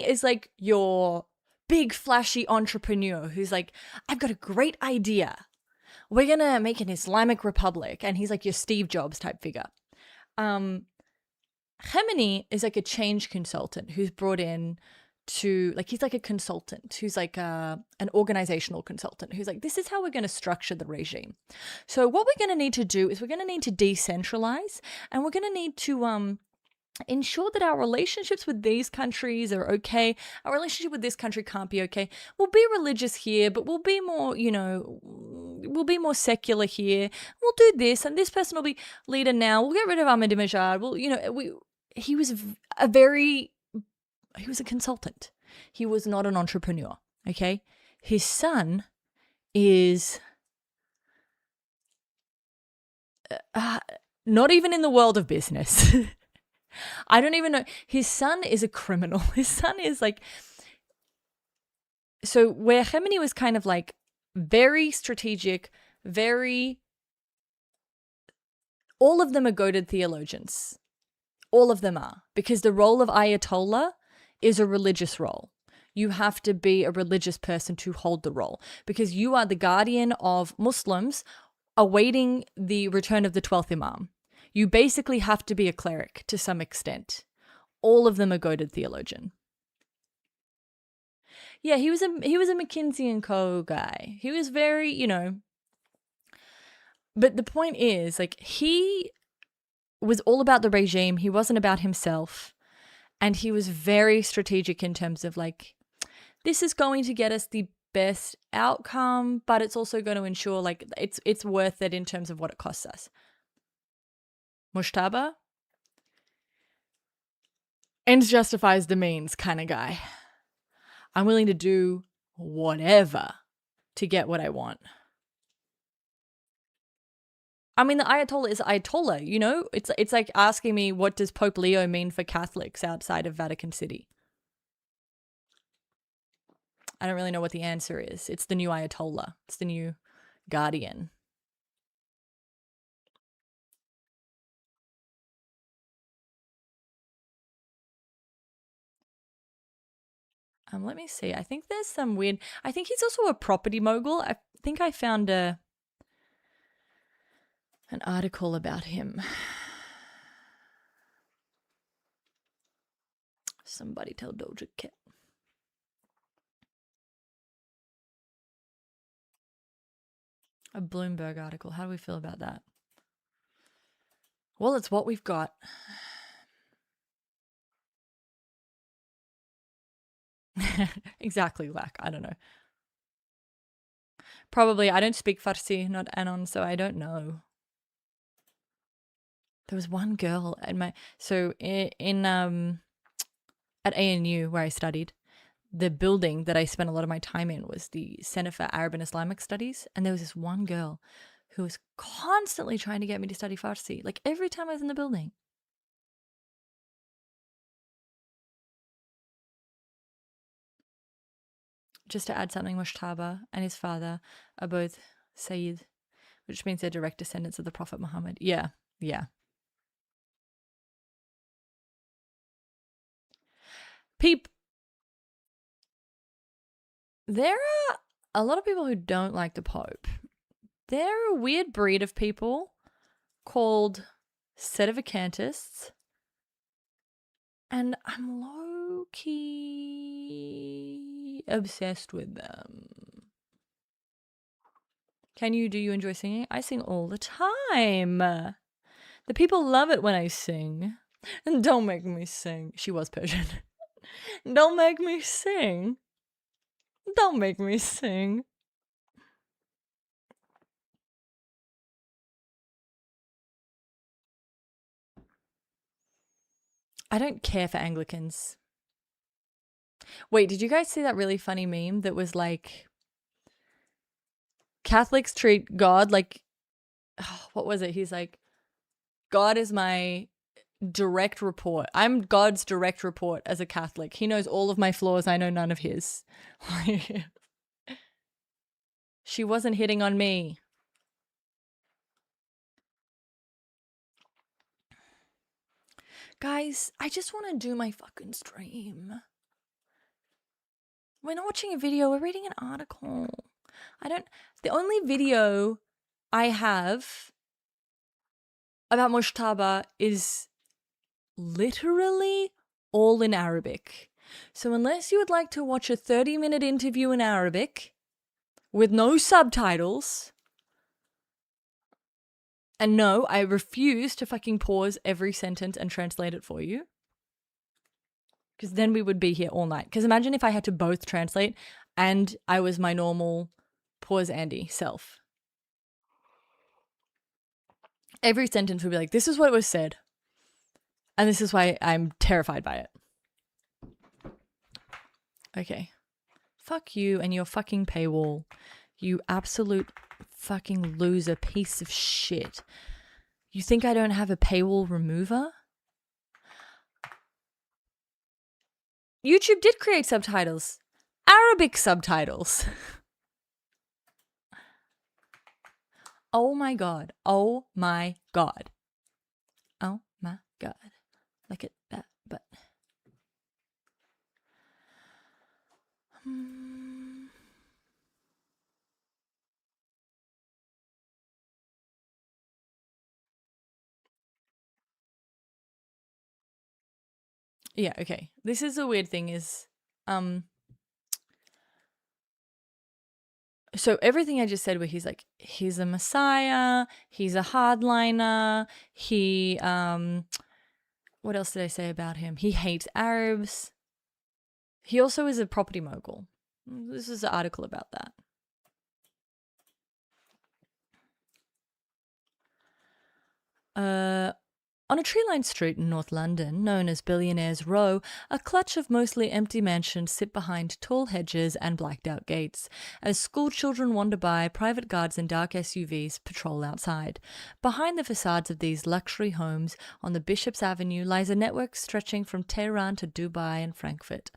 is like your big flashy entrepreneur who's like, I've got a great idea. We're going to make an Islamic republic. And he's like your Steve Jobs type figure. Khomeini is like a change consultant who's brought in to, like, he's like a consultant who's like an organizational consultant who's like, this is how we're going to structure the regime. So what we're going to need to do is we're going to need to decentralize, and we're going to need to ensure that our relationships with these countries are okay. Our relationship with this country can't be okay. We'll be religious here, but we'll be more, we'll be more secular here. We'll do this, and this person will be leader now. We'll get rid of Ahmadinejad. Well, he was a consultant. He was not an entrepreneur, okay? His son is not even in the world of business. I don't even know. His son is a criminal. His son is like, so where Khomeini was kind of like very strategic, all of them are goated theologians. All of them are, because the role of Ayatollah is a religious role. You have to be a religious person to hold the role, because you are the guardian of Muslims awaiting the return of the 12th Imam. You basically have to be a cleric to some extent. All of them are goated theologian. Yeah, he was a McKinsey and Co. guy. He was very, But the point is, like, he was all about the regime. He wasn't about himself. And he was very strategic in terms of like, this is going to get us the best outcome, but it's also going to ensure like it's worth it in terms of what it costs us. Mushtaba, ends justifies the means kind of guy. I'm willing to do whatever to get what I want. I mean, the Ayatollah is Ayatollah, It's like asking me, what does Pope Leo mean for Catholics outside of Vatican City? I don't really know what the answer is. It's the new Ayatollah. It's the new guardian. Let me see. I think there's some weird... I think he's also a property mogul. I think I found an article about him. Somebody tell Doja Cat. A Bloomberg article. How do we feel about that? Well, it's what we've got. Exactly, like, I don't know. Probably, I don't speak Farsi, not Anon, so I don't know. There was one girl at my... So, in at ANU, where I studied, the building that I spent a lot of my time in was the Center for Arab and Islamic Studies. And there was this one girl who was constantly trying to get me to study Farsi, like every time I was in the building. Just to add something, Mushtaba and his father are both Sayyid, which means they're direct descendants of the Prophet Muhammad. Yeah. Peep. There are a lot of people who don't like the Pope. They're a weird breed of people called sedevacantists, and I'm low-key obsessed with them. Do you enjoy singing? I sing all the time. The people love it when I sing. And don't make me sing. She was Persian. Don't make me sing. Don't make me sing. I don't care for Anglicans. Wait, did you guys see that really funny meme that was like, Catholics treat God like, what was it? He's like, God is my direct report. I'm God's direct report as a Catholic. He knows all of my flaws. I know none of his. She wasn't hitting on me. Guys, I just want to do my fucking stream. We're not watching a video, we're reading an article. The only video I have about Mujtaba is literally all in Arabic. So unless you would like to watch a 30-minute interview in Arabic with no subtitles, and no, I refuse to fucking pause every sentence and translate it for you, because then we would be here all night. Because imagine if I had to both translate and I was my normal pause Andy self. Every sentence would be like, this is what was said. And this is why I'm terrified by it. Okay. Fuck you and your fucking paywall. You absolute fucking loser piece of shit. You think I don't have a paywall remover? YouTube did create subtitles. Arabic subtitles. Oh my god. Oh my god. Oh my god. Look at that butt. Yeah, okay. This is a weird thing is, so everything I just said where he's like, he's a messiah, he's a hardliner, he, what else did I say about him? He hates Arabs. He also is a property mogul. This is an article about that. On a tree-lined street in North London, known as Billionaires Row, a clutch of mostly empty mansions sit behind tall hedges and blacked-out gates. As school children wander by, private guards in dark SUVs patrol outside. Behind the facades of these luxury homes on the Bishop's Avenue lies a network stretching from Tehran to Dubai and Frankfurt.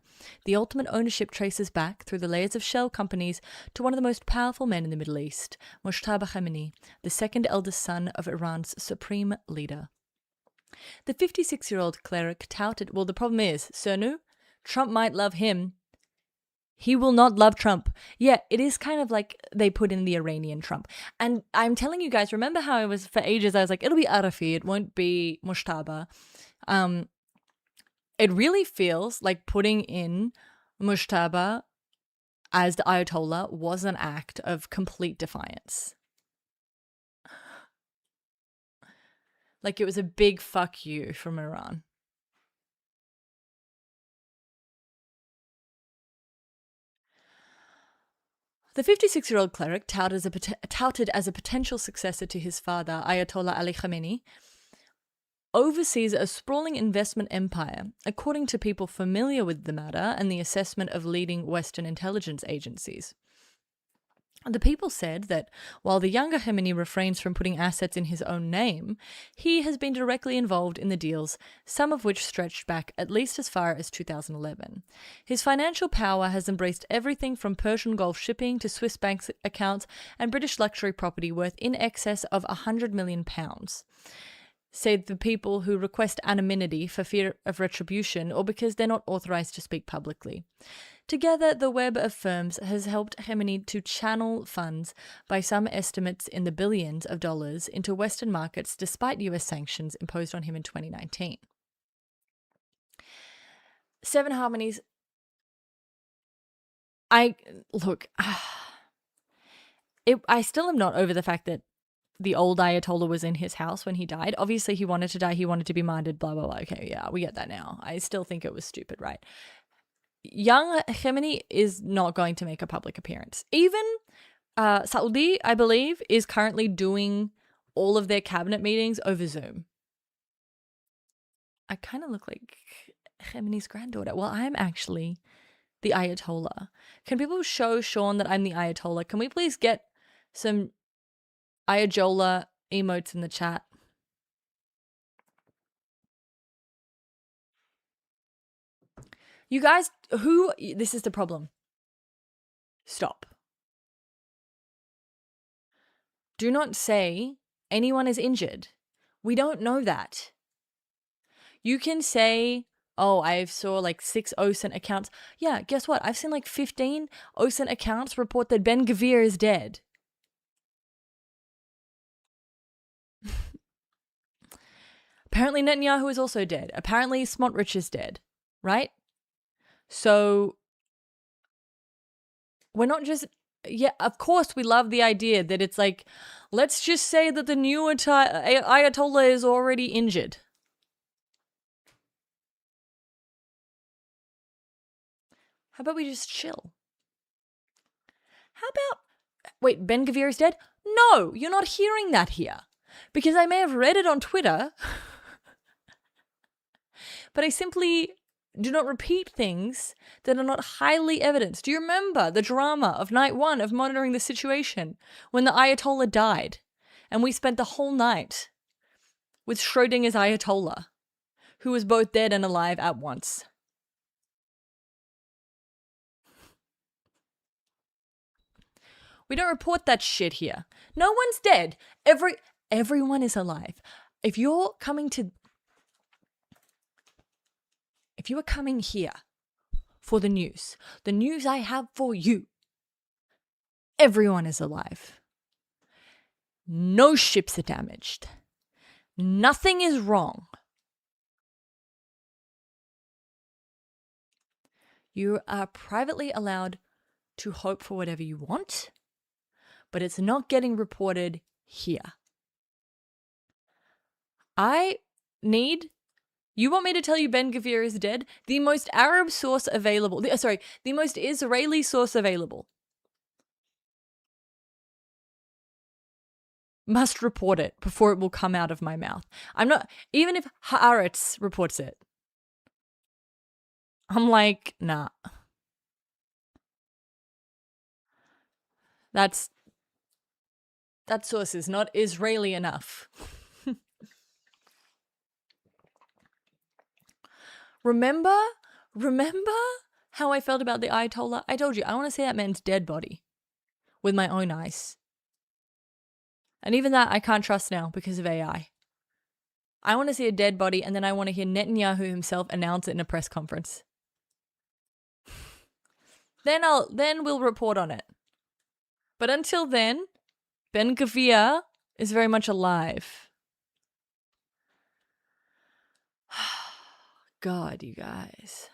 The ultimate ownership traces back through the layers of shell companies to one of the most powerful men in the Middle East, Mujtaba Khamenei, the second eldest son of Iran's supreme leader. The 56-year-old cleric touted, well, the problem is, Cernu, Trump might love him. He will not love Trump. Yeah, it is kind of like they put in the Iranian Trump. And I'm telling you guys, remember how I was, for ages, I was like, it'll be Arafi, it won't be Mujtaba. It really feels like putting in Mujtaba as the Ayatollah was an act of complete defiance. Like it was a big fuck you from Iran. The 56-year-old cleric, touted as a potential successor to his father, Ayatollah Ali Khamenei, oversees a sprawling investment empire, according to people familiar with the matter and the assessment of leading Western intelligence agencies. The people said that while the younger Khamenei refrains from putting assets in his own name, he has been directly involved in the deals, some of which stretched back at least as far as 2011. His financial power has embraced everything from Persian Gulf shipping to Swiss bank accounts and British luxury property worth in excess of £100 million. Said the people who request anonymity for fear of retribution or because they're not authorized to speak publicly. Together, the web of firms has helped Khamenei to channel funds, by some estimates in the billions of dollars, into Western markets despite US sanctions imposed on him in 2019. Seven Harmonies. I still am not over the fact that the old Ayatollah was in his house when he died. Obviously, he wanted to die. He wanted to be minded, blah, blah, blah. Okay, yeah, we get that now. I still think it was stupid, right? young Khamenei is not going to make a public appearance. Even Saudi, I believe, is currently doing all of their cabinet meetings over Zoom. I kind of look like Khamenei's granddaughter. Well, I'm actually the Ayatollah. Can people show Sean that I'm the Ayatollah? Can we please get some Ayatollah emotes in the chat? You guys, this is the problem. Stop. Do not say anyone is injured. We don't know that. You can say, oh, I saw like 6 OSINT accounts. Yeah, guess what? I've seen like 15 OSINT accounts report that Ben Gvir is dead. Apparently Netanyahu is also dead. Apparently Smotrich is dead, right? So we're not just, yeah, of course we love the idea that it's like, let's just say that the new Ayatollah is already injured. How about we just chill? How about, wait, Ben Gvir is dead? No, you're not hearing that here. Because I may have read it on Twitter, but I simply do not repeat things that are not highly evidenced. Do you remember the drama of night 1 of monitoring the situation when the Ayatollah died and we spent the whole night with Schrodinger's Ayatollah, who was both dead and alive at once? We don't report that shit here. No one's dead. Everyone is alive. If you are coming here for the news I have for you, everyone is alive. No ships are damaged. Nothing is wrong. You are privately allowed to hope for whatever you want, but it's not getting reported here. You want me to tell you Ben Gvir is dead? The most Arab source available, the most Israeli source available must report it before it will come out of my mouth. Even if Haaretz reports it, I'm like, nah. That source is not Israeli enough. Remember how I felt about the Ayatollah? I told you, I want to see that man's dead body with my own eyes. And even that I can't trust now because of AI. I want to see a dead body, and then I want to hear Netanyahu himself announce it in a press conference. Then we'll report on it. But until then, Ben Gvir is very much alive. God, you guys.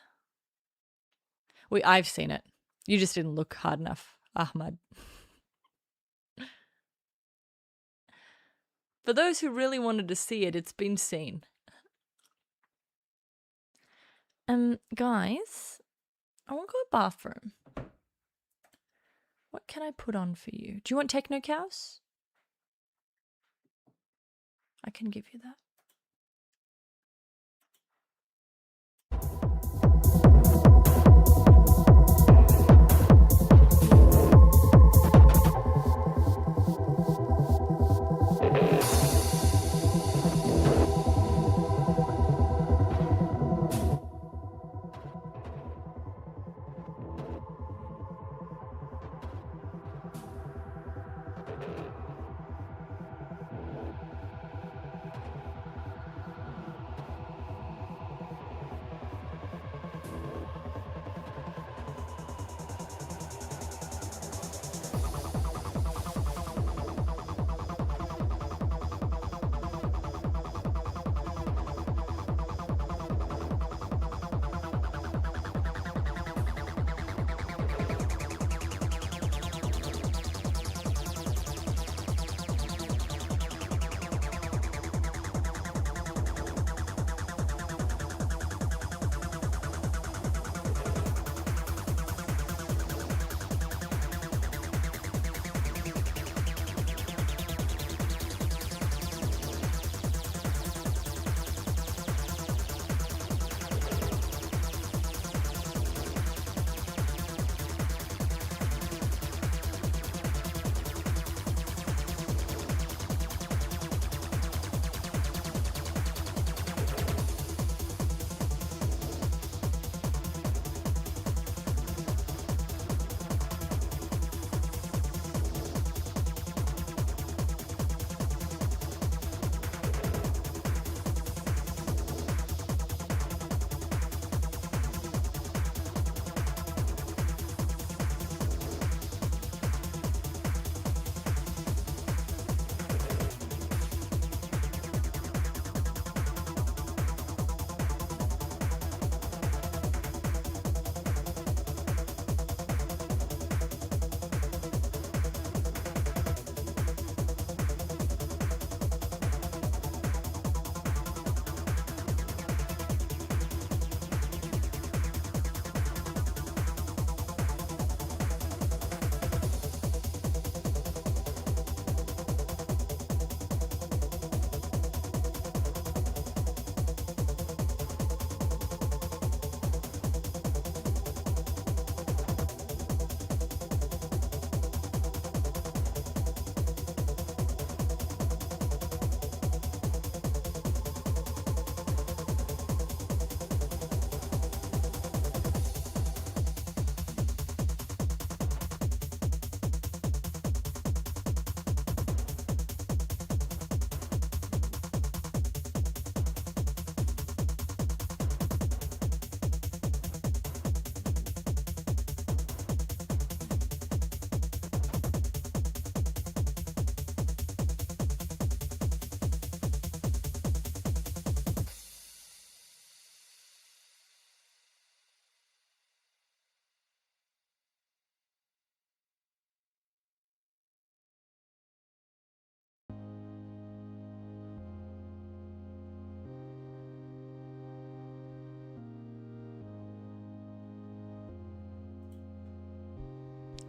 I've seen it. You just didn't look hard enough, Ahmad. For those who really wanted to see it, it's been seen. Guys, I want to go to the bathroom. What can I put on for you? Do you want Techno Cows? I can give you that.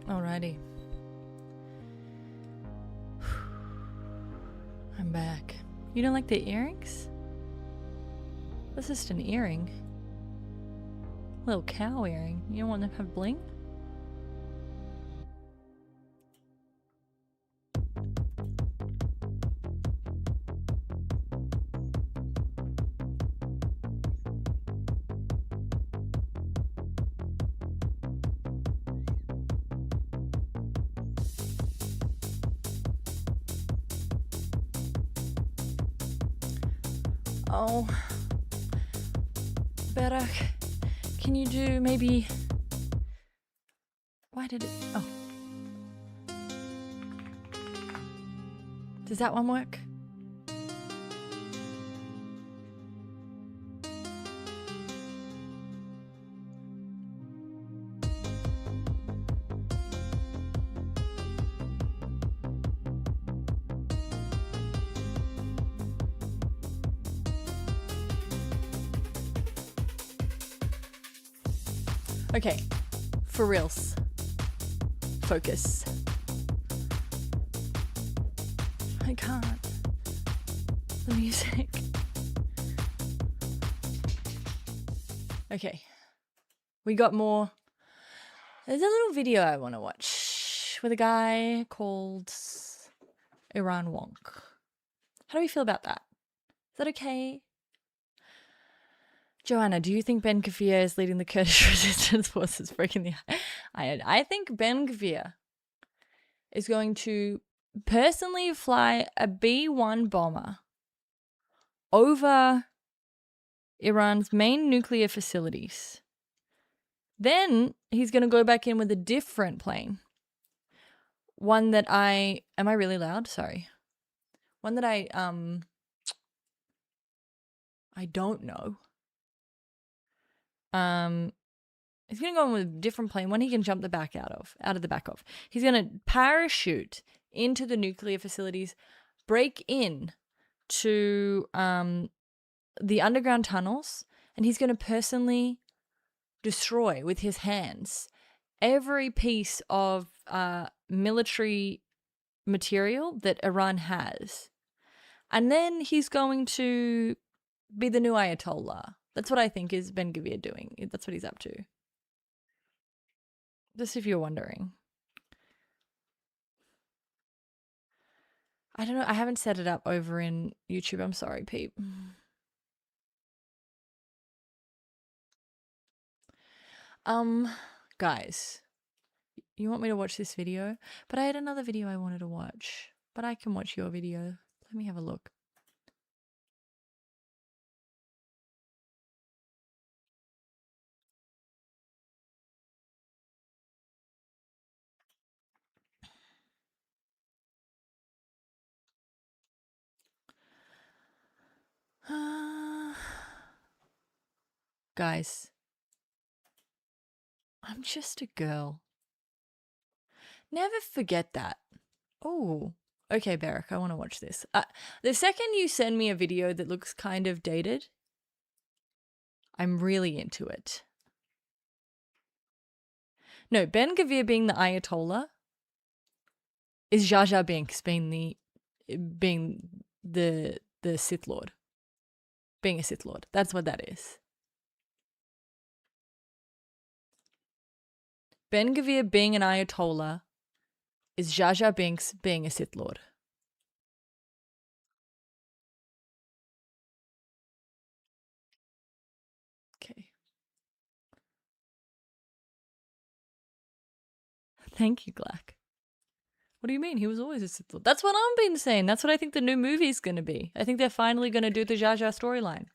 Alrighty. I'm back. You don't like the earrings? That's just an earring. Little cow earring. You don't want them to have bling? Oh, better. Can you do maybe? Why did it? Oh, does that one work? Okay, for reals. Focus. I can't. The music. Okay, we got more. There's a little video I want to watch with a guy called Iran Wonk. How do we feel about that? Is that okay? Joanna, do you think Ben Gvir is leading the Kurdish resistance forces breaking the I think Ben Gvir is going to personally fly a B-1 bomber over Iran's main nuclear facilities. Then he's going to go back in with a different plane. One that am I really loud? Sorry. One that I don't know. He's gonna go in with a different plane, one he can jump out of the back of. He's gonna parachute into the nuclear facilities, break in to the underground tunnels, and he's gonna personally destroy with his hands every piece of military material that Iran has. And then he's going to be the new Ayatollah. That's what I think is Ben Gvir doing. That's what he's up to. Just if you're wondering. I don't know. I haven't set it up over in YouTube. I'm sorry, Pete. Guys, you want me to watch this video? But I had another video I wanted to watch. But I can watch your video. Let me have a look. Guys, I'm just a girl. Never forget that. Oh, okay, Beric, I want to watch this. The second you send me a video that looks kind of dated, I'm really into it. No, Ben Gvir being the Ayatollah is Jar Jar Binks being the Sith Lord. Being a Sith Lord. That's what that is. Ben Gvir being an Ayatollah is Jar Jar Binks being a Sith Lord. Okay. Thank you, Glack. What do you mean? He was always a Sith Lord. That's what I've been saying. That's what I think the new movie's going to be. I think they're finally going to do the Jar Jar storyline.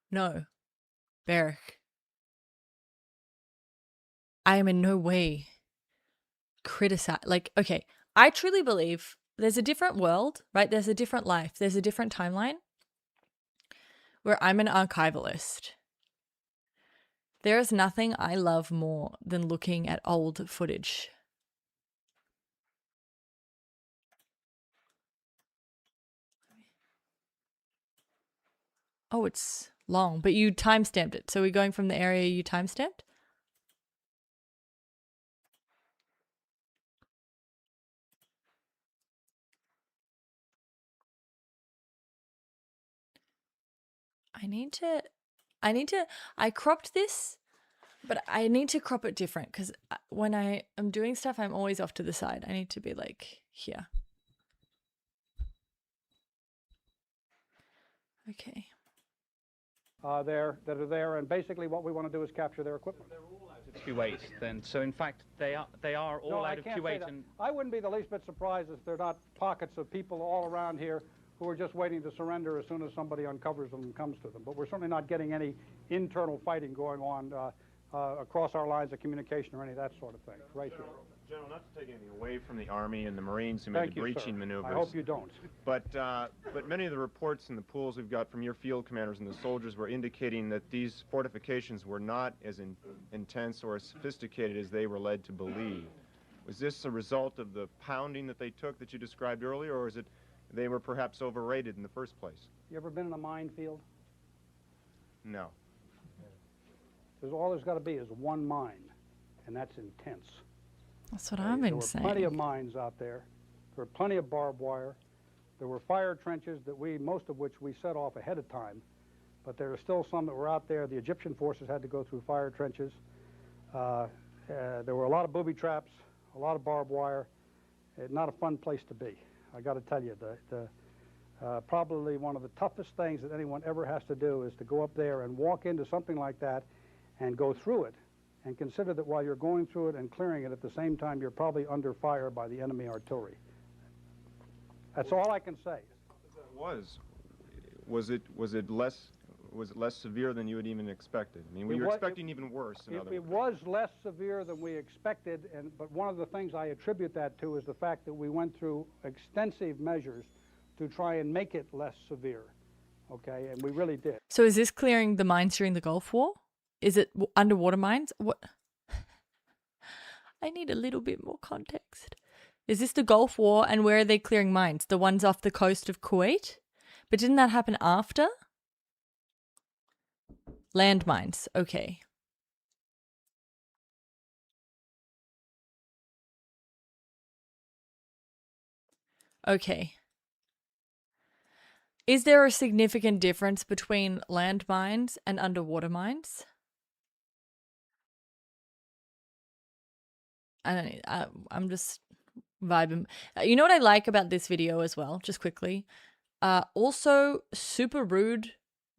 No. Beric. I am in no way okay, I truly believe there's a different world, right? There's a different life. There's a different timeline where I'm an archivalist. There is nothing I love more than looking at old footage. Oh, it's long, but you timestamped it. So we're going from the area you timestamped? I cropped this, but I need to crop it different because when I am doing stuff, I'm always off to the side. I need to be like here. Okay. That are there, and basically what we want to do is capture their equipment. They're all out of Kuwait then. So in fact, they are all out of Kuwait. And I wouldn't be the least bit surprised if they're not pockets of people all around here who are just waiting to surrender as soon as somebody uncovers them and comes to them. But we're certainly not getting any internal fighting going on across our lines of communication or any of that sort of thing, right here. General, not to take anything away from the Army and the Marines who made the breaching maneuvers. I hope you don't. But many of the reports and the pools we've got from your field commanders and the soldiers were indicating that these fortifications were not as intense or as sophisticated as they were led to believe. Was this a result of the pounding that they took that you described earlier, or is it they were perhaps overrated in the first place? You ever been in a minefield? No. All there's got to be is one mine, and that's intense. That's what I've been saying. There were plenty of mines out there. There were plenty of barbed wire. There were fire trenches that most of which we set off ahead of time, but there are still some that were out there. The Egyptian forces had to go through fire trenches. There were a lot of booby traps, a lot of barbed wire. Not a fun place to be. I got to tell you, probably one of the toughest things that anyone ever has to do is to go up there and walk into something like that and go through it. And consider that while you're going through it and clearing it, at the same time, you're probably under fire by the enemy artillery. That's all I can say. Was it less severe than you had even expected? I mean, were you expecting even worse? It was less severe than we expected, but one of the things I attribute that to is the fact that we went through extensive measures to try and make it less severe. Okay, and we really did. So is this clearing the mines during the Gulf War? Is it underwater mines? What? I need a little bit more context. Is this the Gulf War, and where are they clearing mines? The ones off the coast of Kuwait? But didn't that happen after? Landmines. Okay. Okay. Is there a significant difference between landmines and underwater mines? I don't know. I'm just vibing. You know what I like about this video as well, just quickly? Also, super rude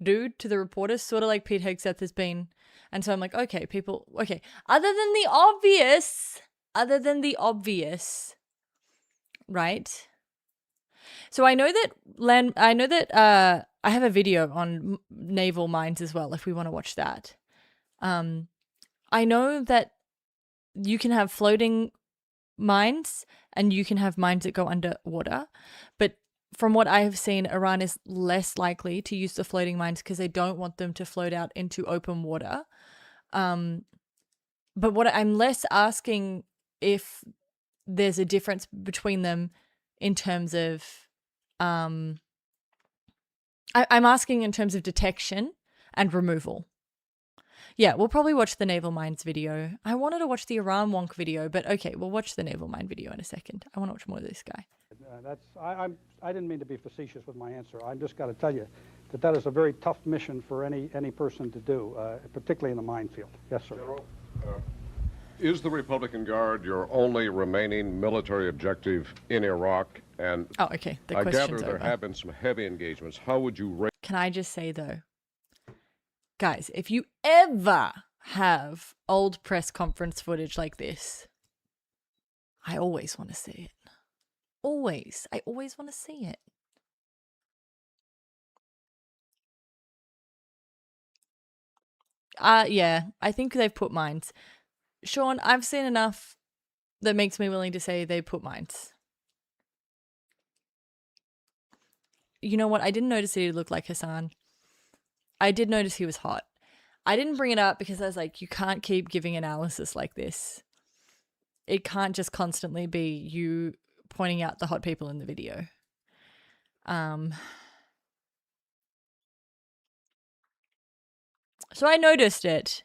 dude to the reporters, sort of like Pete Hegseth has been. And so I'm like, okay, people, okay. Other than the obvious, right? So I know that I have a video on naval mines as well, if we want to watch that. I know that you can have floating mines and you can have mines that go underwater, but from what I have seen, Iran is less likely to use the floating mines because they don't want them to float out into open water. But what I'm less asking if there's a difference between them in terms of, I'm asking in terms of detection and removal. Yeah, we'll probably watch the naval mines video. I wanted to watch the Iran wonk video, but okay, we'll watch the naval mine video in a second. I want to watch more of this guy. I didn't mean to be facetious with my answer. I just got to tell you that is a very tough mission for any person to do, particularly in the minefield. Yes, sir. General, is the Republican Guard your only remaining military objective in Iraq? And oh, okay. The I question's gather there over. have been some heavy engagements. How would you rate? Can I just say though, guys, if you ever have old press conference footage like this, I always want to see it. I always want to see it. Yeah, I think they've put mines. Sean, I've seen enough that makes me willing to say they put mines. You know what? I didn't notice he looked like Hassan. I did notice he was hot. I didn't bring it up because I was like, you can't keep giving analysis like this. It can't just constantly be you pointing out the hot people in the video. So I noticed it,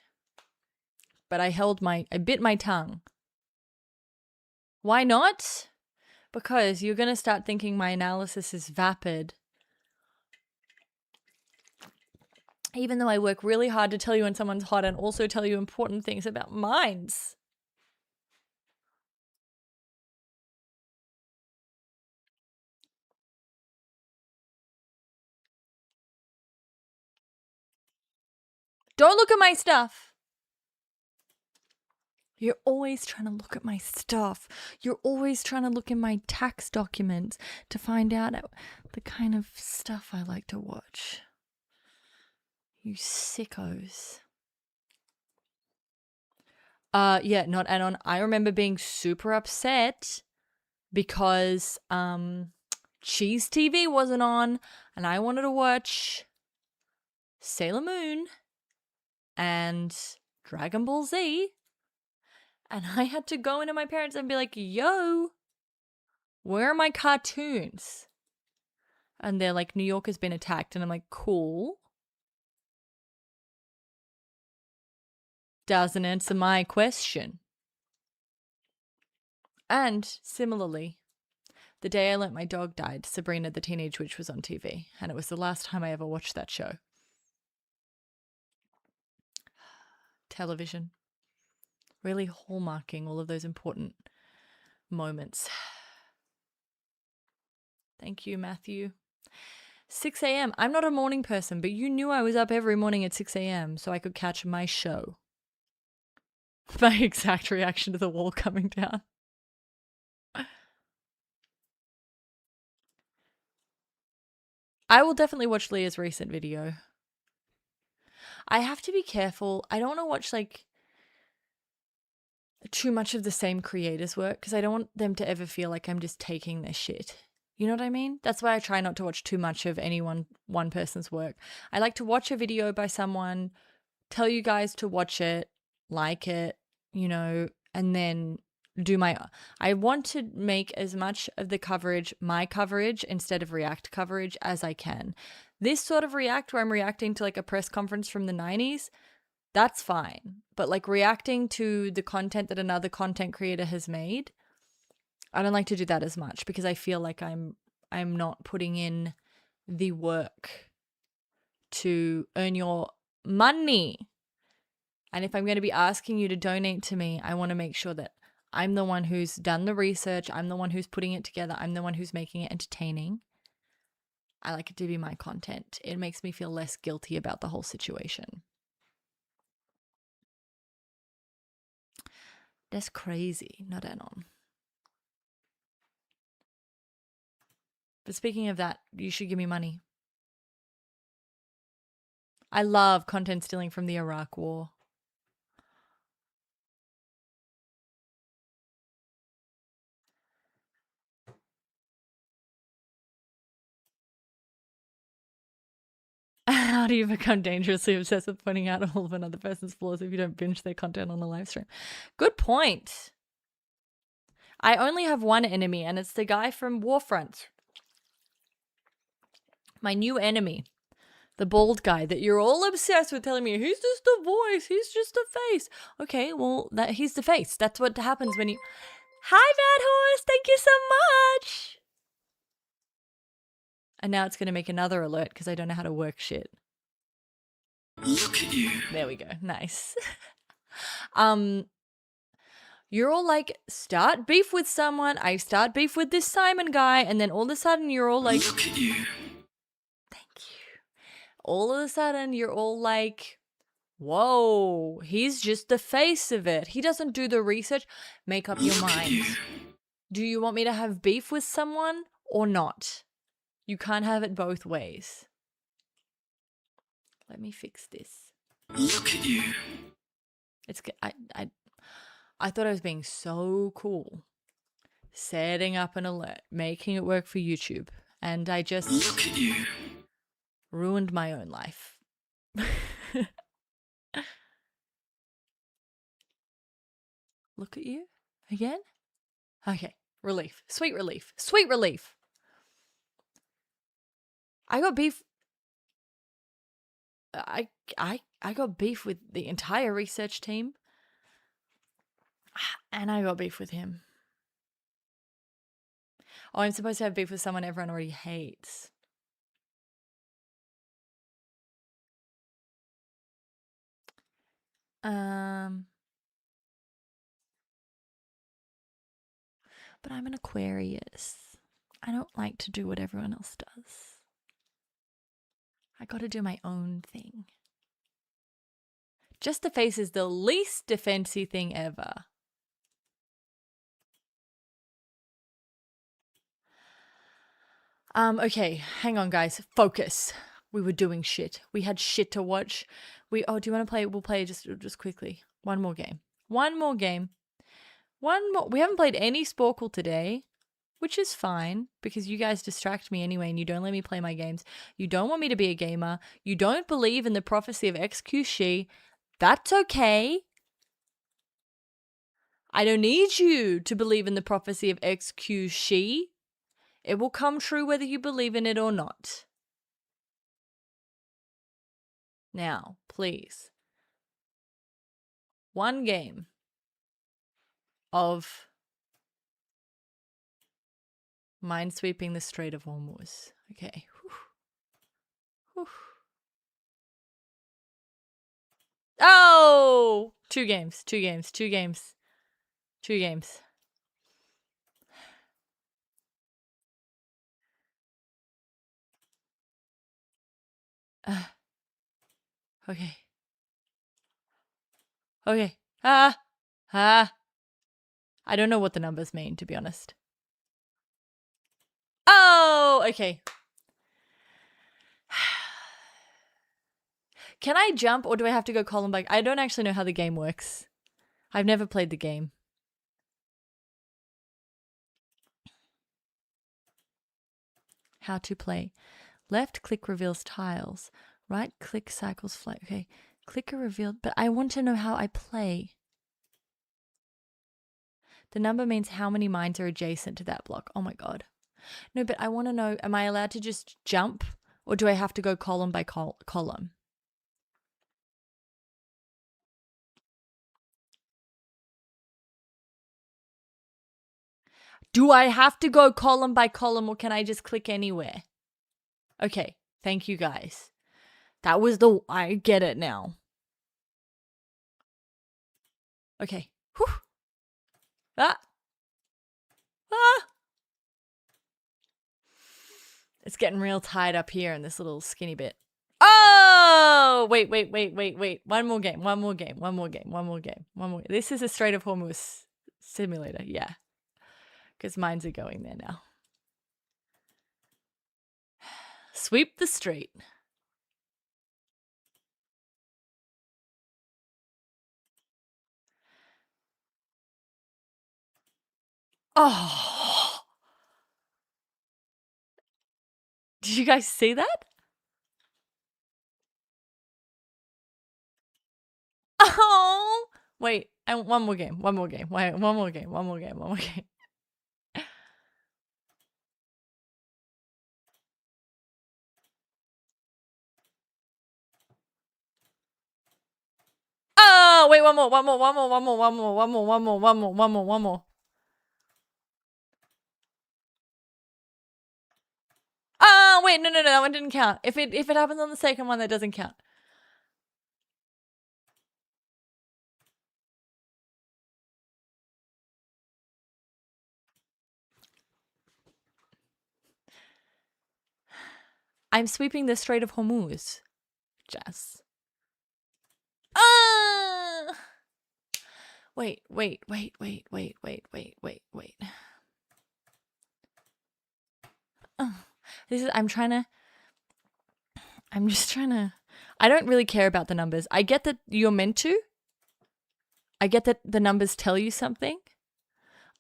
but I bit my tongue. Why not? Because you're going to start thinking my analysis is vapid. Even though I work really hard to tell you when someone's hot and also tell you important things about minds. Don't look at my stuff. You're always trying to look at my stuff. You're always trying to look in my tax documents to find out the kind of stuff I like to watch. You sickos. Yeah, not add-on. I remember being super upset because Cheese TV wasn't on and I wanted to watch Sailor Moon and Dragon Ball Z. And I had to go into my parents and be like, yo, where are my cartoons? And they're like, New York has been attacked. And I'm like, cool. Doesn't answer my question. And similarly, the day I learnt my dog died, Sabrina the Teenage Witch was on TV. And it was the last time I ever watched that show. Television. Really hallmarking all of those important moments. Thank you, Matthew. 6 a.m. I'm not a morning person, but you knew I was up every morning at 6 a.m. so I could catch my show. My exact reaction to the wall coming down. I will definitely watch Leah's recent video. I have to be careful. I don't want to watch like too much of the same creators' work because I don't want them to ever feel like I'm just taking their shit. You know what I mean? That's why I try not to watch too much of one person's work. I like to watch a video by someone, tell you guys to watch it, like it, you know, and then do I want to make as much of the coverage my coverage instead of React coverage as I can. This sort of React where I'm reacting to like a press conference from the 90s, that's fine. But like reacting to the content that another content creator has made, I don't like to do that as much because I feel like I'm not putting in the work to earn your money. And if I'm going to be asking you to donate to me, I want to make sure that I'm the one who's done the research. I'm the one who's putting it together. I'm the one who's making it entertaining. I like it to be my content. It makes me feel less guilty about the whole situation. That's crazy. Not add-on. But speaking of that, you should give me money. I love content stealing from the Iraq War. How do you become dangerously obsessed with pointing out all of another person's flaws if you don't binge their content on a live stream? Good point. I only have one enemy, and it's the guy from Warfront. My new enemy. The bald guy that you're all obsessed with telling me, he's just a voice, he's just a face. Okay, well, he's the face. That's what happens when you... Hi, Bad Horse! Thank you so much! And now it's going to make another alert because I don't know how to work shit. Look at you. There we go. Nice. You're all like, start beef with someone. I start beef with this Simon guy. And then all of a sudden you're all like... Look at you. Thank you. All of a sudden you're all like, whoa, he's just the face of it. He doesn't do the research. Make up your mind. Do you want me to have beef with someone or not? You can't have it both ways. Let me fix this. Look at you. It's I thought I was being so cool. Setting up an alert, making it work for YouTube. And I just look at you. Ruined my own life. Look at you again? Okay, relief. Sweet relief. Sweet relief. I got beef. I got beef with the entire research team, and I got beef with him. Oh, I'm supposed to have beef with someone everyone already hates. But I'm an Aquarius. I don't like to do what everyone else does. I got to do my own thing. Just the face is the least defensy thing ever. Okay, hang on, guys. Focus. We were doing shit. We had shit to watch. Do you want to play? We'll play just quickly. One more game. One more. We haven't played any Sporkle today, which is fine because you guys distract me anyway and you don't let me play my games. You don't want me to be a gamer. You don't believe in the prophecy of XQC. That's okay. I don't need you to believe in the prophecy of XQC. It will come true whether you believe in it or not. Now, please. One game of minesweeping the Strait of Hormuz. Okay. Whew. Oh! Two games. Okay. I don't know what the numbers mean, to be honest. Oh, okay. Can I jump or do I have to go column by? I don't actually know how the game works. I've never played the game. How to play. Left click reveals tiles. Right click cycles flag. Okay. Clicker revealed, but I want to know how I play. The number means how many mines are adjacent to that block. Oh my god. No, but I want to know, am I allowed to just jump or do I have to go column by column? Do I have to go column by column or can I just click anywhere? Okay, thank you guys. I get it now. Okay. Whew. Ah. It's getting real tied up here in this little skinny bit. Oh! Wait. One more game. This is a Strait of Hormuz simulator, yeah. Because mines are going there now. Sweep the strait. Oh! Did you guys see that? Oh! Wait, one more game. One more game. Oh, wait, one more. Oh, wait, no, that one didn't count. If it happens on the second one, that doesn't count. I'm sweeping the Strait of Hormuz, Jess. Wait. I'm just trying to, I don't really care about the numbers. I get that you're meant to. I get that the numbers tell you something.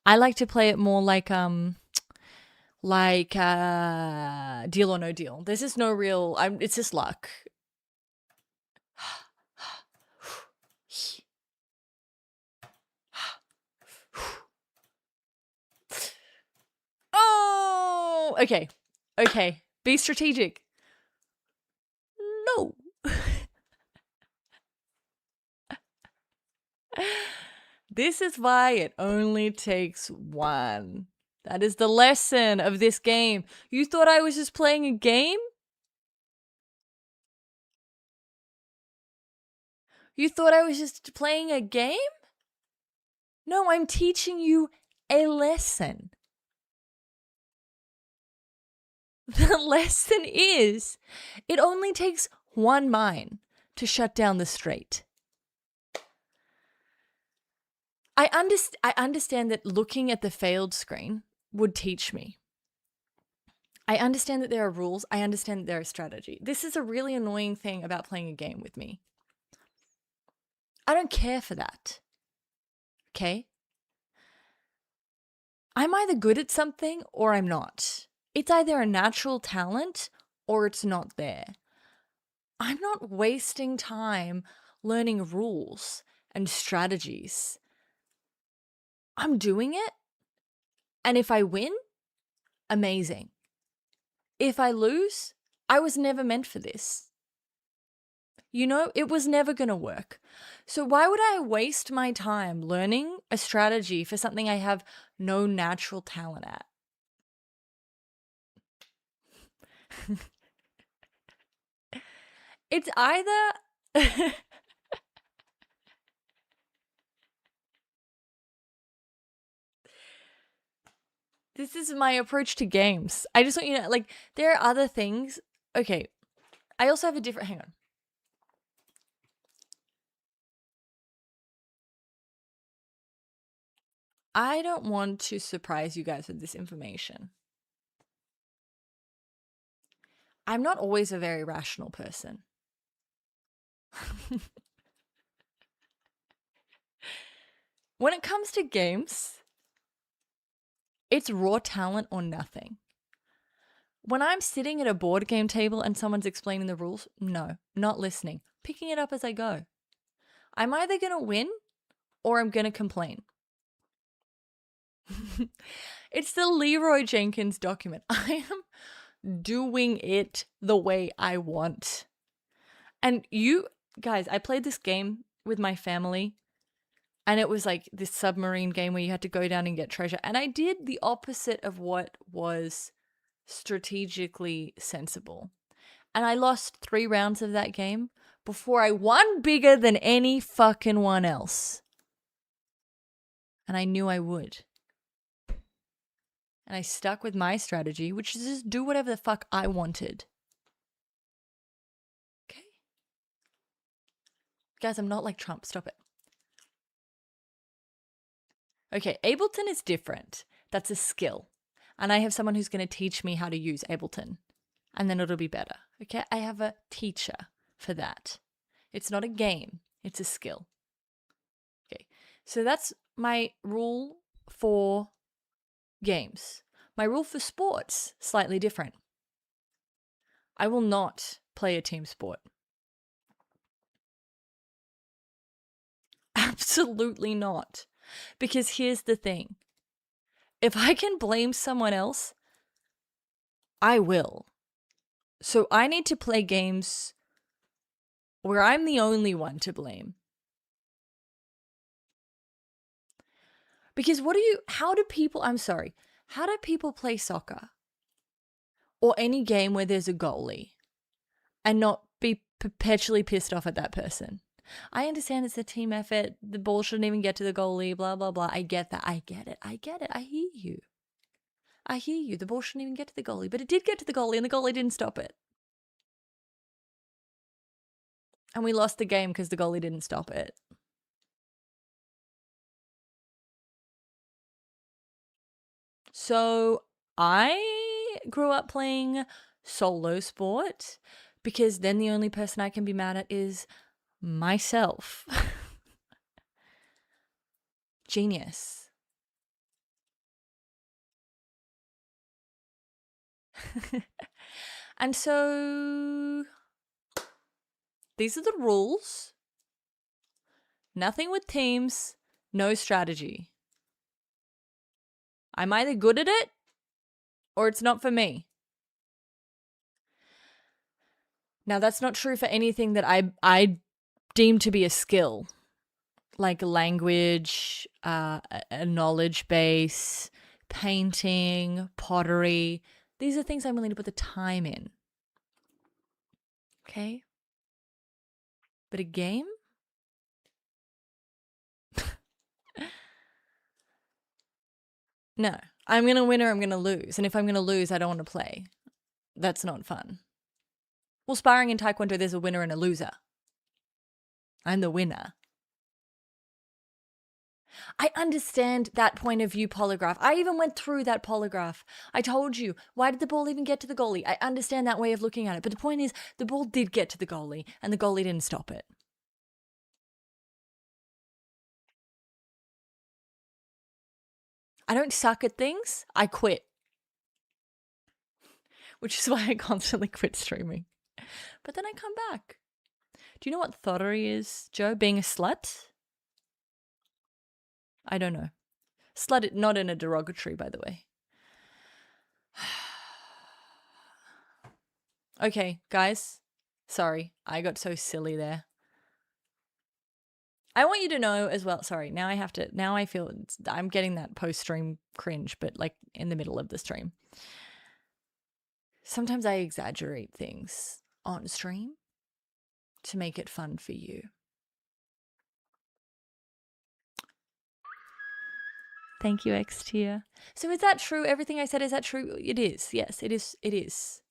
I like to play it more like Deal or No Deal. There's just no real, it's just luck. Oh, okay. Be strategic. No. This is why it only takes one. That is the lesson of this game. You thought I was just playing a game? You thought I was just playing a game? No, I'm teaching you a lesson. The lesson is, it only takes one mine to shut down the strait. I understand that looking at the failed screen would teach me. I understand that there are rules. I understand that there is strategy. This is a really annoying thing about playing a game with me. I don't care for that. Okay? I'm either good at something or I'm not. It's either a natural talent or it's not there. I'm not wasting time learning rules and strategies. I'm doing it. And if I win, amazing. If I lose, I was never meant for this. You know, it was never going to work. So why would I waste my time learning a strategy for something I have no natural talent at? It's either... This is my approach to games. I just want you to know, like, there are other things. Okay, I also have a different... Hang on. I don't want to surprise you guys with this information. I'm not always a very rational person. When it comes to games, it's raw talent or nothing. When I'm sitting at a board game table and someone's explaining the rules, no, not listening. Picking it up as I go. I'm either going to win or I'm going to complain. It's the Leroy Jenkins document. I am doing it the way I want. And you guys, I played this game with my family, and it was like this submarine game where you had to go down and get treasure. And I did the opposite of what was strategically sensible. And I lost 3 rounds of that game before I won bigger than any fucking one else. And I knew I would. And I stuck with my strategy, which is just do whatever the fuck I wanted. Okay? Guys, I'm not like Trump. Stop it. Okay, Ableton is different. That's a skill. And I have someone who's going to teach me how to use Ableton. And then it'll be better. Okay? I have a teacher for that. It's not a game. It's a skill. Okay. So that's my rule for games. My rule for sports, slightly different. I will not play a team sport. Absolutely not. Because here's the thing. If I can blame someone else, I will. So I need to play games where I'm the only one to blame. Because how do people play soccer or any game where there's a goalie and not be perpetually pissed off at that person? I understand it's a team effort. The ball shouldn't even get to the goalie, blah, blah, blah. I get that. I get it. I hear you. The ball shouldn't even get to the goalie, but it did get to the goalie and the goalie didn't stop it. And we lost the game because the goalie didn't stop it. So I grew up playing solo sport because then the only person I can be mad at is myself. Genius. And so these are the rules. Nothing with teams, no strategy. I'm either good at it or it's not for me. Now, that's not true for anything that I deem to be a skill. like language, a knowledge base, painting, pottery. These are things I'm willing to put the time in. Okay? But a game? No. I'm going to win or I'm going to lose. And if I'm going to lose, I don't want to play. That's not fun. Well, sparring in Taekwondo, there's a winner and a loser. I'm the winner. I understand that point of view polygraph. I even went through that polygraph. I told you, why did the ball even get to the goalie? I understand that way of looking at it. But the point is, the ball did get to the goalie, and the goalie didn't stop it. I don't suck at things. I quit. Which is why I constantly quit streaming. But then I come back. Do you know what thottery is, Joe? Being a slut? I don't know. Slut, not in a derogatory, by the way. Okay, guys. Sorry, I got so silly there. I want you to know as well. Sorry, now I feel I'm getting that post-stream cringe, but like in the middle of the stream. Sometimes I exaggerate things on stream to make it fun for you. Thank you, X tier. So is that true? Everything I said, is that true? It is. Yes, it is. It is.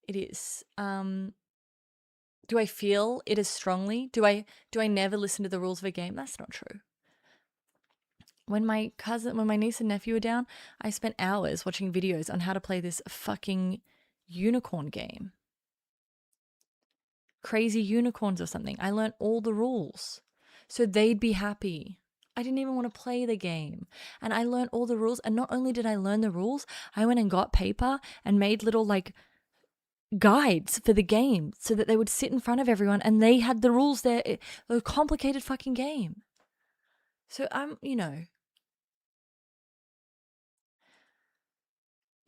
It is. Do I feel it as strongly? Do I never listen to the rules of a game? That's not true. When my niece and nephew were down, I spent hours watching videos on how to play this fucking unicorn game. Crazy unicorns or something. I learned all the rules so they'd be happy. I didn't even want to play the game. And I learned all the rules. And not only did I learn the rules, I went and got paper and made little like guides for the game so that they would sit in front of everyone and they had the rules there. It was a complicated fucking game. So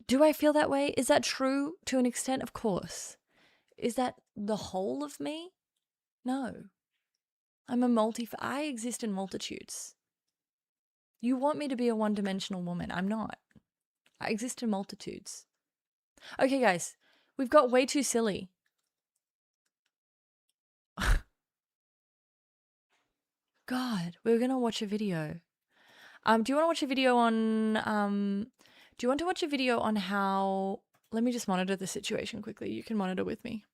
do I feel that way? Is that true to an extent? Of course. Is that the whole of me? No. I exist in multitudes. You want me to be a one-dimensional woman. I'm not. I exist in multitudes. Okay, guys. We've got way too silly. God, we're going to watch a video. Do you want to watch a video on how... Let me just monitor the situation quickly. You can monitor with me.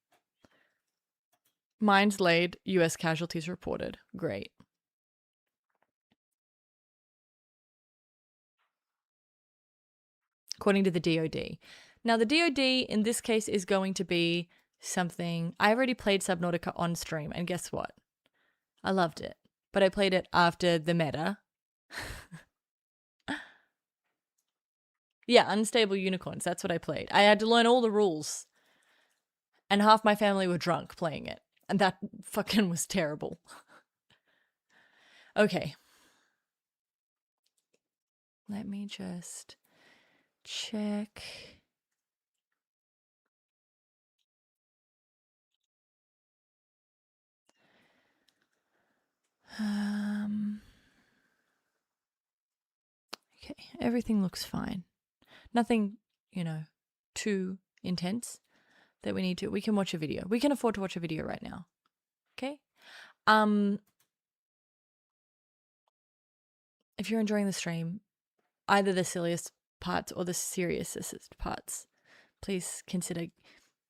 Mines laid, US casualties reported. Great. According to the DoD. Now, the DoD in this case is going to be something... I already played Subnautica on stream, and guess what? I loved it. But I played it after the meta. Yeah, Unstable Unicorns. That's what I played. I had to learn all the rules. And half my family were drunk playing it. And that fucking was terrible. Okay. Let me just check. Okay, everything looks fine. Nothing, too intense that we need to. We can watch a video. We can afford to watch a video right now. Okay? If you're enjoying the stream, either the silliest parts or the seriousest parts, please consider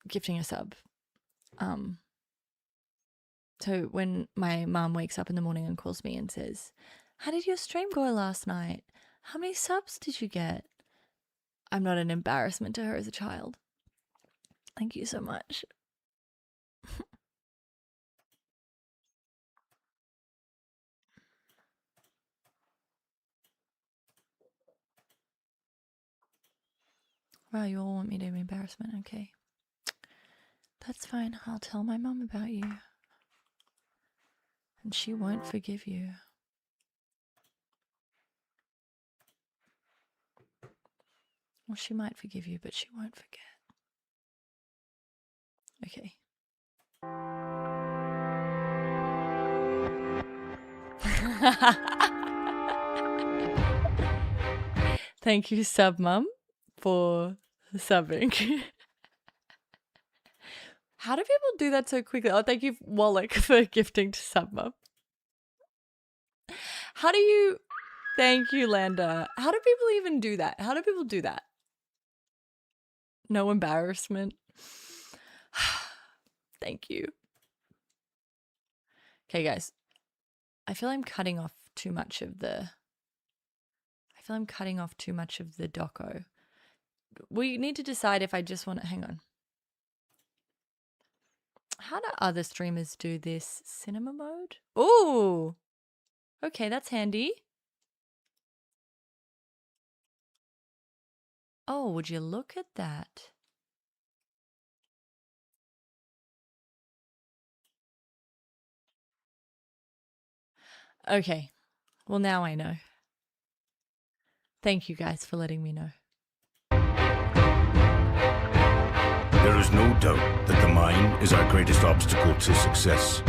gifting a sub. So when my mom wakes up in the morning and calls me and says, "How did your stream go last night? How many subs did you get?" I'm not an embarrassment to her as a child. Thank you so much. Wow, you all want me to be embarrassment. Okay. That's fine. I'll tell my mom about you. And she won't forgive you. Well, she might forgive you, but she won't forget. Okay. Thank you, Submum, for subbing. How do people do that so quickly? Oh, thank you, Wallach, for gifting to Submum. How do you... Thank you, Landa. How do people even do that? How do people do that? No embarrassment. Thank you. Okay, guys. I feel I'm cutting off too much of the... doco. We need to decide if I just want to... Hang on. How do other streamers do this? Cinema mode? Ooh! Okay, that's handy. Oh, would you look at that? Okay. Well, now I know. Thank you guys for letting me know. There is no doubt that the mind is our greatest obstacle to success.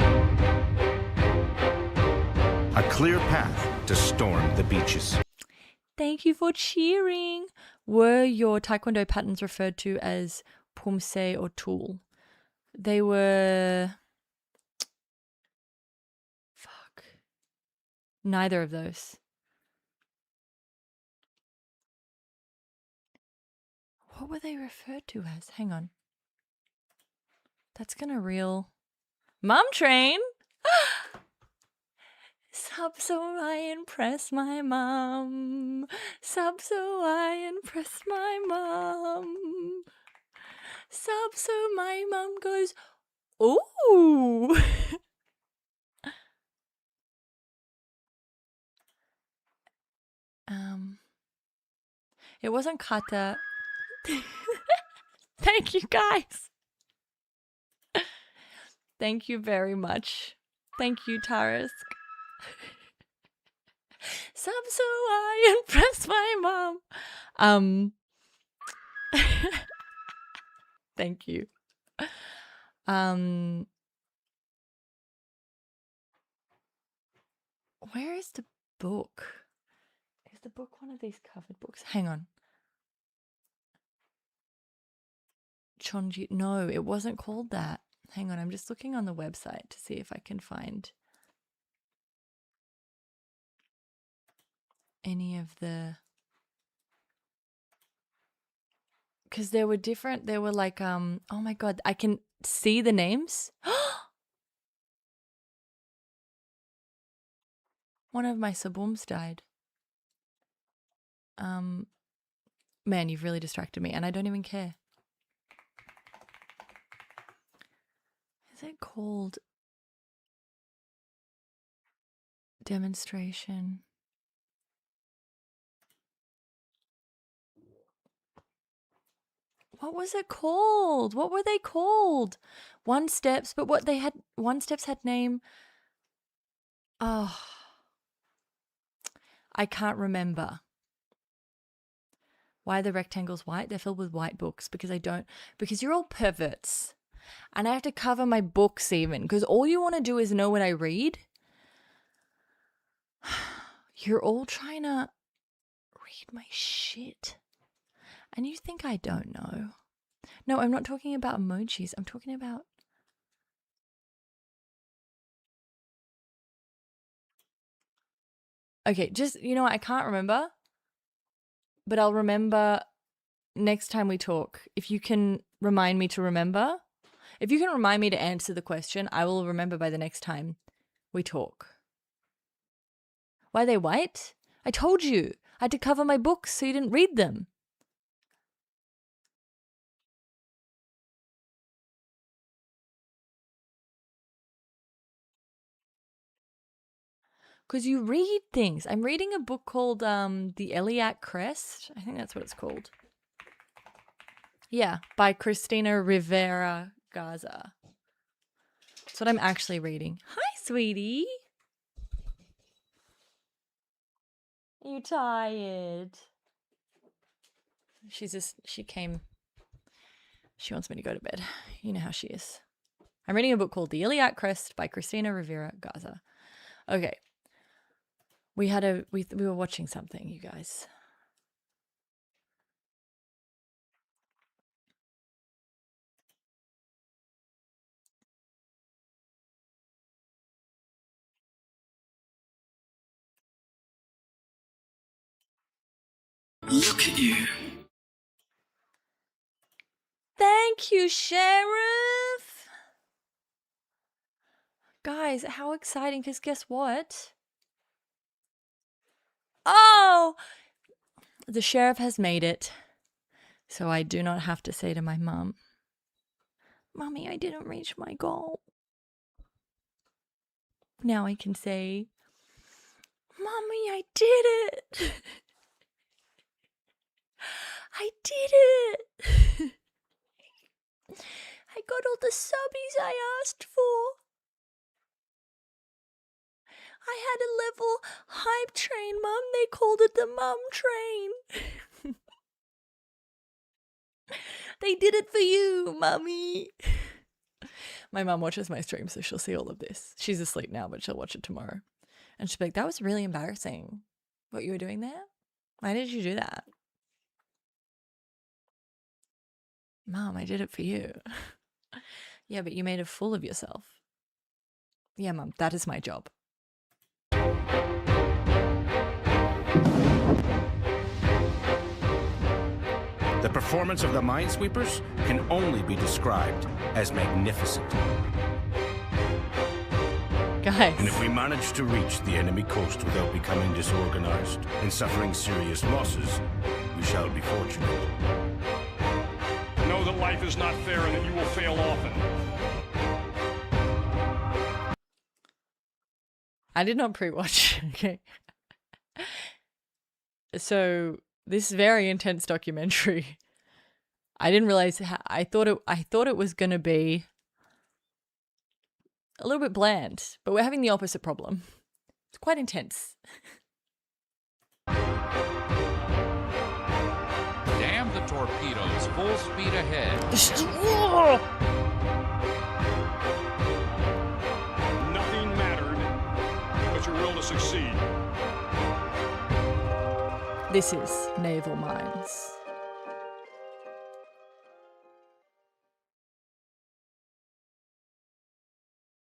A clear path to storm the beaches. Thank you for cheering. Were your Taekwondo patterns referred to as Pumse or Tool? They were... Fuck. Neither of those. What were they referred to as? Hang on. That's gonna reel. Mum train? Sub so I impress my mum. Sub so I impress my mum. Sub so my mum goes, ooh. It wasn't kata. Thank you guys. Thank you very much. Thank you, Tarisk. Sub so I impress my mom. Thank you. Where is the book? Is the book one of these covered books? Hang on. Chonji. No, it wasn't called that. Hang on, I'm just looking on the website to see if I can find any of the... Because there were different, there were like, oh my God, I can see the names. One of my sabums died. Man, you've really distracted me and I don't even care. Is it called demonstration? What was it called? What were they called? One Steps, but what they had, One Steps had name. Oh, I can't remember. Why are the rectangles white? They're filled with white books because because you're all perverts. And I have to cover my books even because all you want to do is know what I read. You're all trying to read my shit. And you think I don't know. No, I'm not talking about emojis. I'm talking about... Okay, just, you know what? I can't remember. But I'll remember next time we talk. If you can remind me to remember. If you can remind me to answer the question, I will remember by the next time we talk. Why are they white? I told you. I had to cover my books so you didn't read them. Because you read things. I'm reading a book called The Iliac Crest. I think that's what it's called. Yeah, by Christina Rivera Garza. That's what I'm actually reading. Hi, sweetie. You tired? She wants me to go to bed. You know how she is. I'm reading a book called The Iliac Crest by Christina Rivera Garza. Okay. we were watching something, you guys. Look at you. Thank you, Sheriff. Guys, how exciting, because guess what? Oh! The sheriff has made it. So I do not have to say to my mom, Mommy, I didn't reach my goal. Now I can say, Mommy, I did it. I did it. I got all the subbies I asked for. I had a level hype train, Mum. They called it the Mum Train. They did it for you, Mummy. My mum watches my stream, so she'll see all of this. She's asleep now, but she'll watch it tomorrow. And she'll be like, that was really embarrassing, what you were doing there. Why did you do that? Mom, I did it for you. Yeah, but you made a fool of yourself. Yeah, Mum, that is my job. The performance of the minesweepers can only be described as magnificent. Guys. And if we manage to reach the enemy coast without becoming disorganized and suffering serious losses, we shall be fortunate. Know that life is not fair and that you will fail often. I did not pre-watch, okay? So, this very intense documentary, I didn't realize how, I thought it was going to be a little bit bland, but we're having the opposite problem. It's quite intense. Damn the torpedoes, full speed ahead. Nothing mattered but your will to succeed. This is Naval Mines.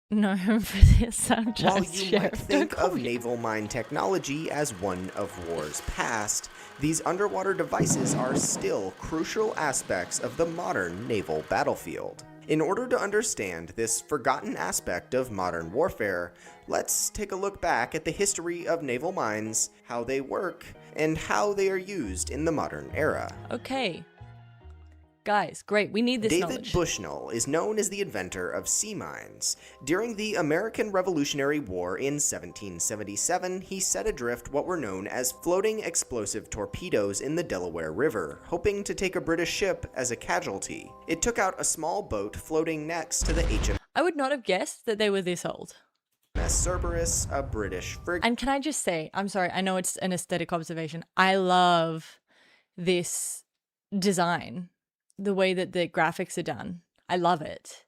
No, for this, I'm just While you might think of naval mine technology as one of war's past, these underwater devices are still crucial aspects of the modern naval battlefield. In order to understand this forgotten aspect of modern warfare, let's take a look back at the history of naval mines, how they work, and how they are used in the modern era. Okay. Guys, great. We need this David knowledge. Bushnell is known as the inventor of sea mines. During the American Revolutionary War in 1777, he set adrift what were known as floating explosive torpedoes in the Delaware River, hoping to take a British ship as a casualty. It took out a small boat floating next to the HMS I would not have guessed that they were this old. Cerberus, a British frigate. And can I just say, I'm sorry, I know it's an aesthetic observation. I love this design. The way that the graphics are done. I love it.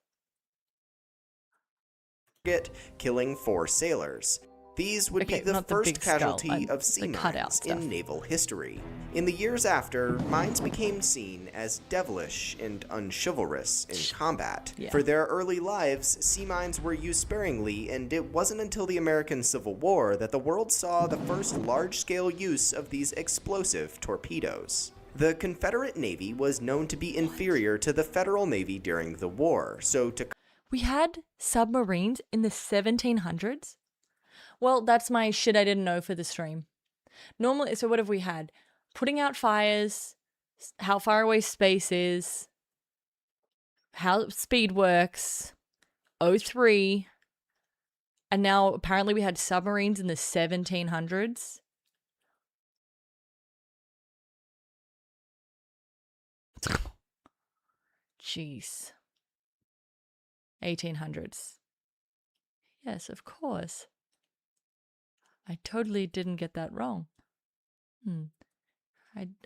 Killing 4 sailors. These would be the first casualty of sea mines in naval history. In the years after, mines became seen as devilish and unchivalrous in combat. Yeah. For their early lives, sea mines were used sparingly, and it wasn't until the American Civil War that the world saw the first large-scale use of these explosive torpedoes. The Confederate Navy was known to be inferior to the Federal Navy during the war, so to... We had submarines in the 1700s? Well, that's my shit I didn't know for the stream. Normally, so what have we had? Putting out fires, how far away space is, how speed works, O3, and now apparently we had submarines in the 1700s. Jeez. 1800s. Yes, of course. I totally didn't get that wrong.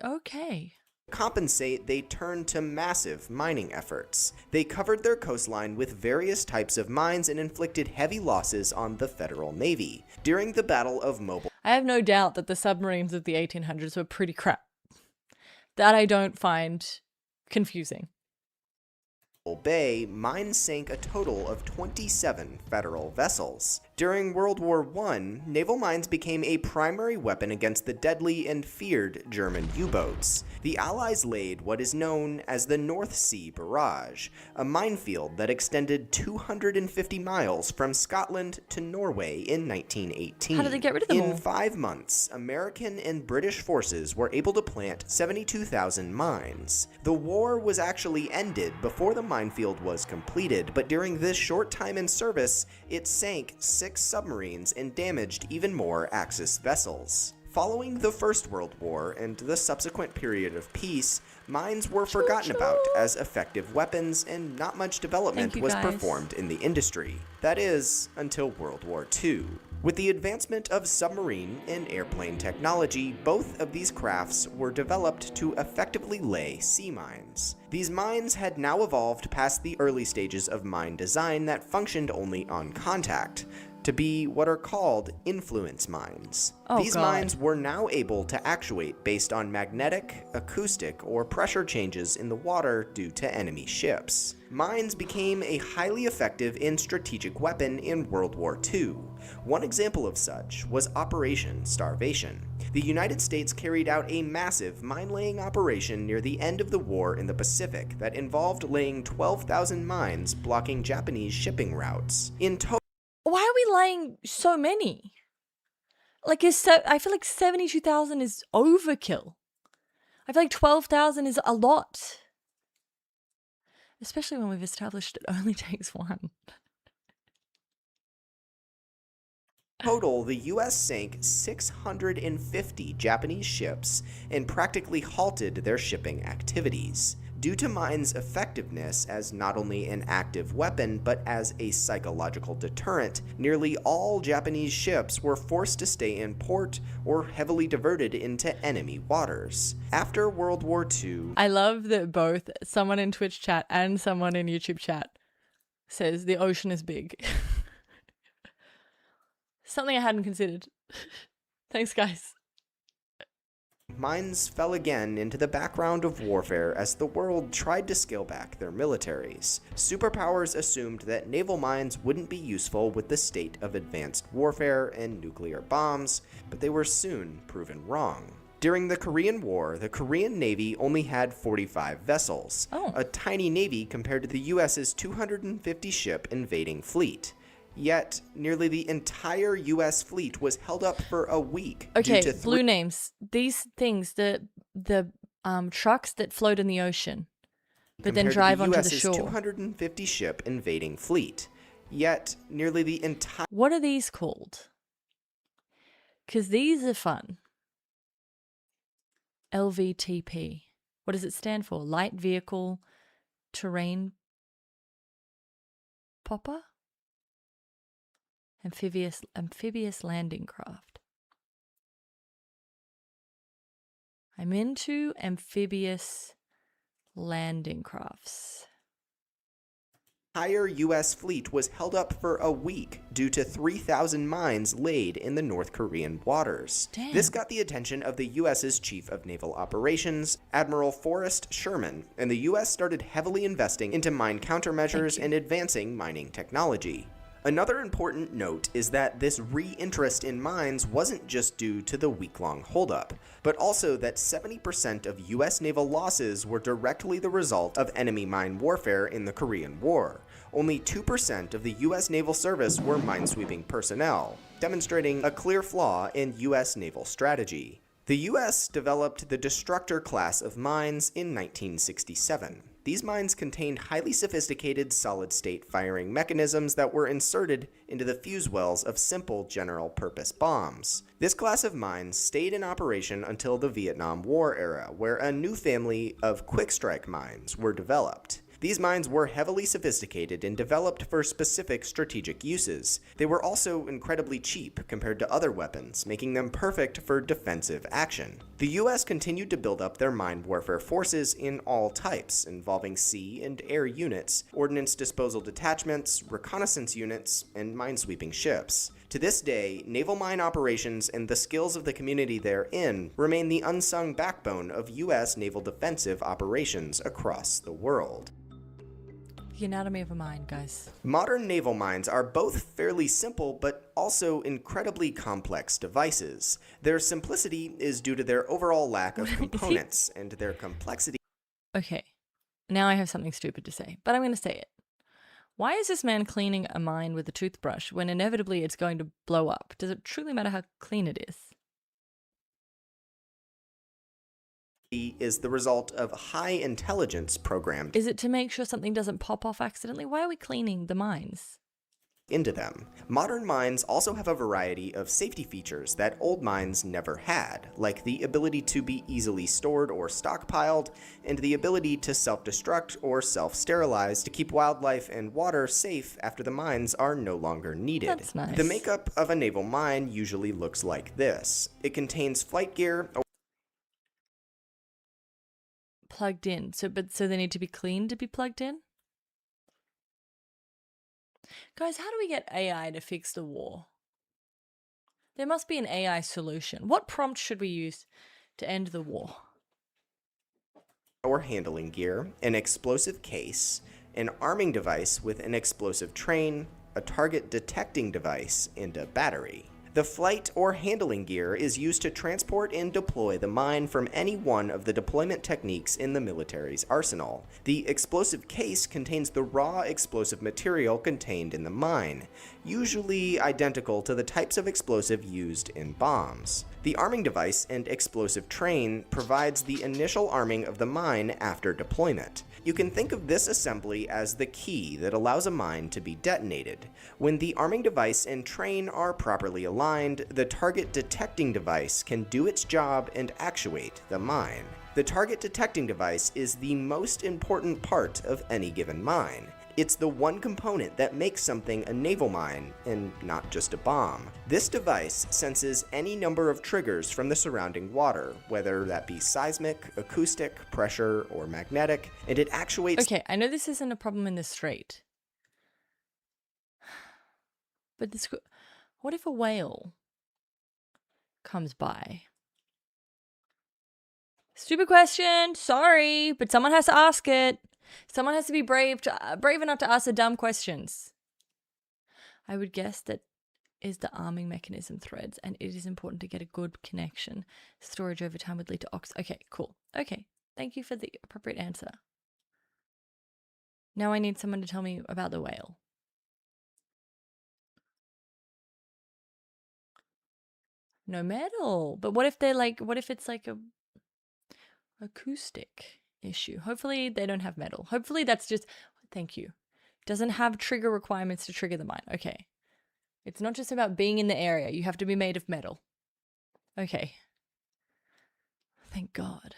Okay. compensate, they turned to massive mining efforts. They covered their coastline with various types of mines and inflicted heavy losses on the Federal Navy. During the Battle of Mobile... I have no doubt that the submarines of the 1800s were pretty crap. That I don't find confusing. Bay, mines sank a total of 27 federal vessels. During World War I, naval mines became a primary weapon against the deadly and feared German U-boats. The Allies laid what is known as the North Sea Barrage, a minefield that extended 250 miles from Scotland to Norway in 1918. How did they get rid of them all? In 5 months, American and British forces were able to plant 72,000 mines. The war was actually ended before the minefield was completed, but during this short time in service, it sank 6 submarines and damaged even more Axis vessels. Following the First World War and the subsequent period of peace, mines were forgotten about as effective weapons and not much development was performed in the industry. That is, until World War II. With the advancement of submarine and airplane technology, both of these crafts were developed to effectively lay sea mines. These mines had now evolved past the early stages of mine design that functioned only on contact, to be what are called influence mines. These mines were now able to actuate based on magnetic, acoustic, or pressure changes in the water due to enemy ships. Mines became a highly effective and strategic weapon in World War II. One example of such was Operation Starvation. The United States carried out a massive mine-laying operation near the end of the war in the Pacific that involved laying 12,000 mines blocking Japanese shipping routes. In total, why are we laying so many? Like, I feel like 72,000 is overkill. I feel like 12,000 is a lot. Especially when we've established it only takes one. Total, the U.S. sank 650 Japanese ships and practically halted their shipping activities. Due to mines' effectiveness as not only an active weapon but as a psychological deterrent, nearly all Japanese ships were forced to stay in port or heavily diverted into enemy waters. After World War II... I love that both someone in Twitch chat and someone in YouTube chat says the ocean is big. Something I hadn't considered. Thanks, guys. Mines fell again into the background of warfare as the world tried to scale back their militaries. Superpowers assumed that naval mines wouldn't be useful with the state of advanced warfare and nuclear bombs, but they were soon proven wrong. During the Korean War, the Korean Navy only had 45 vessels, a tiny navy compared to the US's 250-ship invading fleet. Yet, nearly the entire U.S. fleet was held up for a week. Okay, blue names. These things, the trucks that float in the ocean, but then drive onto the shore. 250-ship invading fleet. Yet, nearly the entire... What are these called? Because these are fun. LVTP. What does it stand for? Light Vehicle Terrain Popper? Amphibious landing craft. I'm into amphibious landing crafts. The entire U.S. fleet was held up for a week due to 3,000 mines laid in the North Korean waters. Damn. This got the attention of the U.S.'s Chief of Naval Operations, Admiral Forrest Sherman, and the U.S. started heavily investing into mine countermeasures and advancing mining technology. Another important note is that this re-interest in mines wasn't just due to the week-long holdup, but also that 70% of U.S. naval losses were directly the result of enemy mine warfare in the Korean War. Only 2% of the U.S. naval service were minesweeping personnel, demonstrating a clear flaw in U.S. naval strategy. The U.S. developed the Destructor class of mines in 1967. These mines contained highly sophisticated solid-state firing mechanisms that were inserted into the fuse wells of simple general-purpose bombs. This class of mines stayed in operation until the Vietnam War era, where a new family of quick-strike mines were developed. These mines were heavily sophisticated and developed for specific strategic uses. They were also incredibly cheap compared to other weapons, making them perfect for defensive action. The U.S. continued to build up their mine warfare forces in all types, involving sea and air units, ordnance disposal detachments, reconnaissance units, and minesweeping ships. To this day, naval mine operations and the skills of the community therein remain the unsung backbone of U.S. naval defensive operations across the world. The anatomy of a mine, guys. Modern naval mines are both fairly simple but also incredibly complex devices. Their simplicity is due to their overall lack of components and their complexity. Okay, now I have something stupid to say, but I'm going to say it. Why is this man cleaning a mine with a toothbrush when inevitably it's going to blow up? Does it truly matter how clean it is? Is the result of high intelligence programmed Is it to make sure something doesn't pop off accidentally? Why are we cleaning the mines? into them. Modern mines also have a variety of safety features that old mines never had, like the ability to be easily stored or stockpiled, and the ability to self-destruct or self-sterilize to keep wildlife and water safe after the mines are no longer needed. That's nice. The makeup of a naval mine usually looks like this. It contains flight gear, Plugged in. So they need to be clean to be plugged in? Guys, how do we get AI to fix the war? There must be an AI solution. What prompt should we use to end the war? or handling gear, an explosive case, an arming device with an explosive train, a target detecting device, and a battery. The flight or handling gear is used to transport and deploy the mine from any one of the deployment techniques in the military's arsenal. The explosive case contains the raw explosive material contained in the mine, usually identical to the types of explosive used in bombs. The arming device and explosive train provides the initial arming of the mine after deployment. You can think of this assembly as the key that allows a mine to be detonated. When the arming device and train are properly aligned, the target detecting device can do its job and actuate the mine. The target detecting device is the most important part of any given mine. It's the one component that makes something a naval mine, and not just a bomb. This device senses any number of triggers from the surrounding water, whether that be seismic, acoustic, pressure, or magnetic, and it actuates... Okay, I know this isn't a problem in the Strait. But this... What if a whale comes by? Stupid question, sorry, but someone has to ask it. Someone has to be brave enough to ask the dumb questions. I would guess that is the arming mechanism threads, and it is important to get a good connection. Storage over time would lead to Okay, cool. Okay, thank you for the appropriate answer. Now I need someone to tell me about the whale. No metal. But what if it's like a acoustic issue? Hopefully they don't have metal. Hopefully that's just, thank you, doesn't have trigger requirements to trigger the mine. Okay. It's not just about being in the area. You have to be made of metal. Okay. Thank God.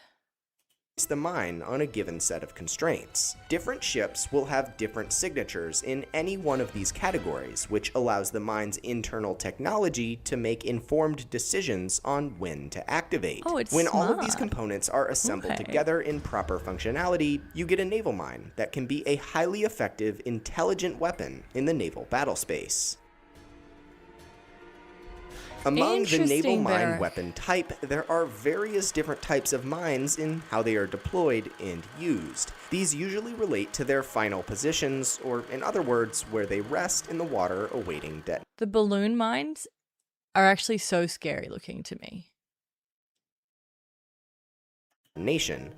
the mine on a given set of constraints. Different ships will have different signatures in any one of these categories, which allows the mine's internal technology to make informed decisions on when to activate. Oh, it's when smart. all of these components are assembled together in proper functionality, you get a naval mine that can be a highly effective, intelligent weapon in the naval battle space. Among the naval mine weapon type, there are various different types of mines in how they are deployed and used. These usually relate to their final positions, or in other words, where they rest in the water awaiting detonation. The balloon mines are actually so scary looking to me.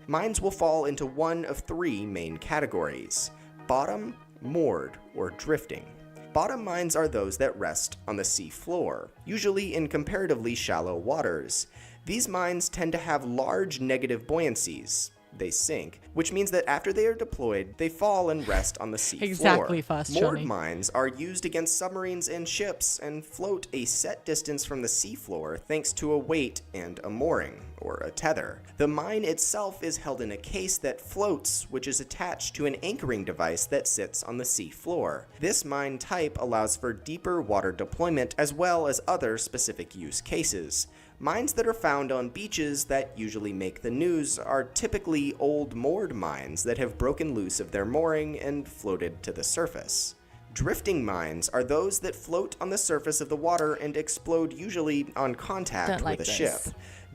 Mines will fall into one of three main categories: bottom, moored, or drifting. Bottom mines are those that rest on the sea floor, usually in comparatively shallow waters. These mines tend to have large negative buoyancies. They sink, which means that after they are deployed, they fall and rest on the sea floor. Exactly, fast Moored Johnny. mines are used against submarines and ships and float a set distance from the sea floor thanks to a weight and a mooring, or a tether. The mine itself is held in a case that floats, which is attached to an anchoring device that sits on the sea floor. This mine type allows for deeper water deployment as well as other specific use cases. Mines that are found on beaches that usually make the news are typically old moored mines that have broken loose of their mooring and floated to the surface. Drifting mines are those that float on the surface of the water and explode usually on contact with a ship.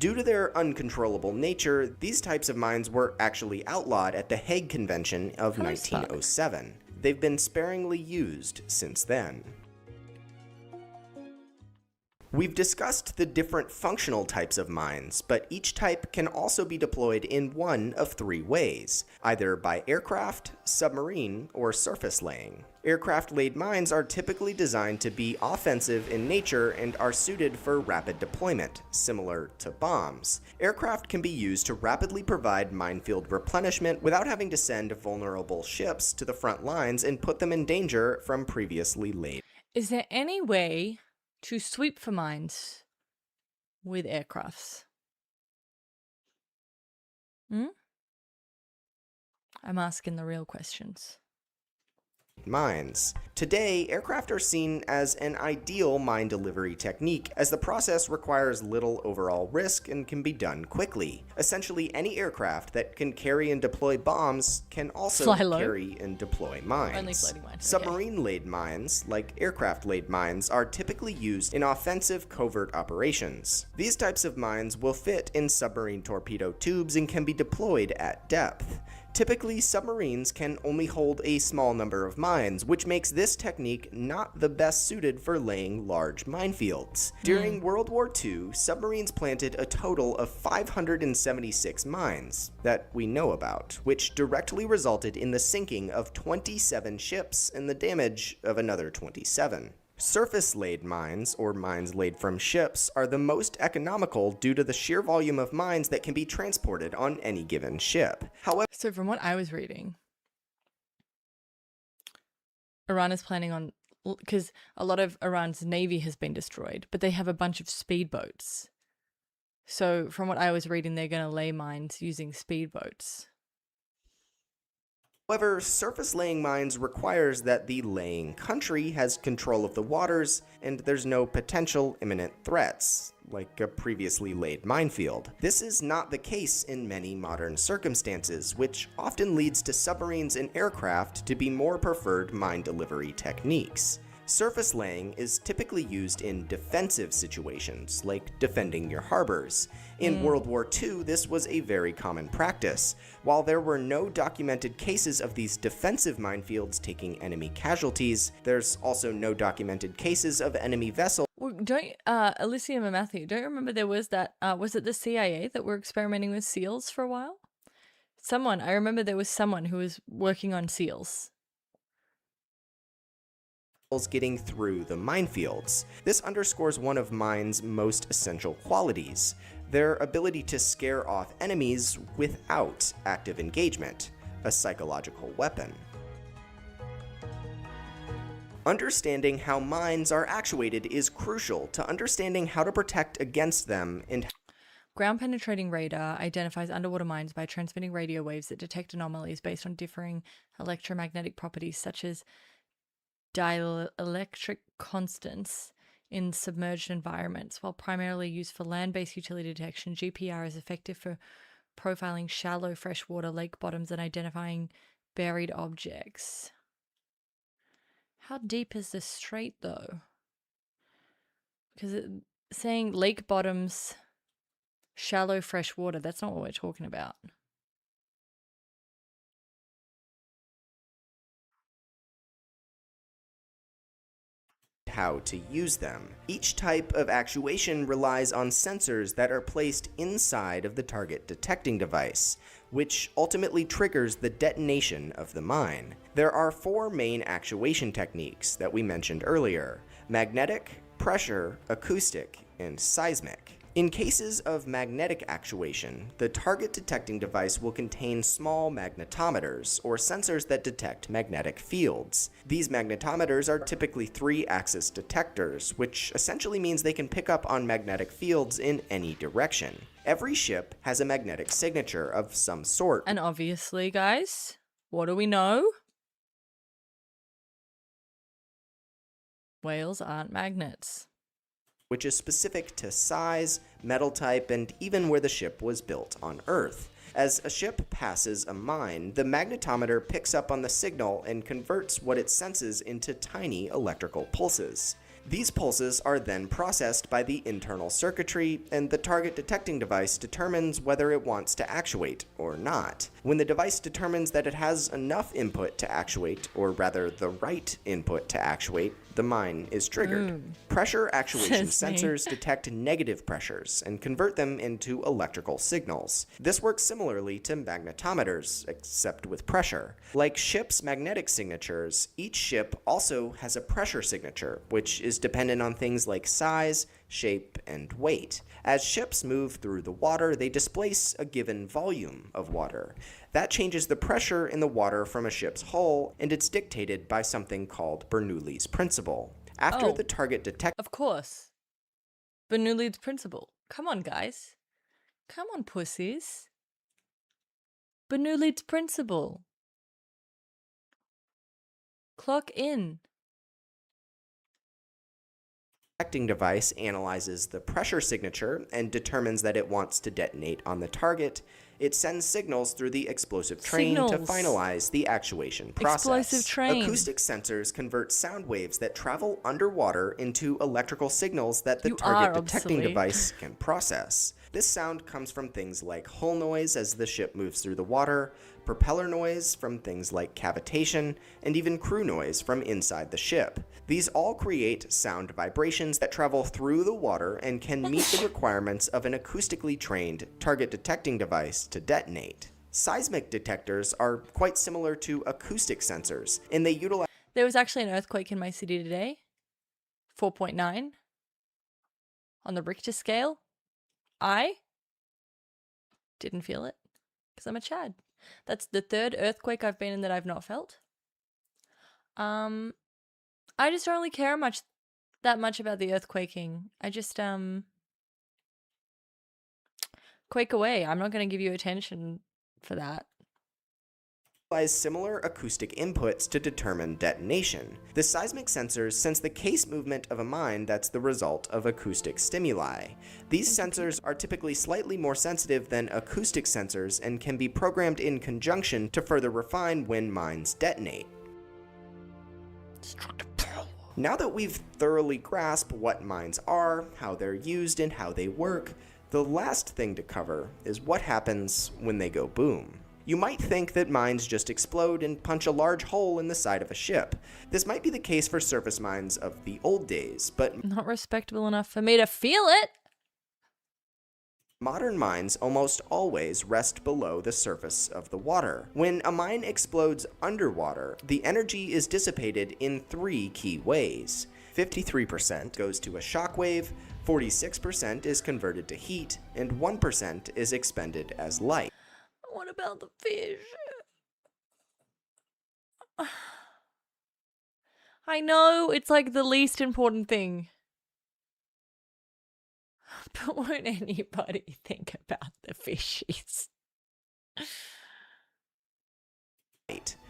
Due to their uncontrollable nature, these types of mines were actually outlawed at the Hague Convention of 1907. They've been sparingly used since then. We've discussed the different functional types of mines, but each type can also be deployed in one of three ways, either by aircraft, submarine, or surface laying. Aircraft-laid mines are typically designed to be offensive in nature and are suited for rapid deployment, similar to bombs. Aircraft can be used to rapidly provide minefield replenishment without having to send vulnerable ships to the front lines and put them in danger from previously laid. Is there any way to sweep for mines with aircrafts? I'm asking the real questions. Mines. Today, aircraft are seen as an ideal mine delivery technique, as the process requires little overall risk and can be done quickly. Essentially, any aircraft that can carry and deploy bombs can also carry and deploy mines. Only floating mines. Submarine-laid mines, like aircraft-laid mines, are typically used in offensive covert operations. These types of mines will fit in submarine torpedo tubes and can be deployed at depth. Typically, submarines can only hold a small number of mines, which makes this technique not the best suited for laying large minefields. During World War II, submarines planted a total of 576 mines that we know about, which directly resulted in the sinking of 27 ships and the damage of another 27. Surface-laid mines, or mines laid from ships, are the most economical due to the sheer volume of mines that can be transported on any given ship. However, so from what I was reading, Iran is planning on, because a lot of Iran's navy has been destroyed, but they have a bunch of speedboats. So from what I was reading, they're going to lay mines using speedboats. However, surface laying mines requires that the laying country has control of the waters and there's no potential imminent threats, like a previously laid minefield. This is not the case in many modern circumstances, which often leads to submarines and aircraft to be more preferred mine delivery techniques. Surface laying is typically used in defensive situations, like defending your harbors. In World War II, this was a very common practice. While there were no documented cases of these defensive minefields taking enemy casualties, there's also no documented cases of enemy vessels. Well, Elysium and Matthew, don't you remember there was that, was it the CIA that were experimenting with SEALs for a while? I remember there was someone who was working on SEALs. Getting through the minefields. This underscores one of mines' most essential qualities, their ability to scare off enemies without active engagement, a psychological weapon. Understanding how mines are actuated is crucial to understanding how to protect against them and Ground-penetrating radar identifies underwater mines by transmitting radio waves that detect anomalies based on differing electromagnetic properties such as dielectric constants in submerged environments. While primarily used for land-based utility detection, GPR is effective for profiling shallow freshwater lake bottoms and identifying buried objects. How deep is this strait, though? Because it's saying lake bottoms, shallow freshwater, that's not what we're talking about. How to use them. Each type of actuation relies on sensors that are placed inside of the target detecting device, which ultimately triggers the detonation of the mine. There are 4 main actuation techniques that we mentioned earlier: magnetic, pressure, acoustic, and seismic. In cases of magnetic actuation, the target detecting device will contain small magnetometers, or sensors that detect magnetic fields. These magnetometers are typically 3-axis detectors, which essentially means they can pick up on magnetic fields in any direction. Every ship has a magnetic signature of some sort. And obviously, guys, what do we know? Whales aren't magnets. which is specific to size, metal type, and even where the ship was built on Earth. As a ship passes a mine, the magnetometer picks up on the signal and converts what it senses into tiny electrical pulses. These pulses are then processed by the internal circuitry, and the target detecting device determines whether it wants to actuate or not. When the device determines that it has enough input to actuate, or rather the right input to actuate, the mine is triggered. Pressure actuation sensors detect negative pressures and convert them into electrical signals. This works similarly to magnetometers, except with pressure. Like ships' magnetic signatures, each ship also has a pressure signature, which is dependent on things like size, shape, and weight. As ships move through the water, they displace a given volume of water. That changes the pressure in the water from a ship's hull, and it's dictated by something called Bernoulli's principle. After the target detects... Of course. Bernoulli's principle. Come on, guys. Come on, pussies. Bernoulli's principle. Clock in. Detecting device analyzes the pressure signature and determines that it wants to detonate on the target. It sends signals through the explosive train to finalize the actuation process. Explosive train. Acoustic sensors convert sound waves that travel underwater into electrical signals that the target detecting device can process. This sound comes from things like hull noise as the ship moves through the water, propeller noise from things like cavitation, and even crew noise from inside the ship. These all create sound vibrations that travel through the water and can meet the requirements of an acoustically trained target detecting device to detonate. Seismic detectors are quite similar to acoustic sensors, and they utilize... There was actually an earthquake in my city today. 4.9 on the Richter scale. I didn't feel it because I'm a Chad. That's the third earthquake I've been in that I've not felt. I just don't really care that much about the earthquaking. I just quake away. I'm not going to give you attention for that. Similar acoustic inputs to determine detonation. The seismic sensors sense the case movement of a mine that's the result of acoustic stimuli. These sensors are typically slightly more sensitive than acoustic sensors and can be programmed in conjunction to further refine when mines detonate. Now that we've thoroughly grasped what mines are, how they're used, and how they work, the last thing to cover is what happens when they go boom. You might think that mines just explode and punch a large hole in the side of a ship. This might be the case for surface mines of the old days, but not respectable enough for me to feel it. Modern mines almost always rest below the surface of the water. When a mine explodes underwater, the energy is dissipated in 3 key ways. 53% goes to a shockwave, 46% is converted to heat, and 1% is expended as light. What about the fish? I know it's like the least important thing. But won't anybody think about the fishies?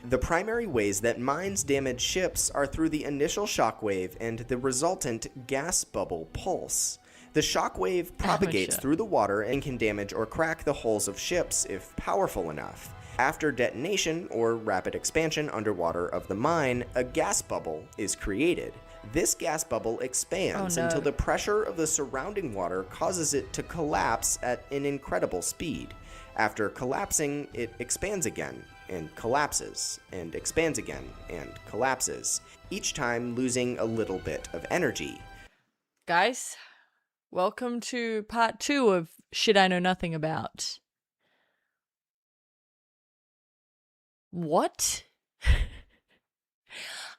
The primary ways that mines damage ships are through the initial shockwave and the resultant gas bubble pulse. The shockwave propagates through the water and can damage or crack the hulls of ships if powerful enough. After detonation or rapid expansion underwater of the mine, a gas bubble is created. This gas bubble expands until the pressure of the surrounding water causes it to collapse at an incredible speed. After collapsing, it expands again and collapses, and expands again and collapses, each time losing a little bit of energy. Guys, welcome to part 2 of shit I know nothing about. What?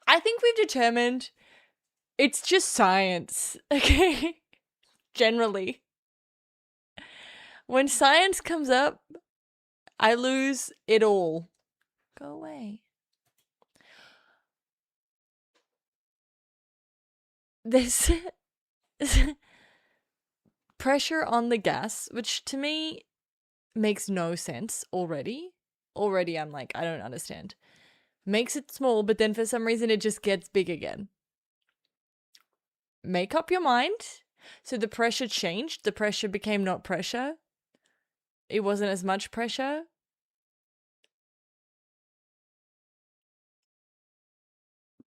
I think we've determined it's just science, okay? Generally. When science comes up, I lose it all. Go away. There's pressure on the gas, which to me makes no sense already. Already I'm like, I don't understand. Makes it small, but then for some reason it just gets big again. Make up your mind. So the pressure changed. The pressure became not pressure. It wasn't as much pressure.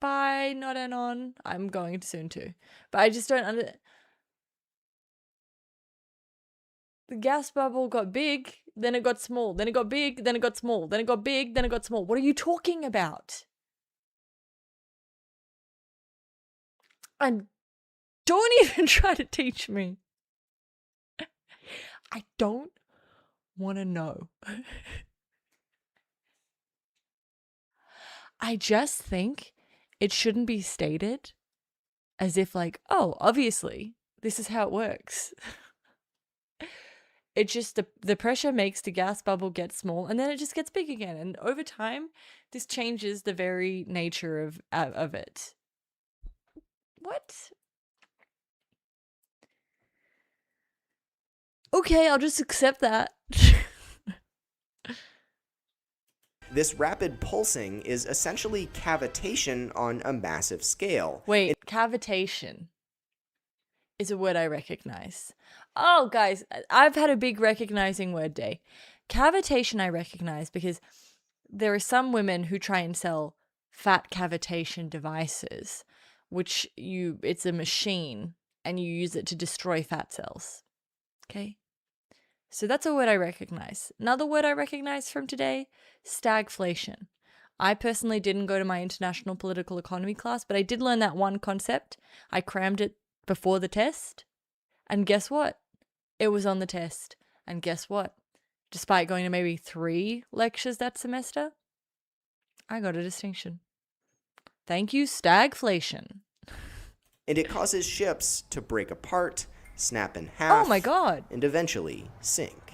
Bye, not anon. I'm going soon too. But I just don't the gas bubble got big, then it got small, then it got big, then it got small, then it got big, then it got small. What are you talking about? And don't even try to teach me. I don't want to know. I just think it shouldn't be stated as if like, oh, obviously, this is how it works. It just, the pressure makes the gas bubble get small and then it just gets big again. And over time, this changes the very nature of it. What? Okay, I'll just accept that. This rapid pulsing is essentially cavitation on a massive scale. Wait, cavitation is a word I recognize. Oh, guys, I've had a big recognizing word day. Cavitation I recognize because there are some women who try and sell fat cavitation devices, which it's a machine and you use it to destroy fat cells. Okay? So that's a word I recognize. Another word I recognize from today, stagflation. I personally didn't go to my international political economy class, but I did learn that one concept. I crammed it before the test. And guess what? It was on the test. And guess what? Despite going to maybe 3 lectures that semester, I got a distinction. Thank you, stagflation. And it causes ships to break apart, snap in half, oh my God, and eventually sink.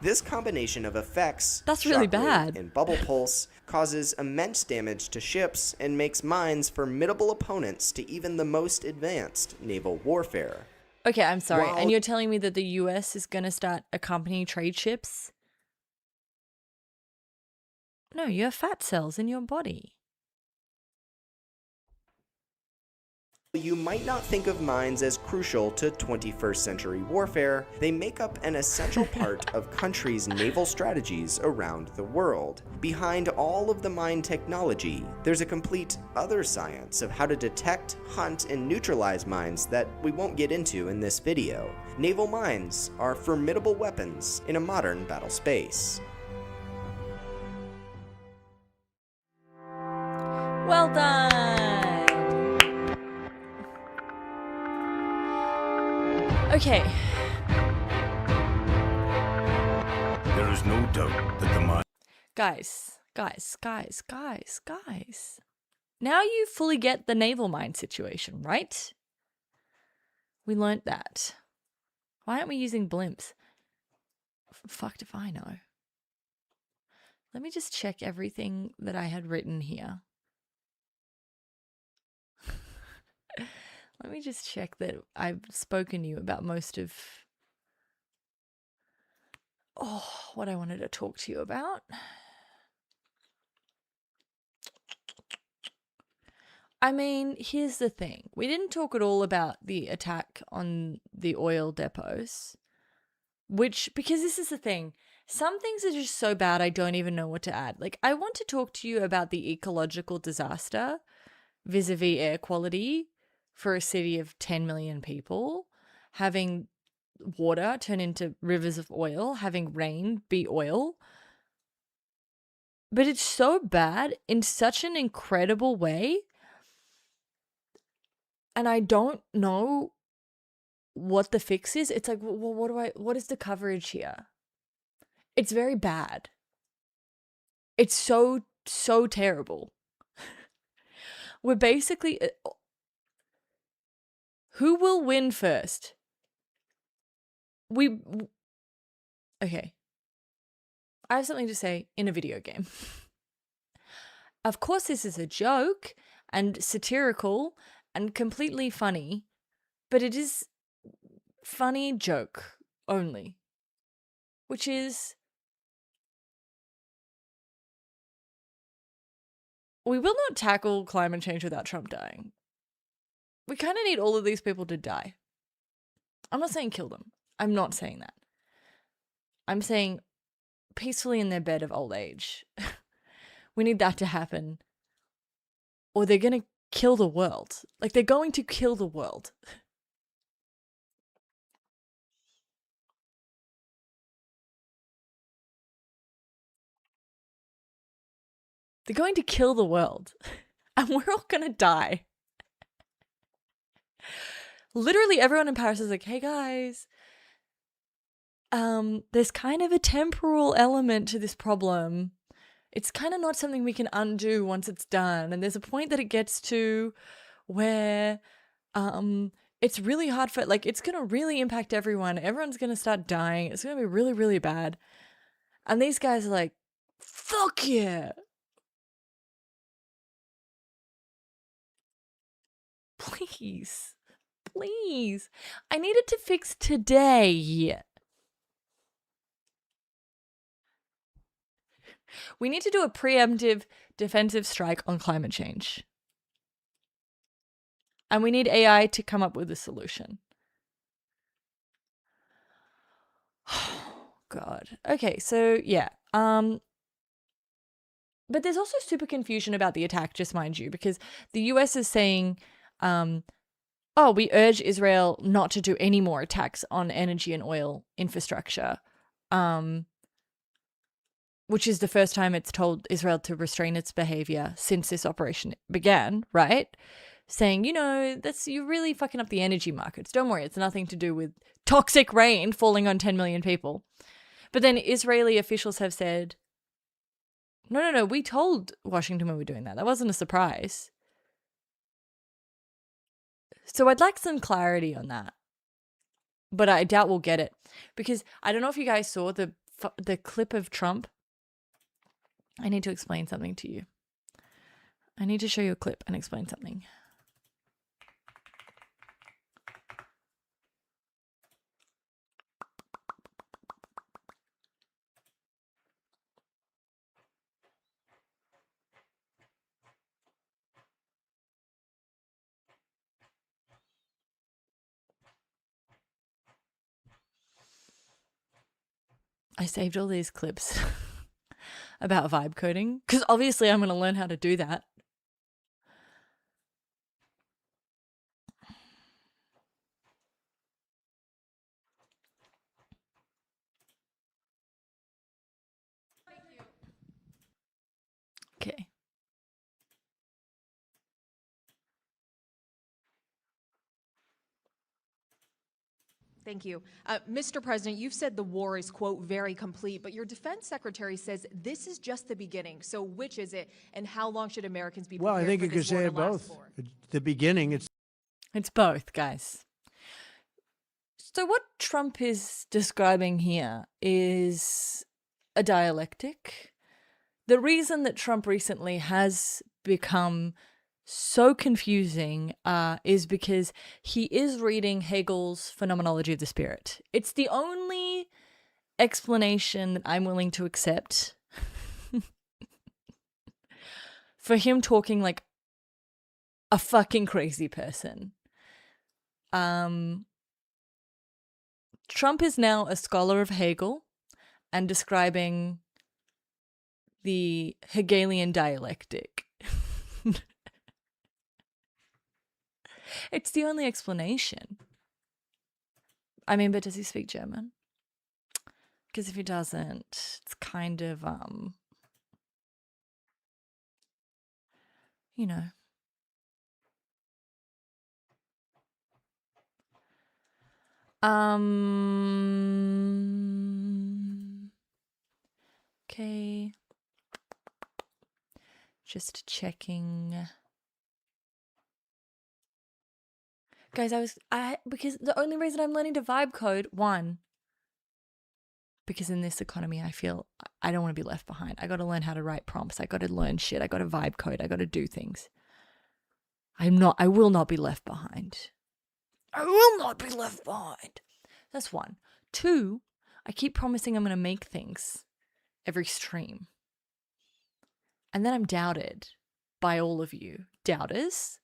This combination of effects, that's really shockwave bad, and bubble pulse, causes immense damage to ships and makes mines formidable opponents to even the most advanced naval warfare. Okay, I'm sorry. And you're telling me that the US is going to start accompanying trade ships? No, you have fat cells in your body. You might not think of mines as crucial to 21st century warfare. They make up an essential part of countries' naval strategies around the world. Behind all of the mine technology, there's a complete other science of how to detect, hunt, and neutralize mines that we won't get into in this video. Naval mines are formidable weapons in a modern battle space. Well done! Okay. There is no doubt that the mine... Guys. Now you fully get the naval mine situation, right? We learnt that. Why aren't we using blimps? Fucked if I know. Let me just check everything that I had written here. Let me just check that I've spoken to you about most of what I wanted to talk to you about. I mean, here's the thing. We didn't talk at all about the attack on the oil depots, because this is the thing. Some things are just so bad I don't even know what to add. Like, I want to talk to you about the ecological disaster vis-a-vis air quality for a city of 10 million people, having water turn into rivers of oil, having rain be oil. But it's so bad in such an incredible way. And I don't know what the fix is. It's like, well, what is the coverage here? It's very bad. It's so terrible. We're basically... Who will win first? Okay. I have something to say in a video game. Of course, this is a joke and satirical and completely funny, but it is funny joke only, which is we will not tackle climate change without Trump dying. We kind of need all of these people to die. I'm not saying kill them. I'm not saying that. I'm saying peacefully in their bed of old age. We need that to happen. Or they're going to kill the world. Like, they're going to kill the world. They're going to kill the world. And we're all going to die. Literally everyone in Paris is like, hey guys, there's kind of a temporal element to this problem. It's kind of not something we can undo once it's done. And there's a point that it gets to where it's really hard for, like, it's going to really impact everyone. Everyone's going to start dying. It's going to be really, really bad. And these guys are like, fuck yeah. Please. Please. I need it to fix today. We need to do a preemptive defensive strike on climate change. And we need AI to come up with a solution. Oh, God. Okay, so yeah. But there's also super confusion about the attack, just mind you, because the US is saying, oh, we urge Israel not to do any more attacks on energy and oil infrastructure. Which is the first time it's told Israel to restrain its behavior since this operation began, right? Saying, you're really fucking up the energy markets. Don't worry, it's nothing to do with toxic rain falling on 10 million people. But then Israeli officials have said, no, we told Washington we were doing that. That wasn't a surprise. So I'd like some clarity on that. But I doubt we'll get it. Because I don't know if you guys saw the clip of Trump. I need to explain something to you. I need to show you a clip and explain something. I saved all these clips about vibe coding because obviously I'm going to learn how to do that. Okay. Thank you. Mr. President, you've said the war is, quote, very complete, but your defense secretary says this is just the beginning. So which is it, and how long should Americans be prepared Well, I think for you could this war say to it last both. for? At the beginning, It's both, guys. So what Trump is describing here is a dialectic. The reason that Trump recently has become so confusing is because he is reading Hegel's Phenomenology of the Spirit. It's the only explanation that I'm willing to accept for him talking like a fucking crazy person. Trump is now a scholar of Hegel and describing the Hegelian dialectic. It's the only explanation. I mean, but does he speak German? Because if he doesn't, it's kind of, you know. Okay. Just checking. Guys, because the only reason I'm learning to vibe code, one, because in this economy, I feel I don't want to be left behind. I got to learn how to write prompts. I got to learn shit. I got to vibe code. I got to do things. I will not be left behind. I will not be left behind. That's one. Two, I keep promising I'm going to make things every stream. And then I'm doubted by all of you doubters.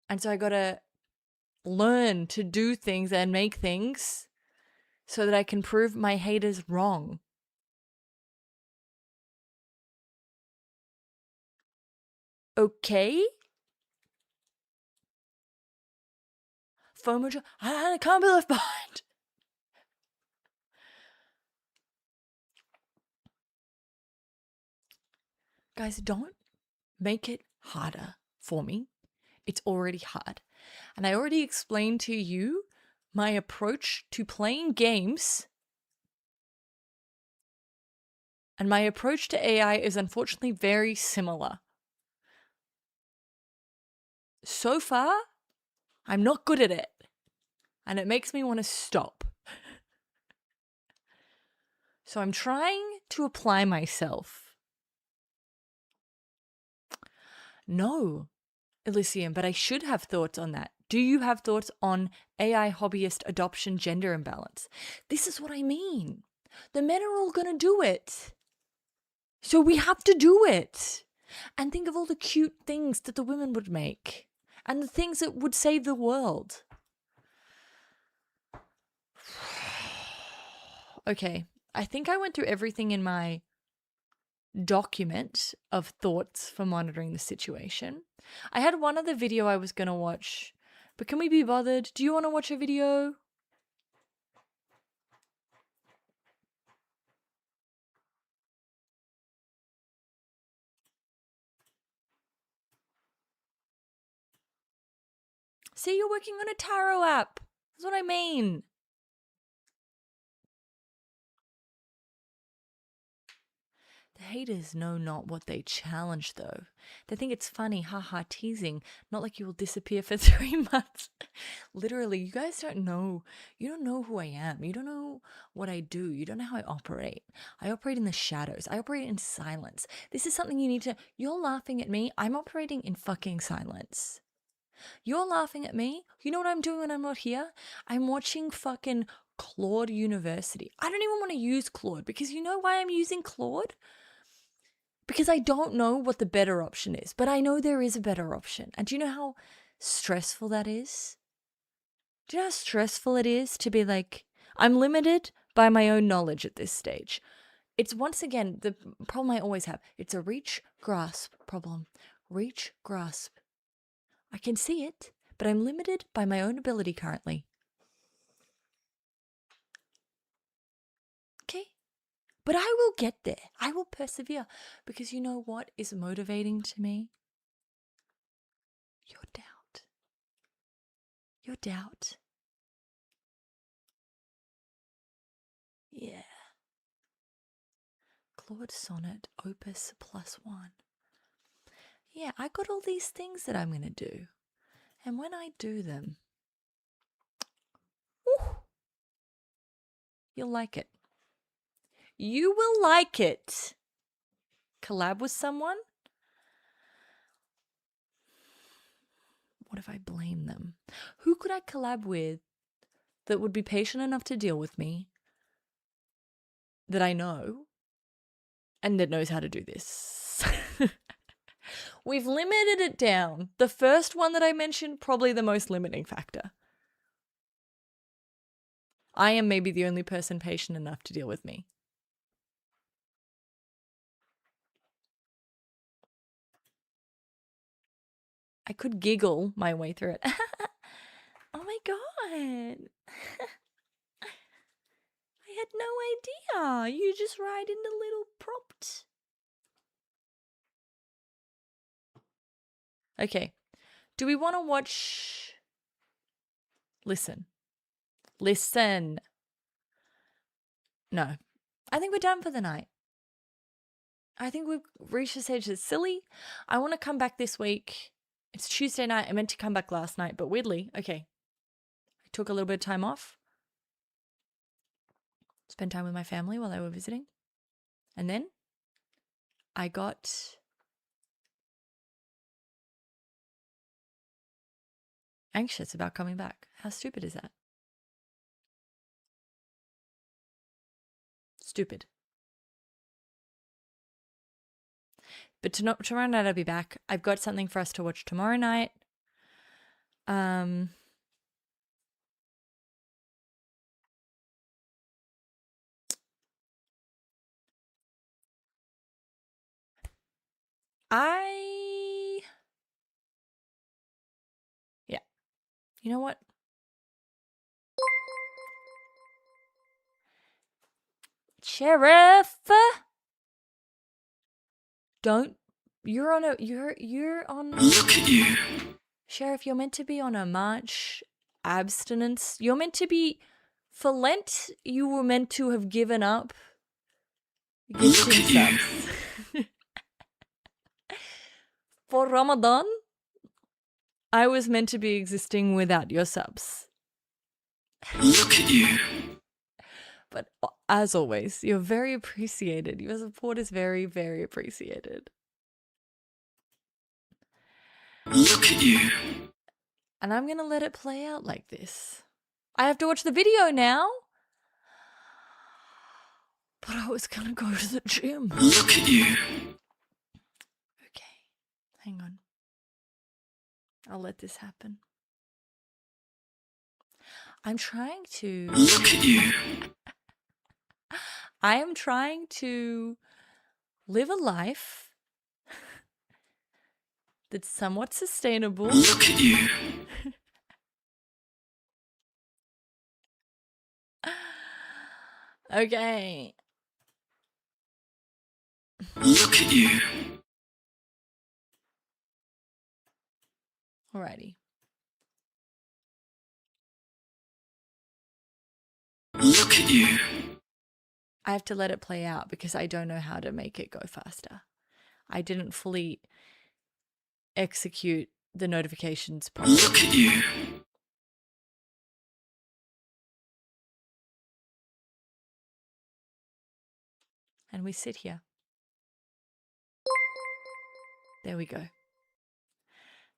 And so I got to learn to do things and make things so that I can prove my haters wrong. Okay? FOMO, I can't be left behind. Guys, don't make it harder for me. It's already hard. And I already explained to you my approach to playing games. And my approach to AI is unfortunately very similar. So far, I'm not good at it. And it makes me want to stop. So I'm trying to apply myself. No, Elysium, but I should have thoughts on that. Do you have thoughts on AI hobbyist adoption gender imbalance? This is what I mean. The men are all going to do it. So we have to do it. And think of all the cute things that the women would make. And the things that would save the world. Okay, I think I went through everything in my document of thoughts for monitoring the situation. I had one other video I was going to watch, but can we be bothered? Do you want to watch a video? See, you're working on a tarot app. That's what I mean. The haters know not what they challenge, though. They think it's funny, haha, teasing, not like you will disappear for 3 months. Literally, you guys don't know. You don't know who I am. You don't know what I do. You don't know how I operate. I operate in the shadows. I operate in silence. This is something you need to... You're laughing at me. I'm operating in fucking silence. You're laughing at me. You know what I'm doing when I'm not here? I'm watching fucking Claude University. I don't even want to use Claude because you know why I'm using Claude? Because I don't know what the better option is, but I know there is a better option. And do you know how stressful that is? Do you know how stressful it is to be like, I'm limited by my own knowledge at this stage. It's once again the problem I always have. It's a reach, grasp problem. Reach, grasp. I can see it, but I'm limited by my own ability currently. Okay? But I will get there. I will persevere. Because you know what is motivating to me? Your doubt. Your doubt. Yeah. Claude Sonnet, Opus +1. Yeah, I got all these things that I'm going to do. And when I do them, you'll like it. You will like it. Collab with someone? What if I blame them? Who could I collab with that would be patient enough to deal with me, that I know, and that knows how to do this? We've limited it down. The first one that I mentioned, probably the most limiting factor. I am maybe the only person patient enough to deal with me. I could giggle my way through it. Oh my god. I had no idea. You just write in the little prompt. Okay. Do we want to watch... Listen. No. I think we're done for the night. I think we've reached the stage that's silly. I want to come back this week. It's Tuesday night. I meant to come back last night, but weirdly, okay. I took a little bit of time off. Spent time with my family while they were visiting. And then I got anxious about coming back. How stupid is that? Stupid. But tomorrow night I'll be back. I've got something for us to watch tomorrow night. Yeah. You know what? Sheriff! Don't. You're on. Look at you. Sheriff, you're meant to be on a march abstinence. You're meant to be. For Lent, you were meant to have given up. Look at you. For Ramadan, I was meant to be existing without your subs. Look at you. But as always, you're very appreciated. Your support is very, very appreciated. Look at you. And I'm going to let it play out like this. I have to watch the video now. But I was going to go to the gym. Look at you. Okay. Hang on. I'll let this happen. I'm trying to... Look at you. I am trying to live a life that's somewhat sustainable. Look at you. Okay. Look at you. Alrighty. Look at you. I have to let it play out because I don't know how to make it go faster. I didn't fully execute the notifications properly. Look at you. And we sit here. There we go.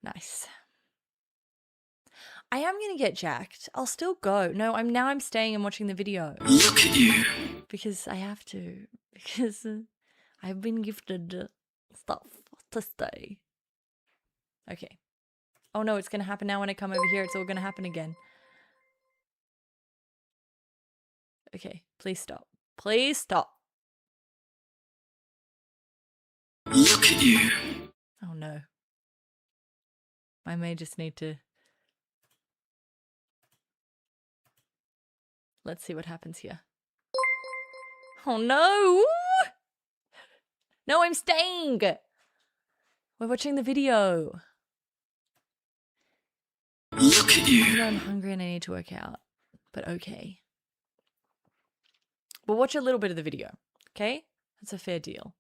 Nice. I am going to get jacked. I'll still go. No, I'm staying and watching the video. Look at you. Because I have to. Because I've been gifted stuff to stay. Okay. Oh no, it's going to happen now when I come over here. It's all going to happen again. Okay, please stop. Please stop. Look at you. Oh no. I may just need to... Let's see what happens here. Oh no! No, I'm staying! We're watching the video. Look at you. I know I'm hungry and I need to work out. But okay. We'll watch a little bit of the video. Okay? That's a fair deal.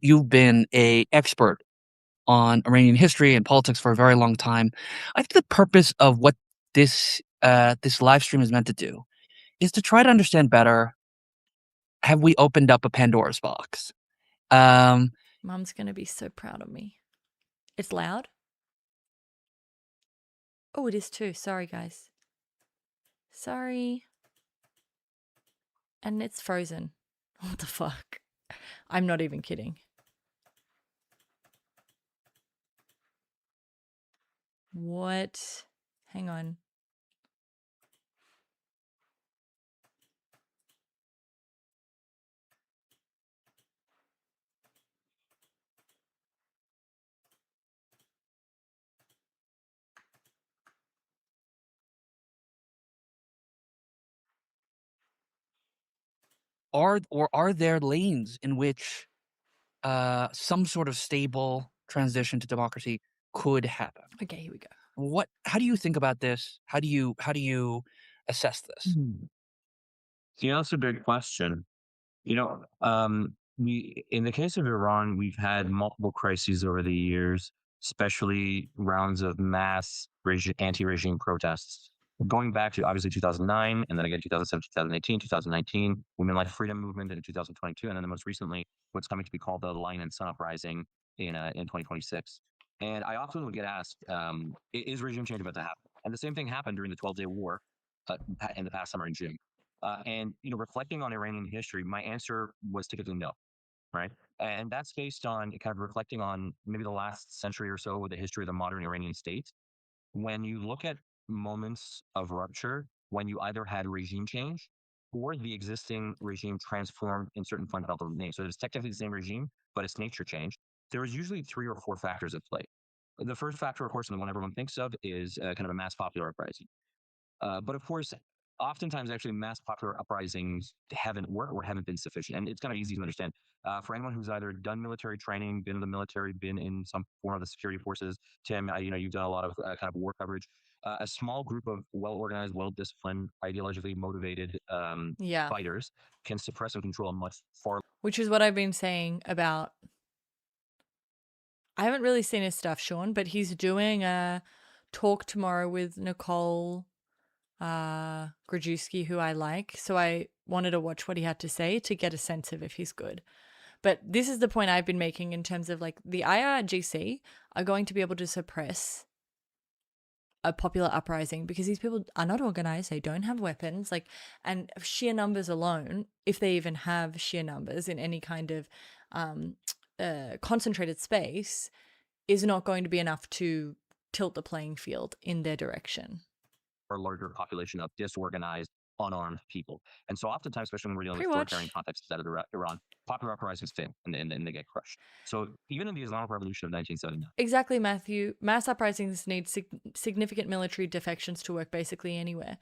You've been an expert on Iranian history and politics for a very long time. I think the purpose of what this live stream is meant to do is to try to understand better, have we opened up a Pandora's box? Mum's going to be so proud of me. It's loud? Oh, it is too. Sorry, guys. Sorry. And it's frozen. What the fuck? I'm not even kidding. What? Hang on. Are there lanes in which some sort of stable transition to democracy could happen? Okay, here we go. How do you think about this? How do you assess this? Yeah, that's a good question. You know, in the case of Iran, we've had multiple crises over the years, especially rounds of mass anti-regime protests. Going back to obviously 2009, and then again 2007, 2018, 2019, Women Life Freedom Movement in 2022, and then most recently, what's coming to be called the Lion and Sun Uprising in 2026. And I often would get asked, is regime change about to happen? And the same thing happened during the 12-day war in the past summer in June. And reflecting on Iranian history, my answer was typically no, right? And that's based on kind of reflecting on maybe the last century or so with the history of the modern Iranian state. When you look at moments of rupture, when you either had regime change or the existing regime transformed in certain fundamental names. So it's technically the same regime, but its nature changed. There is usually 3 or 4 factors at play. The first factor, of course, and the one everyone thinks of, is kind of a mass popular uprising. But of course, oftentimes, actually, mass popular uprisings haven't worked or haven't been sufficient. And it's kind of easy to understand. For anyone who's either done military training, been in the military, been in some form of the security forces, Tim, you've done a lot of kind of war coverage. A small group of well-organized, well-disciplined, ideologically motivated Yeah. fighters can suppress and control a much far. Which is what I've been saying about. I haven't really seen his stuff, Sean, but he's doing a talk tomorrow with Nicole Grajewski, who I like. So I wanted to watch what he had to say to get a sense of if he's good. But this is the point I've been making in terms of like the IRGC are going to be able to suppress a popular uprising because these people are not organized, they don't have weapons, like, and sheer numbers alone, if they even have sheer numbers in any kind of concentrated space, is not going to be enough to tilt the playing field in their direction. Or larger population of disorganized, unarmed people. And so oftentimes, especially when we're dealing Pretty with much. authoritarian contexts out of Iran, popular uprisings fail and they get crushed. So even in the Islamic Revolution of 1979. Exactly, Matthew. Mass uprisings need significant military defections to work basically anywhere.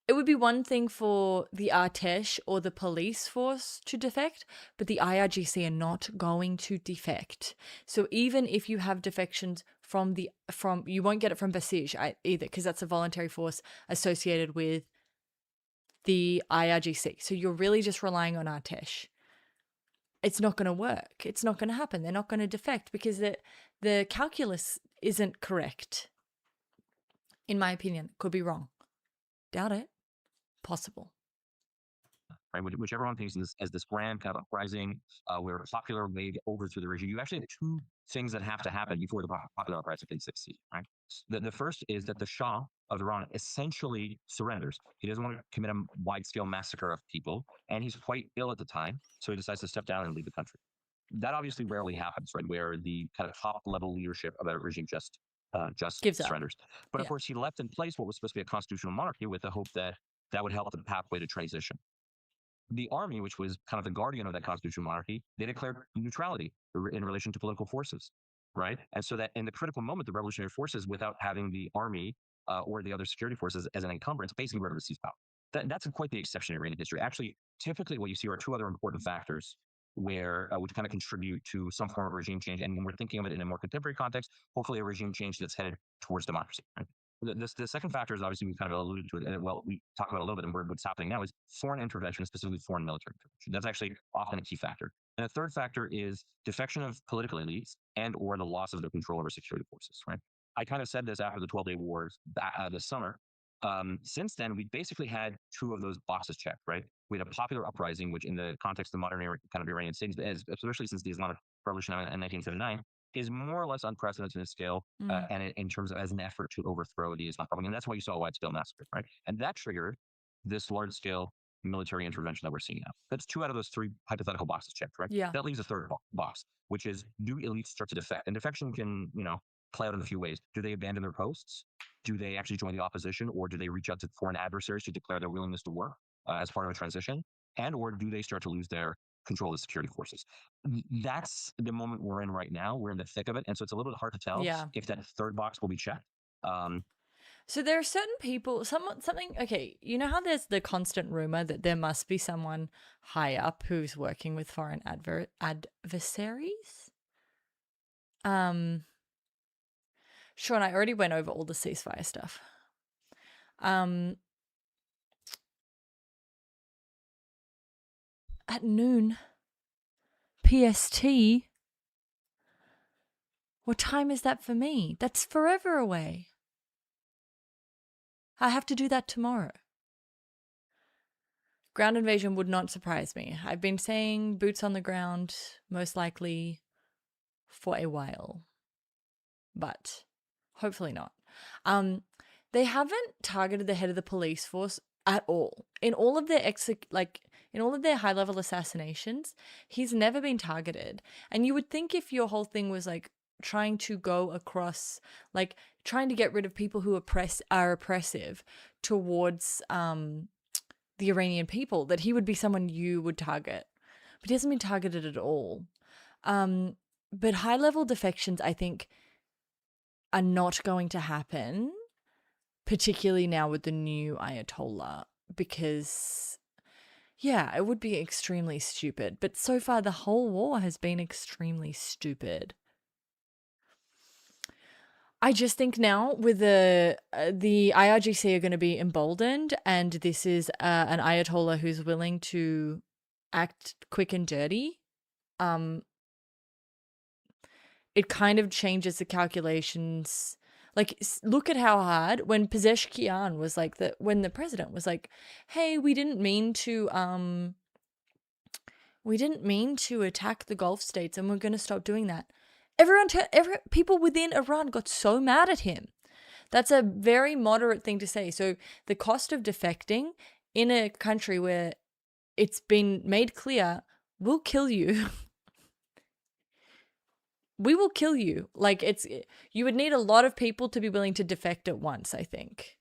It would be one thing for the Artesh or the police force to defect, but the IRGC are not going to defect. So even if you have defections from you won't get it from Basij either, because that's a voluntary force associated with the IRGC. So you're really just relying on Artesh. It's not going to work. It's not going to happen. They're not going to defect because the calculus isn't correct. In my opinion, could be wrong. Doubt it. Possible. Right, which everyone thinks as this grand kind of uprising where a popular wave overthrew the regime. You actually have 2 things that have to happen before the popular uprising can succeed. Right, the first is that the Shah of Iran essentially surrenders. He doesn't want to commit a wide-scale massacre of people, and he's quite ill at the time, so he decides to step down and leave the country. That obviously rarely happens, right? Where the kind of top-level leadership of a regime just gives surrenders. up. But of course, he left in place what was supposed to be a constitutional monarchy with the hope that would help the pathway to transition. The army, which was kind of the guardian of that constitutional monarchy, they declared neutrality in relation to political forces, right? And so that in the critical moment, the revolutionary forces, without having the army or the other security forces as an encumbrance, basically were able to seize power. That's quite the exception in Iranian history. Actually, typically what you see are 2 other important factors where which kind of contribute to some form of regime change. And when we're thinking of it in a more contemporary context, hopefully a regime change that's headed towards democracy. Right? The second factor is obviously we kind of alluded to it, and we talk about it a little bit, and what's happening now is foreign intervention, specifically foreign military intervention. That's actually often a key factor. And the third factor is defection of political elites and or the loss of their control over security forces. Right. I kind of said this after the 12-day wars this summer. Since then, we basically had 2 of those boxes checked. Right. We had a popular uprising, which in the context of modern kind of Iranian states, especially since the Islamic Revolution in 1979. Is more or less unprecedented in scale and in terms of as an effort to overthrow the Islamic Republic. And that's why you saw a wide-scale massacre, right? And that triggered this large-scale military intervention that we're seeing now. That's 2 out of those 3 hypothetical boxes checked, right? Yeah. That leaves a third box, which is, do elites start to defect? And defection can, play out in a few ways. Do they abandon their posts? Do they actually join the opposition? Or do they reach out to foreign adversaries to declare their willingness to work as part of a transition? And or do they start to lose their control of the security forces? That's the moment we're in right now. We're in the thick of it. And so it's a little bit hard to tell if that third box will be checked. So there are certain people, okay, you know how there's the constant rumor that there must be someone high up who's working with foreign adversaries? Sean, I already went over all the ceasefire stuff. At noon, PST. What time is that for me? That's forever away. I have to do that tomorrow. Ground invasion would not surprise me. I've been saying boots on the ground, most likely for a while. But hopefully not. They haven't targeted the head of the police force at all. In all of their in all of their high-level assassinations, he's never been targeted. And you would think if your whole thing was like trying to go across, like trying to get rid of people who are oppressive towards the Iranian people, that he would be someone you would target. But he hasn't been targeted at all. But high-level defections, I think, are not going to happen, particularly now with the new Ayatollah, because, yeah, it would be extremely stupid. But so far, the whole war has been extremely stupid. I just think now with the IRGC are going to be emboldened, and this is an Ayatollah who's willing to act quick and dirty. It kind of changes the calculations. Like, look at how hard when Pezeshkian was like when the president was like, "Hey, we didn't mean to attack the Gulf states, and we're going to stop doing that." People within Iran got so mad at him. That's a very moderate thing to say. So the cost of defecting in a country where it's been made clear, we'll kill you. We will kill you. Like, you would need a lot of people to be willing to defect at once, I think.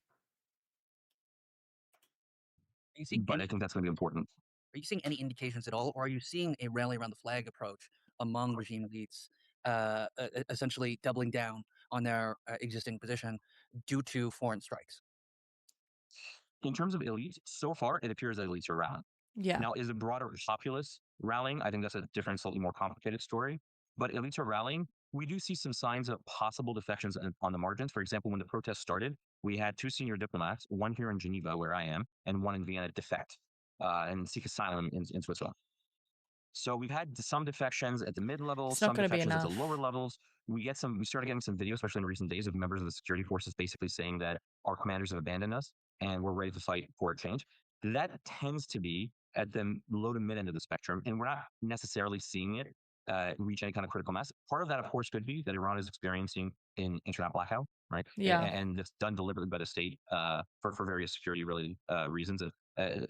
But I think that's going to be important. Are you seeing any indications at all, or are you seeing a rally around the flag approach among regime elites, essentially doubling down on their existing position due to foreign strikes? In terms of elites, so far it appears that elites are rallying. Yeah. Now, is it broader populace rallying? I think that's a different, slightly more complicated story. But elites are rallying. We do see some signs of possible defections on the margins. For example, when the protests started, we had 2 senior diplomats, one here in Geneva, where I am, and one in Vienna, defect and seek asylum in Switzerland. So we've had some defections at the mid-level, some defections at the lower levels. We started getting some videos, especially in recent days, of members of the security forces basically saying that our commanders have abandoned us and we're ready to fight for a change. That tends to be at the low to mid end of the spectrum, and we're not necessarily seeing it reach any kind of critical mass. Part of that, of course, could be that Iran is experiencing an internet blackout, right? Yeah. And it's done deliberately by the state for various security-related reasons,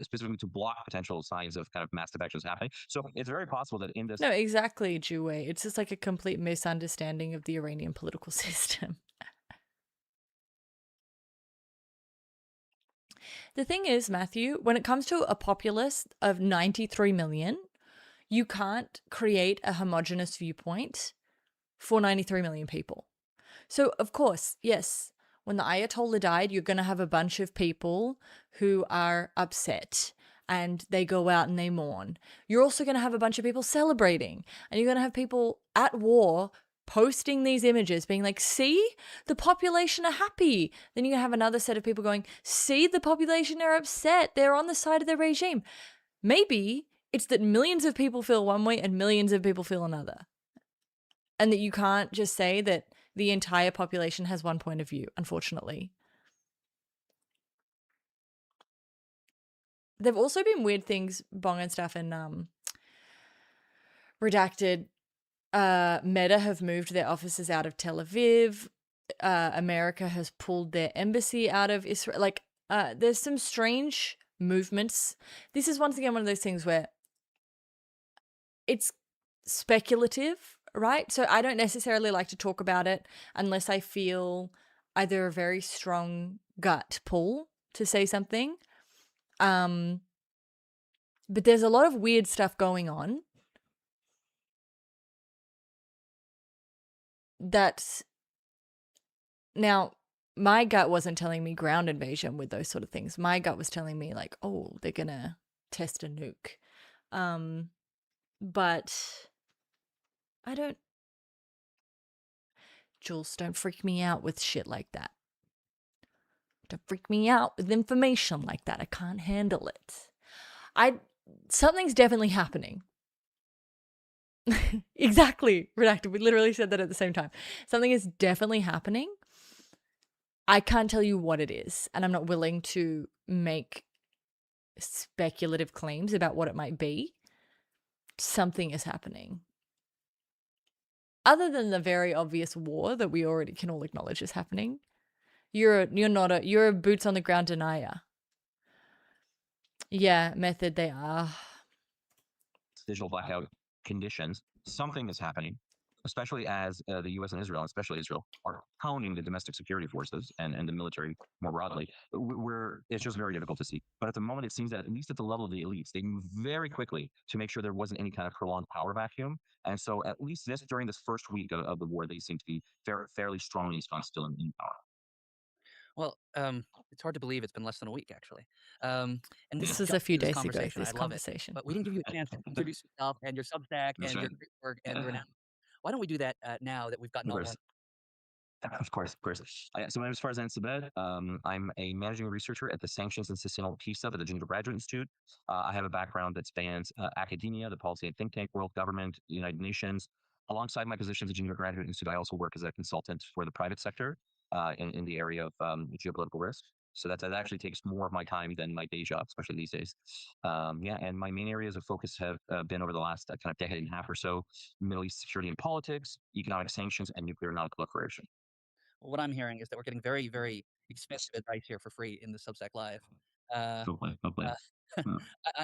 specifically to block potential signs of kind of mass defections happening. So it's very possible that in this... No, exactly, Jue. It's just like a complete misunderstanding of the Iranian political system. The thing is, Matthew, when it comes to a populace of 93 million, you can't create a homogenous viewpoint for 93 million people. So, of course, yes, when the Ayatollah died, you're going to have a bunch of people who are upset and they go out and they mourn. You're also going to have a bunch of people celebrating, and you're going to have people at war posting these images being like, see, the population are happy. Then you have another set of people going, see, the population are upset. They're on the side of the regime. Maybe it's that millions of people feel one way and millions of people feel another. And that you can't just say that the entire population has one point of view, unfortunately. There've also been weird things, Bong and stuff, and Redacted. Meta have moved their offices out of Tel Aviv. America has pulled their embassy out of Israel. Like, there's some strange movements. This is once again one of those things where it's speculative, right? So I don't necessarily like to talk about it unless I feel either a very strong gut pull to say something. But there's a lot of weird stuff going on that's now my gut wasn't telling me ground invasion with those sort of things. My gut was telling me like, oh, they're gonna test a nuke. But I don't, Jules, don't freak me out with shit like that. Don't freak me out with information like that. I can't handle it. Something's definitely happening. Exactly, Redacted. We literally said that at the same time. Something is definitely happening. I can't tell you what it is, and I'm not willing to make speculative claims about what it might be. Something is happening. Other than the very obvious war that we already can all acknowledge is happening, you're a boots on the ground denier. Yeah, Method, they are. Digital blackout conditions. Something is happening. especially as the U.S. and Israel, especially Israel, are pounding the domestic security forces and the military more broadly. It's just very difficult to see. But at the moment, it seems that at least at the level of the elites, they moved very quickly to make sure there wasn't any kind of prolonged power vacuum. And so at least during this first week of the war, they seem to be fairly strongly ensconced still in power. Well, it's hard to believe it's been less than a week, actually. And This we was jumped a few into this days ago, conversation. this I love it. conversation. But we didn't give you a chance to introduce yourself and your Substack That's and your right. great work and your announcement. Why don't we do that now that we've gotten Of all course. one? Of course. So my name is Farzan Sabed. I'm a managing researcher at the Sanctions and Sustainable Peace Hub at the Geneva Graduate Institute. I have a background that spans academia, the policy and think tank world, government, the United Nations. Alongside my positions at Geneva Graduate Institute, I also work as a consultant for the private sector in the area of geopolitical risk. So that actually takes more of my time than my day job, especially these days. And my main areas of focus have been over the last kind of decade and a half or so: Middle East security and politics, economic sanctions, and nuclear non-proliferation. What I'm hearing is that we're getting very, very expensive advice here for free in the Substack Live. Hopefully.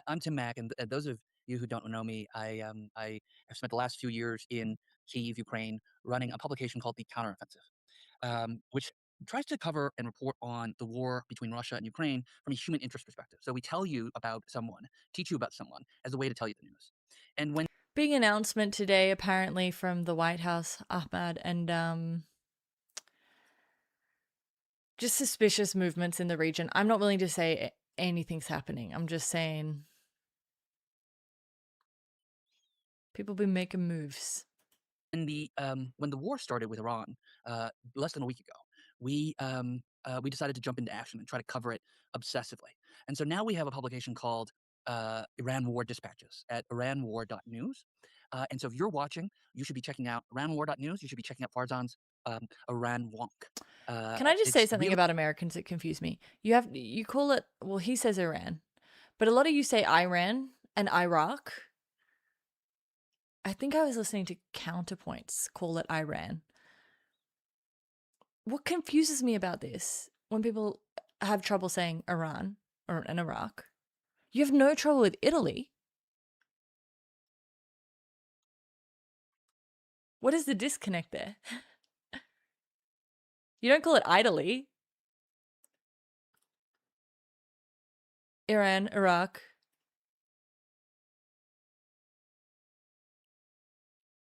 I'm Tim Mack, and those of you who don't know me, I have spent the last few years in Kyiv, Ukraine, running a publication called The Counteroffensive, which tries to cover and report on the war between Russia and Ukraine from a human interest perspective. So we tell you about someone, teach you about someone as a way to tell you the news. And when Big announcement today, apparently, from the White House, Ahmad, and just suspicious movements in the region. I'm not willing to say anything's happening. I'm just saying people been making moves. when the war started with Iran, less than a week ago, we decided to jump into action and try to cover it obsessively. And so now we have a publication called Iran War Dispatches at iranwar.news. And so if you're watching, you should be checking out iranwar.news. You should be checking out Farzan's Iran Wonk. Can I just say it's something really- about Americans that confuse me? You call it, well, he says Iran, but a lot of you say Iran and Iraq. I think I was listening to Counterpoints call it Iran. What confuses me about this, when people have trouble saying Iran or an Iraq, you have no trouble with Italy. What is the disconnect there? You don't call it Italy. Iran, Iraq.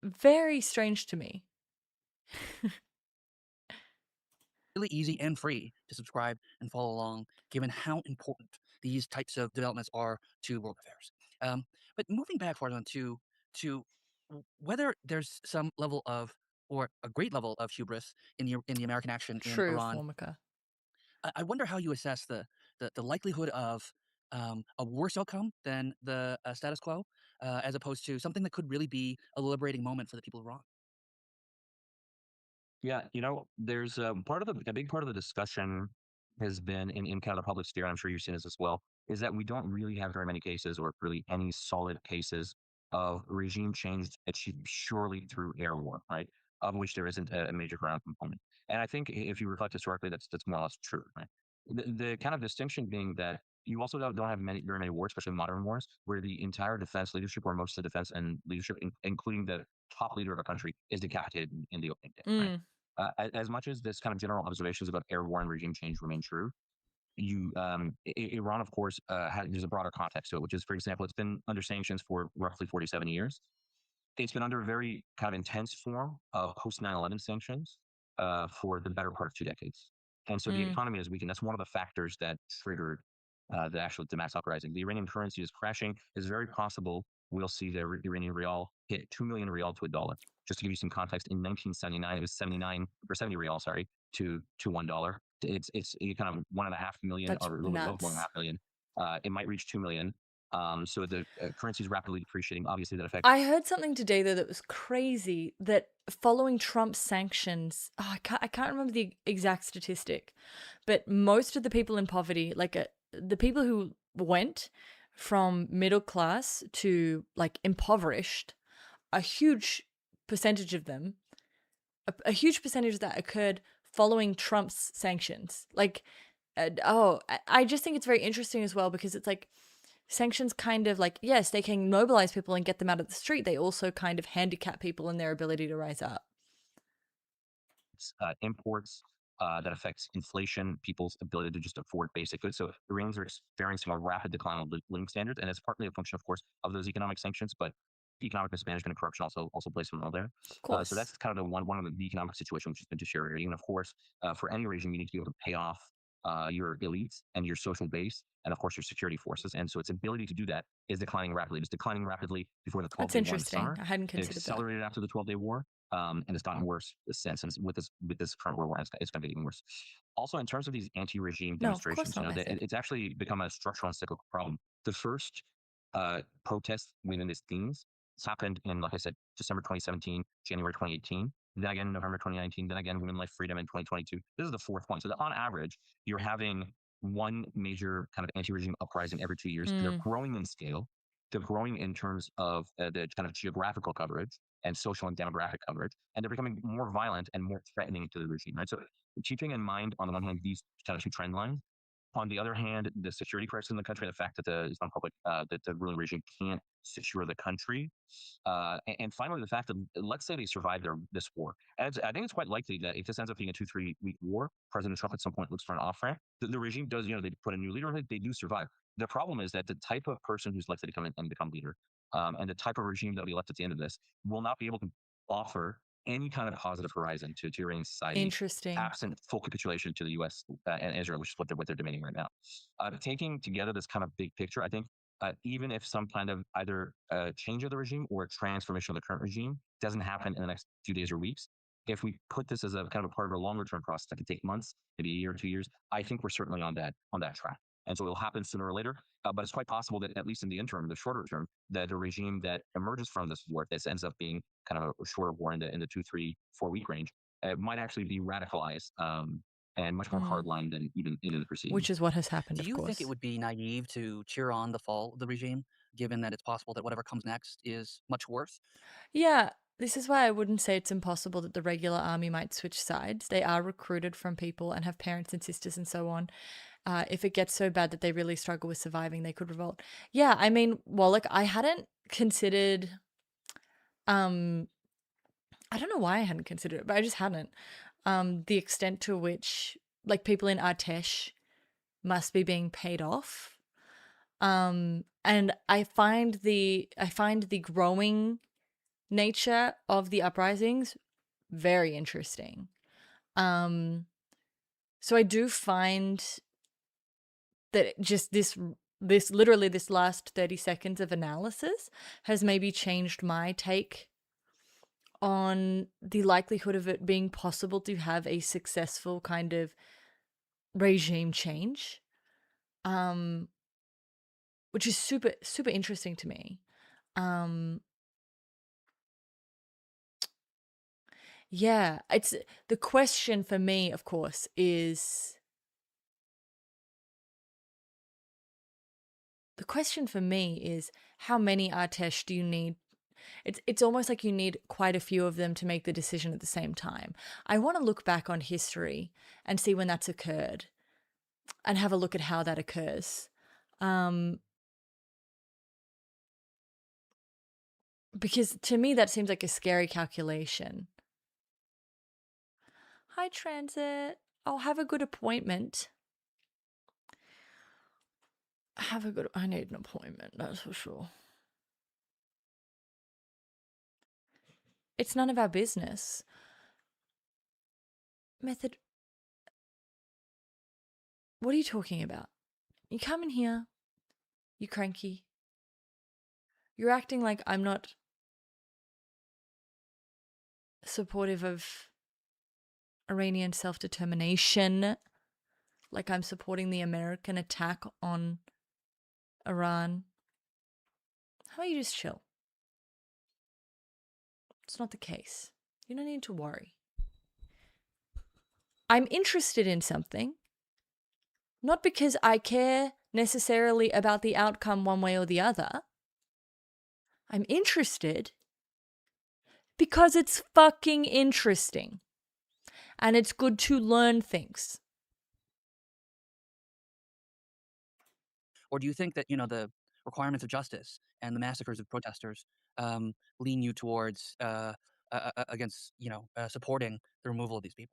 Very strange to me. really easy and free to subscribe and follow along, given how important these types of developments are to world affairs. But moving back, Farzan, to whether there's some level of, or a great level of hubris in the American action in True, Iran. Formica. I wonder how you assess the likelihood of a worse outcome than the status quo, as opposed to something that could really be a liberating moment for the people of Iran. Yeah, there's a big part of the discussion has been in kind of the public sphere, and I'm sure you've seen this as well, is that we don't really have very many cases, or really any solid cases, of regime change achieved purely through air war, right? Of which there isn't a major ground component. And I think if you reflect historically, that's more or less true, right? The kind of distinction being that you also don't have very many wars, especially modern wars, where the entire defense leadership, or most of the defense and leadership, including the top leader of a country, is decapitated in the opening day. Right? As much as this kind of general observations about air war and regime change remain true, Iran, of course, there's a broader context to it, which is, for example, it's been under sanctions for roughly 47 years. It's been under a very kind of intense form of post 9/11 sanctions for the better part of 2 decades. And so the economy is weakened. That's one of the factors that triggered the mass uprising. The Iranian currency is crashing. It's very possible we'll see the Iranian rial hit 2 million rial to $1. Just to give you some context, in 1979, it was 70 rial, to $1. It's kind of 1.5 million, That's or a little bit over nuts. 1.5 million. It might reach 2 million. So the currency is rapidly depreciating. Obviously, that affects. I heard something today, though, that was crazy, that following Trump's sanctions, I can't remember the exact statistic, but most of the people in poverty, the people who went from middle class to impoverished, a huge percentage of them, a huge percentage of that occurred following Trump's sanctions. I just think it's very interesting as well, because it's sanctions kind of like, yes, they can mobilize people and get them out of the street. They also kind of handicap people in their ability to rise up. Imports that affects inflation, people's ability to just afford basic goods. So Iranians are experiencing a rapid decline of living standards, and it's partly a function, of course, of those economic sanctions, but economic mismanagement and corruption also plays some role there. So that's kind of one of the economic situation which has been deteriorating. And of course, for any regime, you need to be able to pay off your elites and your social base, and of course your security forces. And so its ability to do that is declining rapidly. It's declining rapidly before the 12-day war in the summer. I hadn't considered it accelerated after the 12-day war. And it's gotten worse since. And with this current war, it's going to get even worse. Also, in terms of these anti-regime demonstrations, it's actually become a structural and cyclical problem. The first protests within these themes happened in, like I said, December 2017, January 2018, then again November 2019, then again Women Life Freedom in 2022. This is the fourth one. So that on average, you're having one major kind of anti-regime uprising every 2 years. And they're growing in scale. They're growing in terms of the kind of geographical coverage and social and demographic coverage, and they're becoming more violent and more threatening to the regime, right? So keeping in mind, on the one hand, these kind of two trend lines, on the other hand, the security crisis in the country, the fact that the Islamic Republic, that the ruling regime can't secure the country, and finally, the fact that, let's say they survive this war. And I think it's quite likely that if this ends up being a 2-3 week war, President Trump at some point looks for an off-ramp. The regime does, they put a new leader in it, they do survive. The problem is that the type of person who's likely to come in and become leader, and the type of regime that will be left at the end of this will not be able to offer any kind of positive horizon to Iranian society. Interesting. Absent full capitulation to the U.S. And Israel, which is what they're demanding right now. Taking together this kind of big picture, I think even if some kind of either change of the regime or a transformation of the current regime doesn't happen in the next few days or weeks, if we put this as a kind of a part of a longer term process that could take months, maybe a year or 2 years, I think we're certainly on that track. And so it will happen sooner or later. But it's quite possible that, at least in the interim, the shorter term, that a regime that emerges from this war, that ends up being kind of a shorter war in the 2, 3, 4 week range, might actually be radicalized and much more hardline than even in the preceding. Which is what has happened, Do of you course. think it would be naive to cheer on the fall of the regime, given that it's possible that whatever comes next is much worse? Yeah, this is why I wouldn't say it's impossible that the regular army might switch sides. They are recruited from people and have parents and sisters and so on. If it gets so bad that they really struggle with surviving, they could revolt. Yeah, I mean, Wallach, I hadn't considered, I don't know why I hadn't considered it, but I just hadn't. The extent to which, like, people in Artesh must be being paid off. And I find the growing nature of the uprisings very interesting. So I do find that just this literally this last 30 seconds of analysis has maybe changed my take on the likelihood of it being possible to have a successful kind of regime change, which is super, super interesting to me. Yeah, it's the question for me, of course, is how many Artesh do you need? It's almost like you need quite a few of them to make the decision at the same time. I want to look back on history and see when that's occurred and have a look at how that occurs. Because to me, that seems like a scary calculation. Hi, Transit. I'll have a good appointment. I need an appointment, that's for sure. It's none of our business. Method. What are you talking about? You come in here. You cranky. You're acting like I'm not supportive of Iranian self-determination. Like I'm supporting the American attack on Iran. How about you just chill? It's not the case. You don't need to worry. I'm interested in something, not because I care necessarily about the outcome one way or the other. I'm interested because it's fucking interesting. And it's good to learn things. Or do you think that, the requirements of justice and the massacres of protesters lean you towards against supporting the removal of these people?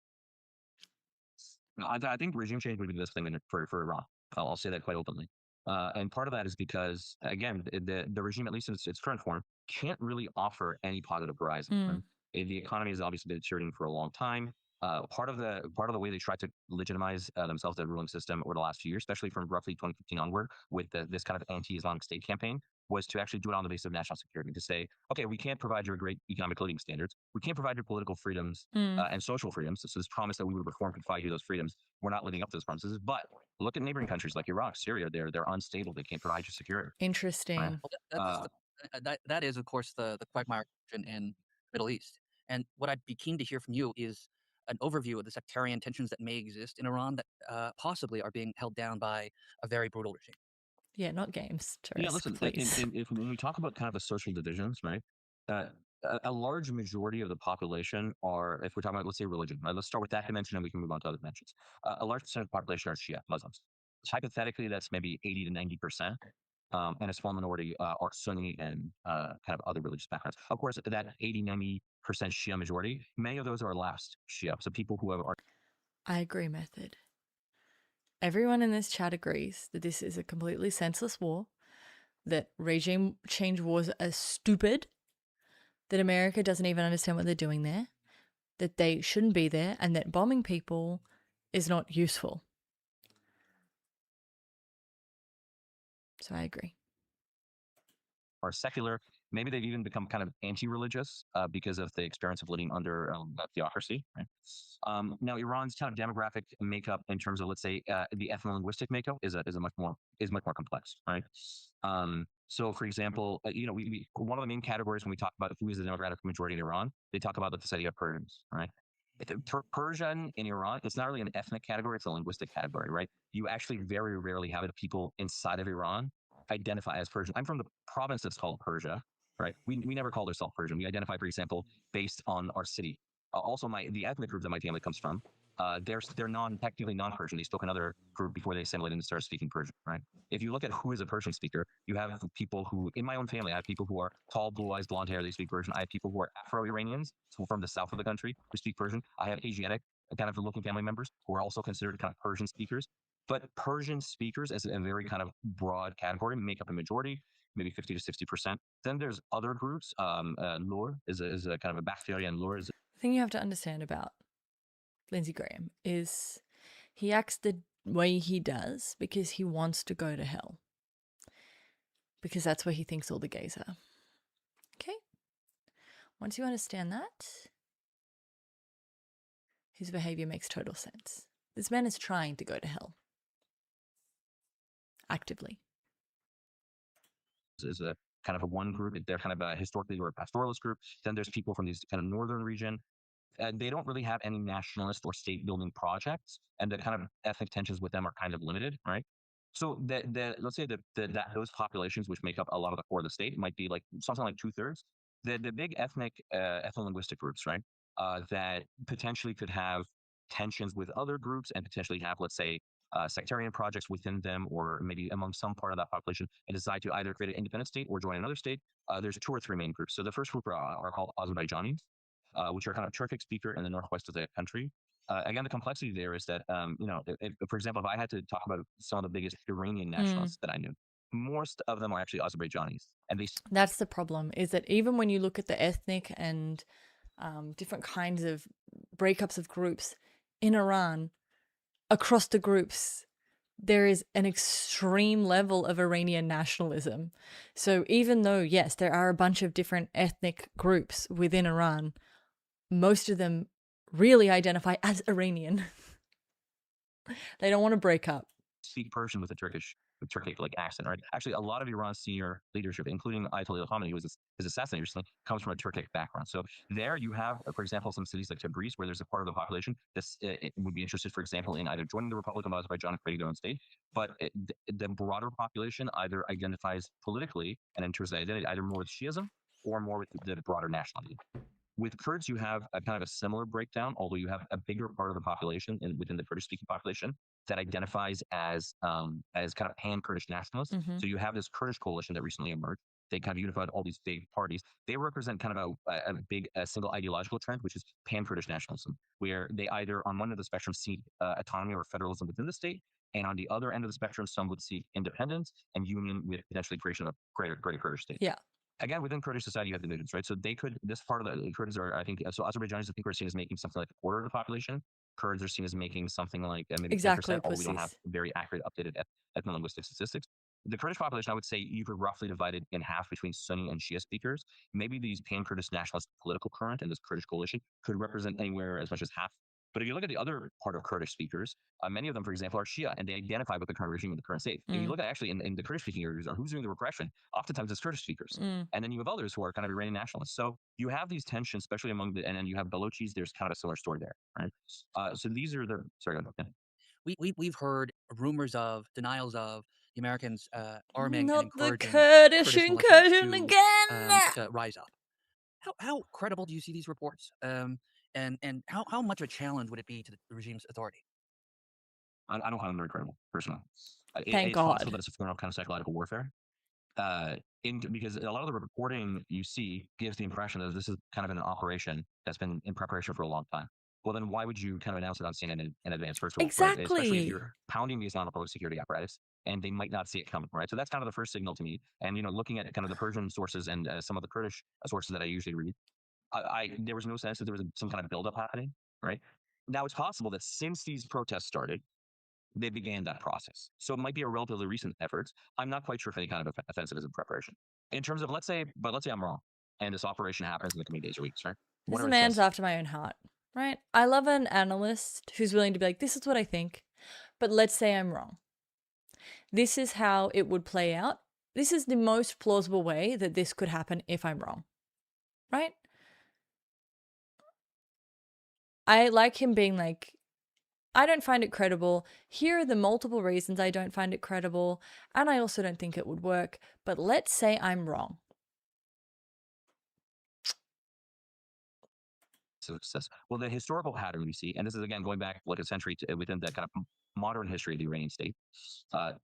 No, I think regime change would be the best thing for Iran. I'll say that quite openly. And part of that is because, again, the regime, at least in its current form, can't really offer any positive horizon. Mm. The economy has obviously been deteriorating for a long time. Part of the way they tried to legitimize themselves, the ruling system, over the last few years, especially from roughly 2015 onward, with this kind of anti-Islamic State campaign, was to actually do it on the basis of national security. To say, okay, we can't provide your great economic living standards, we can't provide your political freedoms and social freedoms. So this promise that we would reform and provide you those freedoms, we're not living up to those promises. But look at neighboring countries like Iraq, Syria. They're unstable. They can't provide you security. Interesting. Well, that is, of course, the quagmire in Middle East. And what I'd be keen to hear from you is an overview of the sectarian tensions that may exist in Iran that possibly are being held down by a very brutal regime. Yeah, not games. Yeah, Turisk, listen, please. when we talk about kind of the social divisions, right? A large majority of the population are, if we're talking about, let's say, religion, right? Let's start with that dimension and we can move on to other dimensions. A large percent of the population are Shia Muslims. Hypothetically, that's maybe 80 to 90%. And a small minority are Sunni and kind of other religious backgrounds. Of course, that 80, 90% Shia majority, many of those are last Shia. So people who are. I agree, Method. Everyone in this chat agrees that this is a completely senseless war, that regime change wars are stupid, that America doesn't even understand what they're doing there, that they shouldn't be there, and that bombing people is not useful. So I agree. Are secular. Maybe they've even become kind of anti-religious because of the experience of living under theocracy. Right? Now, Iran's kind of demographic makeup, in terms of, let's say, the ethno-linguistic makeup, is much more complex. Right. So, for example, we one of the main categories when we talk about who is the demographic majority in Iran, they talk about the idea of Persians. Right. Persian in Iran, it's not really an ethnic category; it's a linguistic category. Right. You actually very rarely have people inside of Iran identify as Persian. I'm from the province that's called Persia, right? We never called ourselves Persian. We identify, for example, based on our city. Also, the ethnic group that my family comes from, they're technically non-Persian. They spoke another group before they assimilated and started speaking Persian, right? If you look at who is a Persian speaker, you have people who, in my own family, I have people who are tall, blue eyes, blonde hair, they speak Persian. I have people who are Afro-Iranians, so from the south of the country, who speak Persian. I have Asiatic kind of looking family members who are also considered kind of Persian speakers. But Persian speakers, as a very kind of broad category, make up a majority, maybe 50 to 60%. Then there's other groups. Lur is a kind of a bacteria, and Lur is. The thing you have to understand about Lindsey Graham is he acts the way he does because he wants to go to hell. Because that's where he thinks all the gays are. Okay? Once you understand that, his behavior makes total sense. This man is trying to go to hell. Actively. Is a kind of a one group. They're kind of historically they were a pastoralist group. Then there's people from these kind of northern region. They don't really have any nationalist or state building projects, and the kind of ethnic tensions with them are kind of limited, right? So let's say that those populations, which make up a lot of the core of the state, might be like something like 2/3. The big ethno-linguistic groups, right? That potentially could have tensions with other groups and potentially have, let's say, sectarian projects within them, or maybe among some part of that population, and decide to either create an independent state or join another state. There's 2 or 3 main groups. So the first group are called Azerbaijanis, which are kind of Turkic speaker in the northwest of the country. Again, the complexity there is that, for example, if I had to talk about some of the biggest Iranian nationalists that I knew, most of them are actually Azerbaijanis. And that's the problem, is that even when you look at the ethnic and different kinds of breakups of groups in Iran, across the groups, there is an extreme level of Iranian nationalism. So even though, yes, there are a bunch of different ethnic groups within Iran, most of them really identify as Iranian. They don't want to break up. Speak Persian with a Turkic like accent, right? Actually, a lot of Iran's senior leadership, including Ayatollah Khamenei, who was assassinated recently, comes from a Turkic background. So there you have, for example, some cities like Tabriz, where there's a part of the population that would be interested, for example, in either joining the Republic of Azerbaijan and creating their own state. But the broader population either identifies politically and enters the identity either more with Shiism or more with the broader nationality. With Kurds, you have a kind of a similar breakdown, although you have a bigger part of the population within the Kurdish-speaking population that identifies as kind of pan-Kurdish nationalists. Mhm. So you have this Kurdish coalition that recently emerged. They kind of unified all these big parties. They represent kind of a big single ideological trend, which is pan-Kurdish nationalism, where they either on one end of the spectrum see autonomy or federalism within the state, and on the other end of the spectrum, some would seek independence and union with potentially creation of a greater Kurdish state. Yeah. Again, within Kurdish society, you have divisions, right? So they could, this part of the Kurds are, I think, so Azerbaijanis, I think, are seen as making something like a quarter of the population. Kurds are seen as making something like maybe Exactly, 10%, although we don't have pussies. very accurate, updated ethno-linguistic statistics. The Kurdish population, I would say, you could roughly divide it in half between Sunni and Shia speakers. Maybe these pan-Kurdish nationalist political current and this Kurdish coalition could represent anywhere as much as half. But if you look at the other part of Kurdish speakers, many of them, for example, are Shia, and they identify with the current regime and the current state. If you Mm. look at actually in the Kurdish-speaking areas, or who's doing the repression, oftentimes it's Kurdish speakers. Mm. And then you have others who are kind of Iranian nationalists. So you have these tensions, especially among and then you have Balochis, there's kind of a similar story there, right? So these are the, sorry, go ahead. We've heard rumors of denials of the Americans arming and Not the encouraging Kurdish militias incursion again. to rise up. How credible do you see these reports? And how much of a challenge would it be to the regime's authority? I don't find them very credible, personally. Thank It's God. possible that it's a form of kind of psychological warfare. Because a lot of the reporting you see gives the impression that this is kind of an operation that's been in preparation for a long time. Well, then why would you kind of announce it on CNN in advance, first of all? Right? Especially if Exactly. you're pounding the Islamic public security apparatus and they might not see it coming, right? So that's kind of the first signal to me. And, looking at kind of the Persian sources and some of the Kurdish sources that I usually read, there was no sense that there was some kind of buildup happening, right? Now, it's possible that since these protests started, they began that process. So it might be a relatively recent effort. I'm not quite sure if any kind of offensive is in preparation. In terms of, let's say I'm wrong, and this operation happens in the coming days or weeks, right? This man's after my own heart, right? I love an analyst who's willing to be like, this is what I think, but let's say I'm wrong. This is how it would play out. This is the most plausible way that this could happen if I'm wrong, right? I like him being like, I don't find it credible. Here are the multiple reasons I don't find it credible, and I also don't think it would work, but let's say I'm wrong. Success. Well, the historical pattern we see, and this is again going back like a century within the kind of modern history of the Iranian state,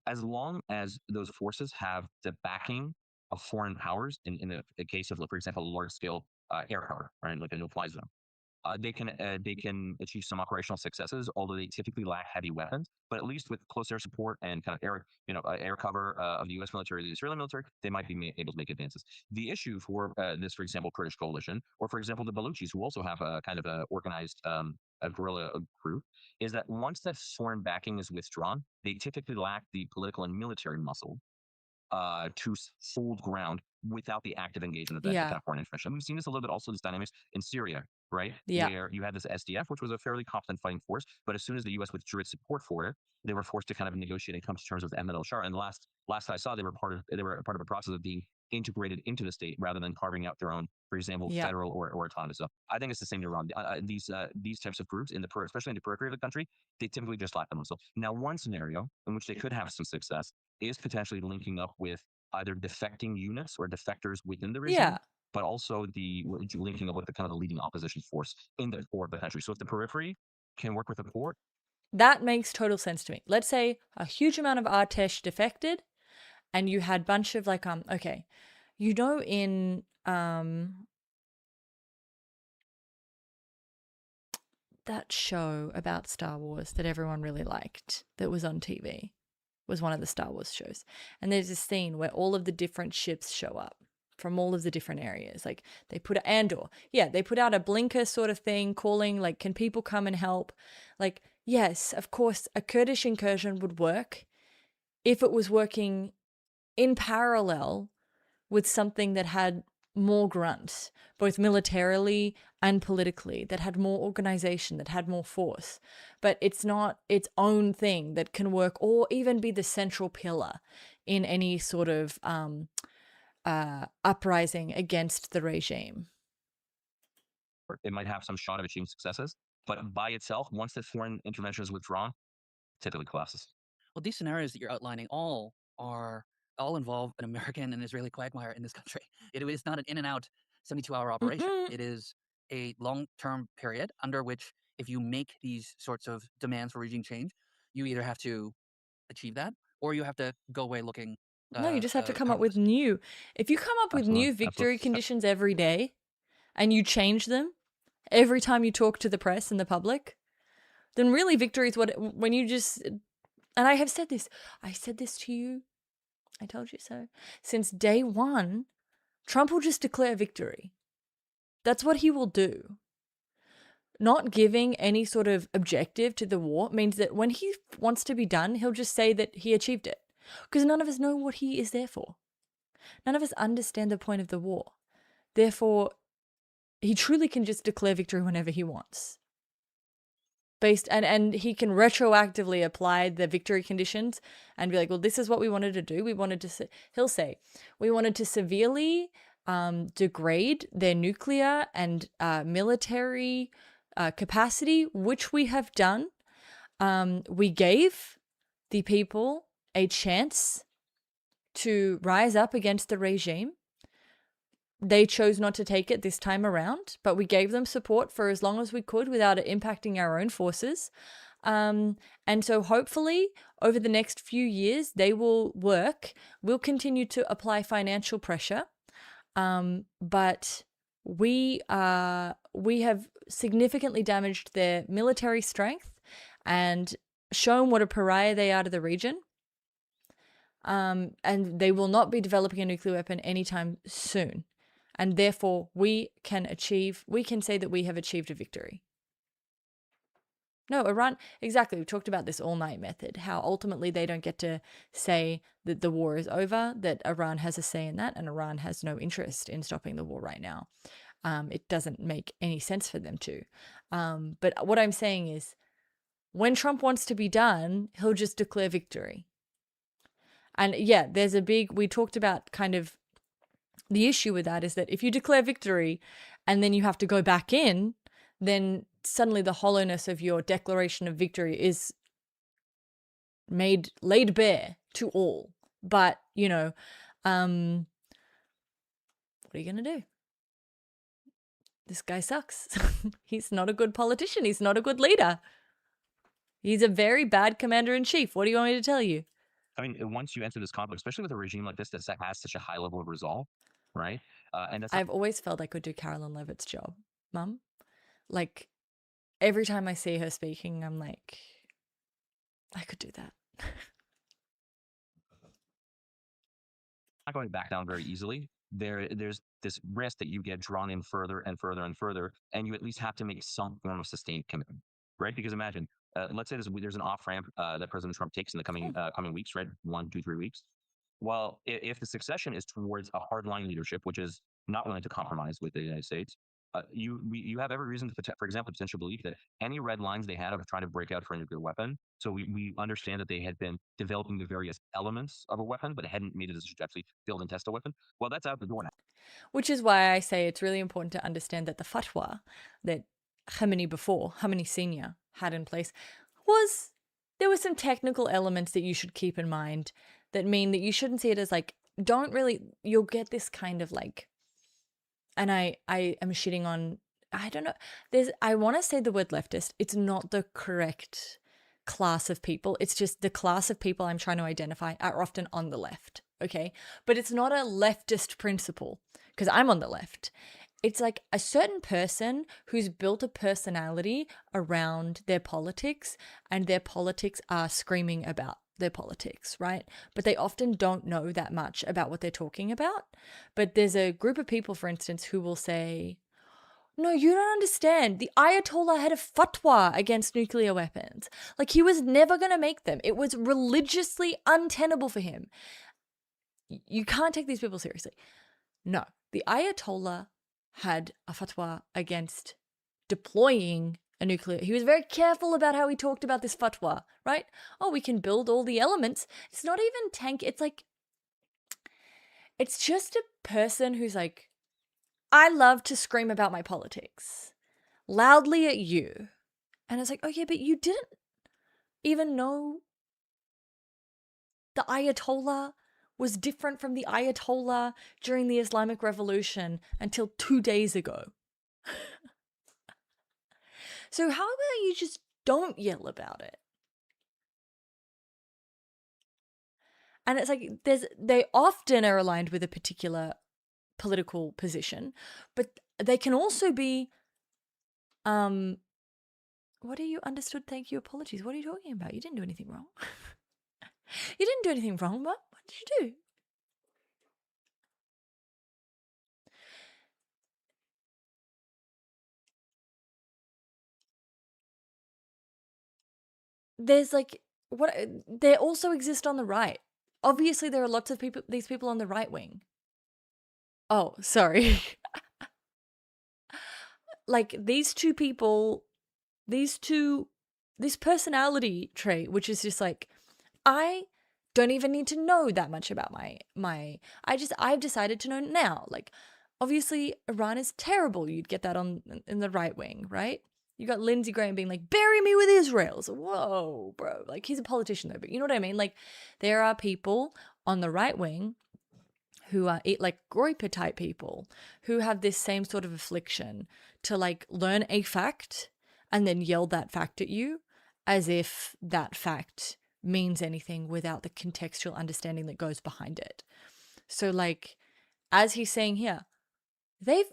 as long as those forces have the backing of foreign powers, in the case of, for example, large-scale air power, right, like a no-fly zone, they can achieve some operational successes, although they typically lack heavy weapons. But at least with close air support and kind of air cover of the U.S. military, the Israeli military, they might be able to make advances. The issue for this, for example, Kurdish coalition, or for example, the Balochis, who also have a kind of a organized a guerrilla group, is that once that foreign backing is withdrawn, they typically lack the political and military muscle to hold ground without the active engagement of that kind of foreign intervention. We've seen this a little bit also, this dynamics in Syria, right? Yeah. Where you had this SDF, which was a fairly competent fighting force, but as soon as the U.S. withdrew its support for it, they were forced to kind of negotiate and come to terms with Ahmed al-Shar. And last I saw, they were part of a process of being integrated into the state rather than carving out their own, for example, federal or autonomous. So I think it's the same in Iran. These types of groups, especially in the periphery of the country, they typically just lack the muscle. Now, one scenario in which they could have some success is potentially linking up with either defecting units or defectors within the regime, but also linking up with the kind of the leading opposition force in the core of the country. So if the periphery can work with the core, that makes total sense to me. Let's say a huge amount of Artesh defected, and you had a bunch of like okay, in that show about Star Wars that everyone really liked that was on TV. Was one of the Star Wars shows. And there's this scene where all of the different ships show up from all of the different areas. Like they put Andor. Yeah, they put out a blinker sort of thing calling like, can people come and help? Like, yes, of course, a Kurdish incursion would work if it was working in parallel with something that had more grunt, both militarily and politically, that had more organization, that had more force. But it's not its own thing that can work or even be the central pillar in any sort of uprising against the regime. It might have some shot of achieving successes, but by itself, once the foreign intervention is withdrawn, typically collapses. Well, these scenarios that you're outlining all involve an American and Israeli quagmire in this country. It is not an in and out 72-hour operation. It is a long-term period under which if you make these sorts of demands for regime change, you either have to achieve that or you have to go away looking No, you just have to come up with powerless. new. If you come up with Absolutely, new victory absolutely. conditions every day and you change them every time you talk to the press and the public, then really victory is when you just, and I have said this, I said this to you, I told you so. Since day one, Trump will just declare victory. That's what he will do. Not giving any sort of objective to the war means that when he wants to be done, he'll just say that he achieved it. Because none of us know what he is there for. None of us understand the point of the war. Therefore, he truly can just declare victory whenever he wants. And he can retroactively apply the victory conditions and be like, well, this is what we wanted to do. He'll say, we wanted to severely degrade their nuclear and military capacity, which we have done. We gave the people a chance to rise up against the regime. They chose not to take it this time around, but we gave them support for as long as we could without it impacting our own forces. And so hopefully over the next few years, they will work. We'll continue to apply financial pressure. But we have significantly damaged their military strength and shown what a pariah they are to the region. And they will not be developing a nuclear weapon anytime soon. And therefore, we can say that we have achieved a victory. No, Iran, exactly. We talked about this all-night method, how ultimately they don't get to say that the war is over, that Iran has a say in that, and Iran has no interest in stopping the war right now. It doesn't make any sense for them to. But what I'm saying is, when Trump wants to be done, he'll just declare victory. And yeah, we talked about kind of the issue with that is that if you declare victory and then you have to go back in, then suddenly the hollowness of your declaration of victory is laid bare to all. But, what are you going to do? This guy sucks. He's not a good politician. He's not a good leader. He's a very bad commander-in-chief. What do you want me to tell you? I mean, once you enter this conflict, especially with a regime like this that has such a high level of resolve, right? And that's I've always felt I could do Carolyn Levitt's job, Mum. Like, every time I see her speaking, I'm like, I could do that. not going back down very easily. There's this risk that you get drawn in further and further and further, and you at least have to make some form of sustained commitment, right? Because imagine, let's say there's an off ramp that President Trump takes in the coming weeks, right? 1, 2, 3 weeks. Well, if the succession is towards a hardline leadership, which is not willing to compromise with the United States, you have every reason to, for example, potential belief that any red lines they had of trying to break out for a nuclear weapon. So we understand that they had been developing the various elements of a weapon, but hadn't made it as to actually build and test a weapon. Well, that's out the door now. Which is why I say it's really important to understand that the fatwa that Khamenei Senior had in place there were some technical elements that you should keep in mind that mean that you shouldn't see it as like, you'll get this kind of like, and I am shitting on, I don't know, I want to say the word leftist. It's not the correct class of people. It's just the class of people I'm trying to identify are often on the left, okay? But it's not a leftist principle because I'm on the left. It's like a certain person who's built a personality around their politics and their politics are screaming about their politics, right? But they often don't know that much about what they're talking about. But there's a group of people, for instance, who will say, no, you don't understand. The Ayatollah had a fatwa against nuclear weapons. Like, he was never going to make them. It was religiously untenable for him. You can't take these people seriously. No, the Ayatollah had a fatwa against deploying a nuclear. He was very careful about how he talked about this fatwa, right? Oh, we can build all the elements. It's not even tank. It's like, it's just a person who's like, I love to scream about my politics loudly at you. And it's like, oh yeah, but you didn't even know the Ayatollah was different from the Ayatollah during the Islamic Revolution until 2 days ago. So how about you just don't yell about it? And it's like they often are aligned with a particular political position, but they can also be what are you understood? Thank you, apologies. What are you talking about? You didn't do anything wrong. You didn't do anything wrong, what did you do? There's like what they also exist on the right. Obviously there are lots of these people on the right wing. Oh, sorry. Like these two people, this personality trait, which is just like, I don't even need to know that much about I've decided to know now. Like, obviously Iran is terrible. You'd get that in the right wing, right? You got Lindsey Graham being like, bury me with Israel. So, whoa, bro. Like, he's a politician though, but you know what I mean? Like, there are people on the right wing who are like Groyper type people who have this same sort of affliction to like learn a fact and then yell that fact at you as if that fact means anything without the contextual understanding that goes behind it. So like, as he's saying here, there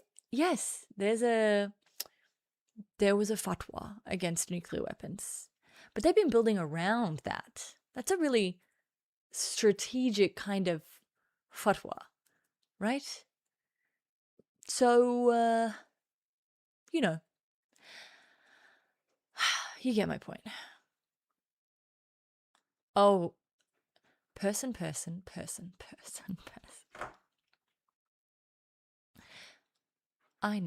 was a fatwa against nuclear weapons, but they've been building around that. That's a really strategic kind of fatwa, right? So, you know, you get my point. Oh, person. I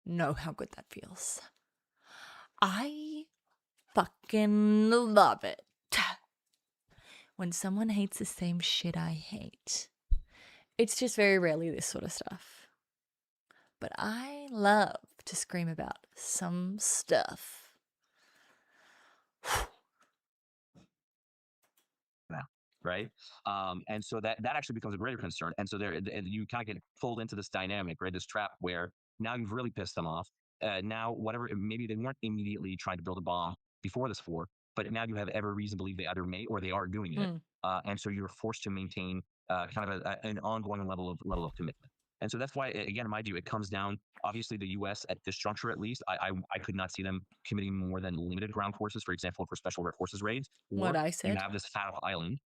know how good that feels. I fucking love it. When someone hates the same shit I hate. It's just very rarely this sort of stuff. But I love to scream about some stuff. Right? And so that actually becomes a greater concern. And so and you kind of get pulled into this dynamic, right? This trap where now you've really pissed them off. Now, whatever, maybe they weren't immediately trying to build a bomb before this war, but now you have every reason to believe they either may or they are doing it. And so you're forced to maintain kind of an ongoing level of commitment. And so that's why, again, in my view, it comes down, obviously, the U.S. at this juncture, at least, I could not see them committing more than limited ground forces, for example, for special forces raids. What I said. You have this Fatal Island,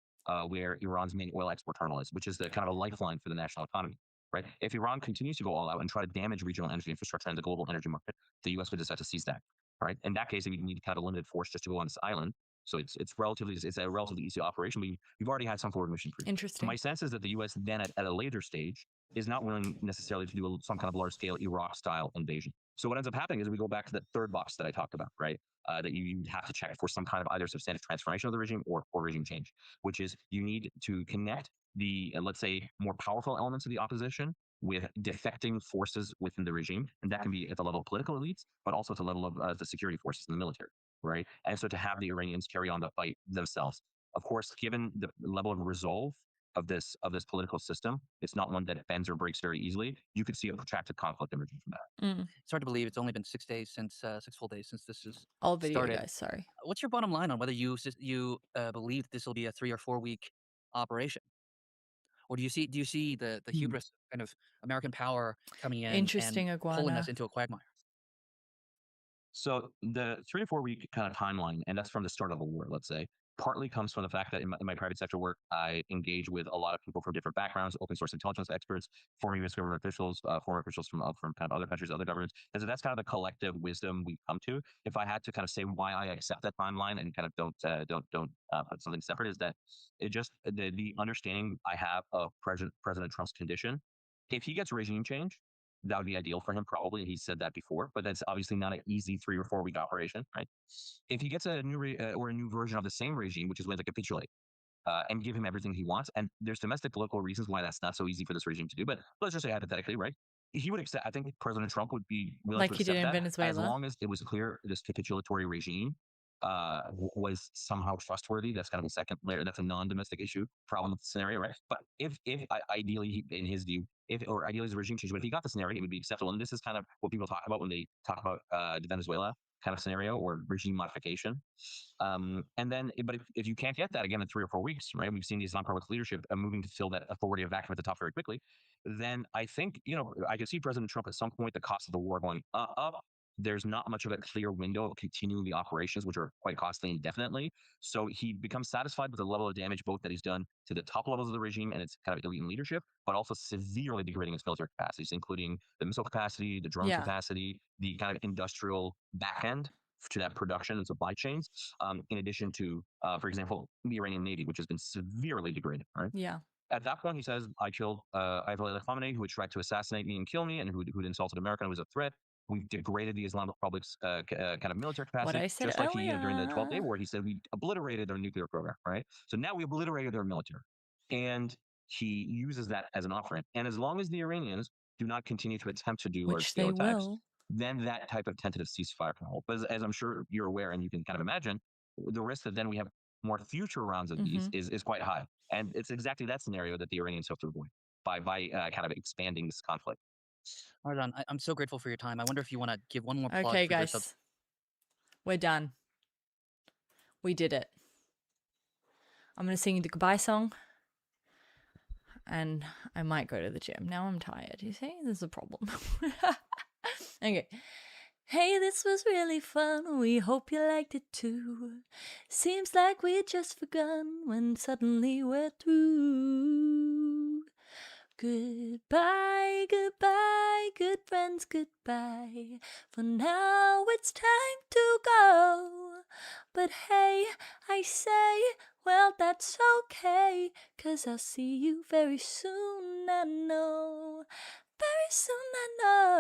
where Iran's main oil export terminal is, which is the kind of a lifeline for the national economy, right? If Iran continues to go all out and try to damage regional energy infrastructure and the global energy market, the U.S. would decide to seize that, right? In that case, you need kind of a limited force just to go on this island. So it's a relatively easy operation, but you've already had some forward mission. Interesting. My sense is that the U.S. then at a later stage is not willing necessarily to do some kind of large-scale Iraq-style invasion. So what ends up happening is we go back to that third box that I talked about, right? That you have to check for some kind of either substantive transformation of the regime or regime change, which is you need to connect the, let's say, more powerful elements of the opposition with defecting forces within the regime. And that can be at the level of political elites, but also at the level of the security forces in the military, right? And so to have the Iranians carry on the fight themselves. Of course, given the level of resolve of this political system, it's not one that bends or breaks very easily. You could see a protracted conflict emerging from that. It's hard to believe it's only been 6 days since 6 full days since this is all video started. guys. Sorry. What's your bottom line on whether you believe this will be a 3 or 4 week operation, or do you see the hubris kind of American power coming in and pulling us into a quagmire? So the 3 to 4 week kind of timeline, and that's from the start of the war, let's say, partly comes from the fact that in my private sector work, I engage with a lot of people from different backgrounds, open source intelligence experts, former U.S. government officials, former officials from kind of other countries, other governments. And so that's kind of the collective wisdom we come to. If I had to kind of say why I accept that timeline and kind of don't put something separate, is that it just the understanding I have of President Trump's condition. If he gets regime change, that would be ideal for him, probably. He said that before, but that's obviously not an easy 3 or 4 week operation, right? If he gets a new version of the same regime, which is willing to capitulate and give him everything he wants, and there's domestic political reasons why that's not so easy for this regime to do, but let's just say hypothetically, right? He would accept. I think President Trump would be willing like to he accept did in that Venezuela, as long as it was clear this capitulatory regime was somehow trustworthy. That's kind of a second layer. That's a non-domestic issue problem with the scenario, right? But if ideally, in his view, ideally is a regime change, but if he got the scenario, it would be acceptable. And this is kind of what people talk about when they talk about Venezuela. kind of scenario or regime modification. And then, but if you can't get that again in 3 or 4 weeks, right? We've seen the Islamic Republic's leadership moving to fill that authoritative vacuum at the top very quickly. Then I think, I could see President Trump at some point, the cost of the war going up. There's not much of a clear window of continuing the operations, which are quite costly indefinitely. So he becomes satisfied with the level of damage, both that he's done to the top levels of the regime and its kind of elite leadership, but also severely degrading its military capacities, including the missile capacity, the drone capacity, the kind of industrial back end to that production and supply chains, in addition to, for example, the Iranian Navy, which has been severely degraded, right? Yeah. At that point, he says, I killed Ayatollah Khamenei, who had tried to assassinate me and kill me, and who'd insulted America and was a threat. We've degraded the Islamic Republic's kind of military capacity, What I said just like he during the 12th Day earlier. War. He said we obliterated their nuclear program, right? So now we obliterated their military, and he uses that as an off-ramp. And as long as the Iranians do not continue to attempt to do Which they large-scale attacks, will. then that type of tentative ceasefire can hold. But as I'm sure you're aware, and you can kind of imagine, the risk that then we have more future rounds of these is quite high. And it's exactly that scenario that the Iranians hope to avoid by kind of expanding this conflict. Ardan, I'm so grateful for your time. I wonder if you want to give one more plug Okay, for your guys. We're done. We did it. I'm going to sing you the goodbye song. And I might go to the gym. Now I'm tired. You see? There's a problem. Okay. Hey, this was really fun. We hope you liked it too. Seems like we just begun when suddenly we're through. Goodbye, goodbye, good friends, goodbye. For now it's time to go. But hey, I say, well, that's okay. 'Cause I'll see you very soon, I know. Very soon, I know.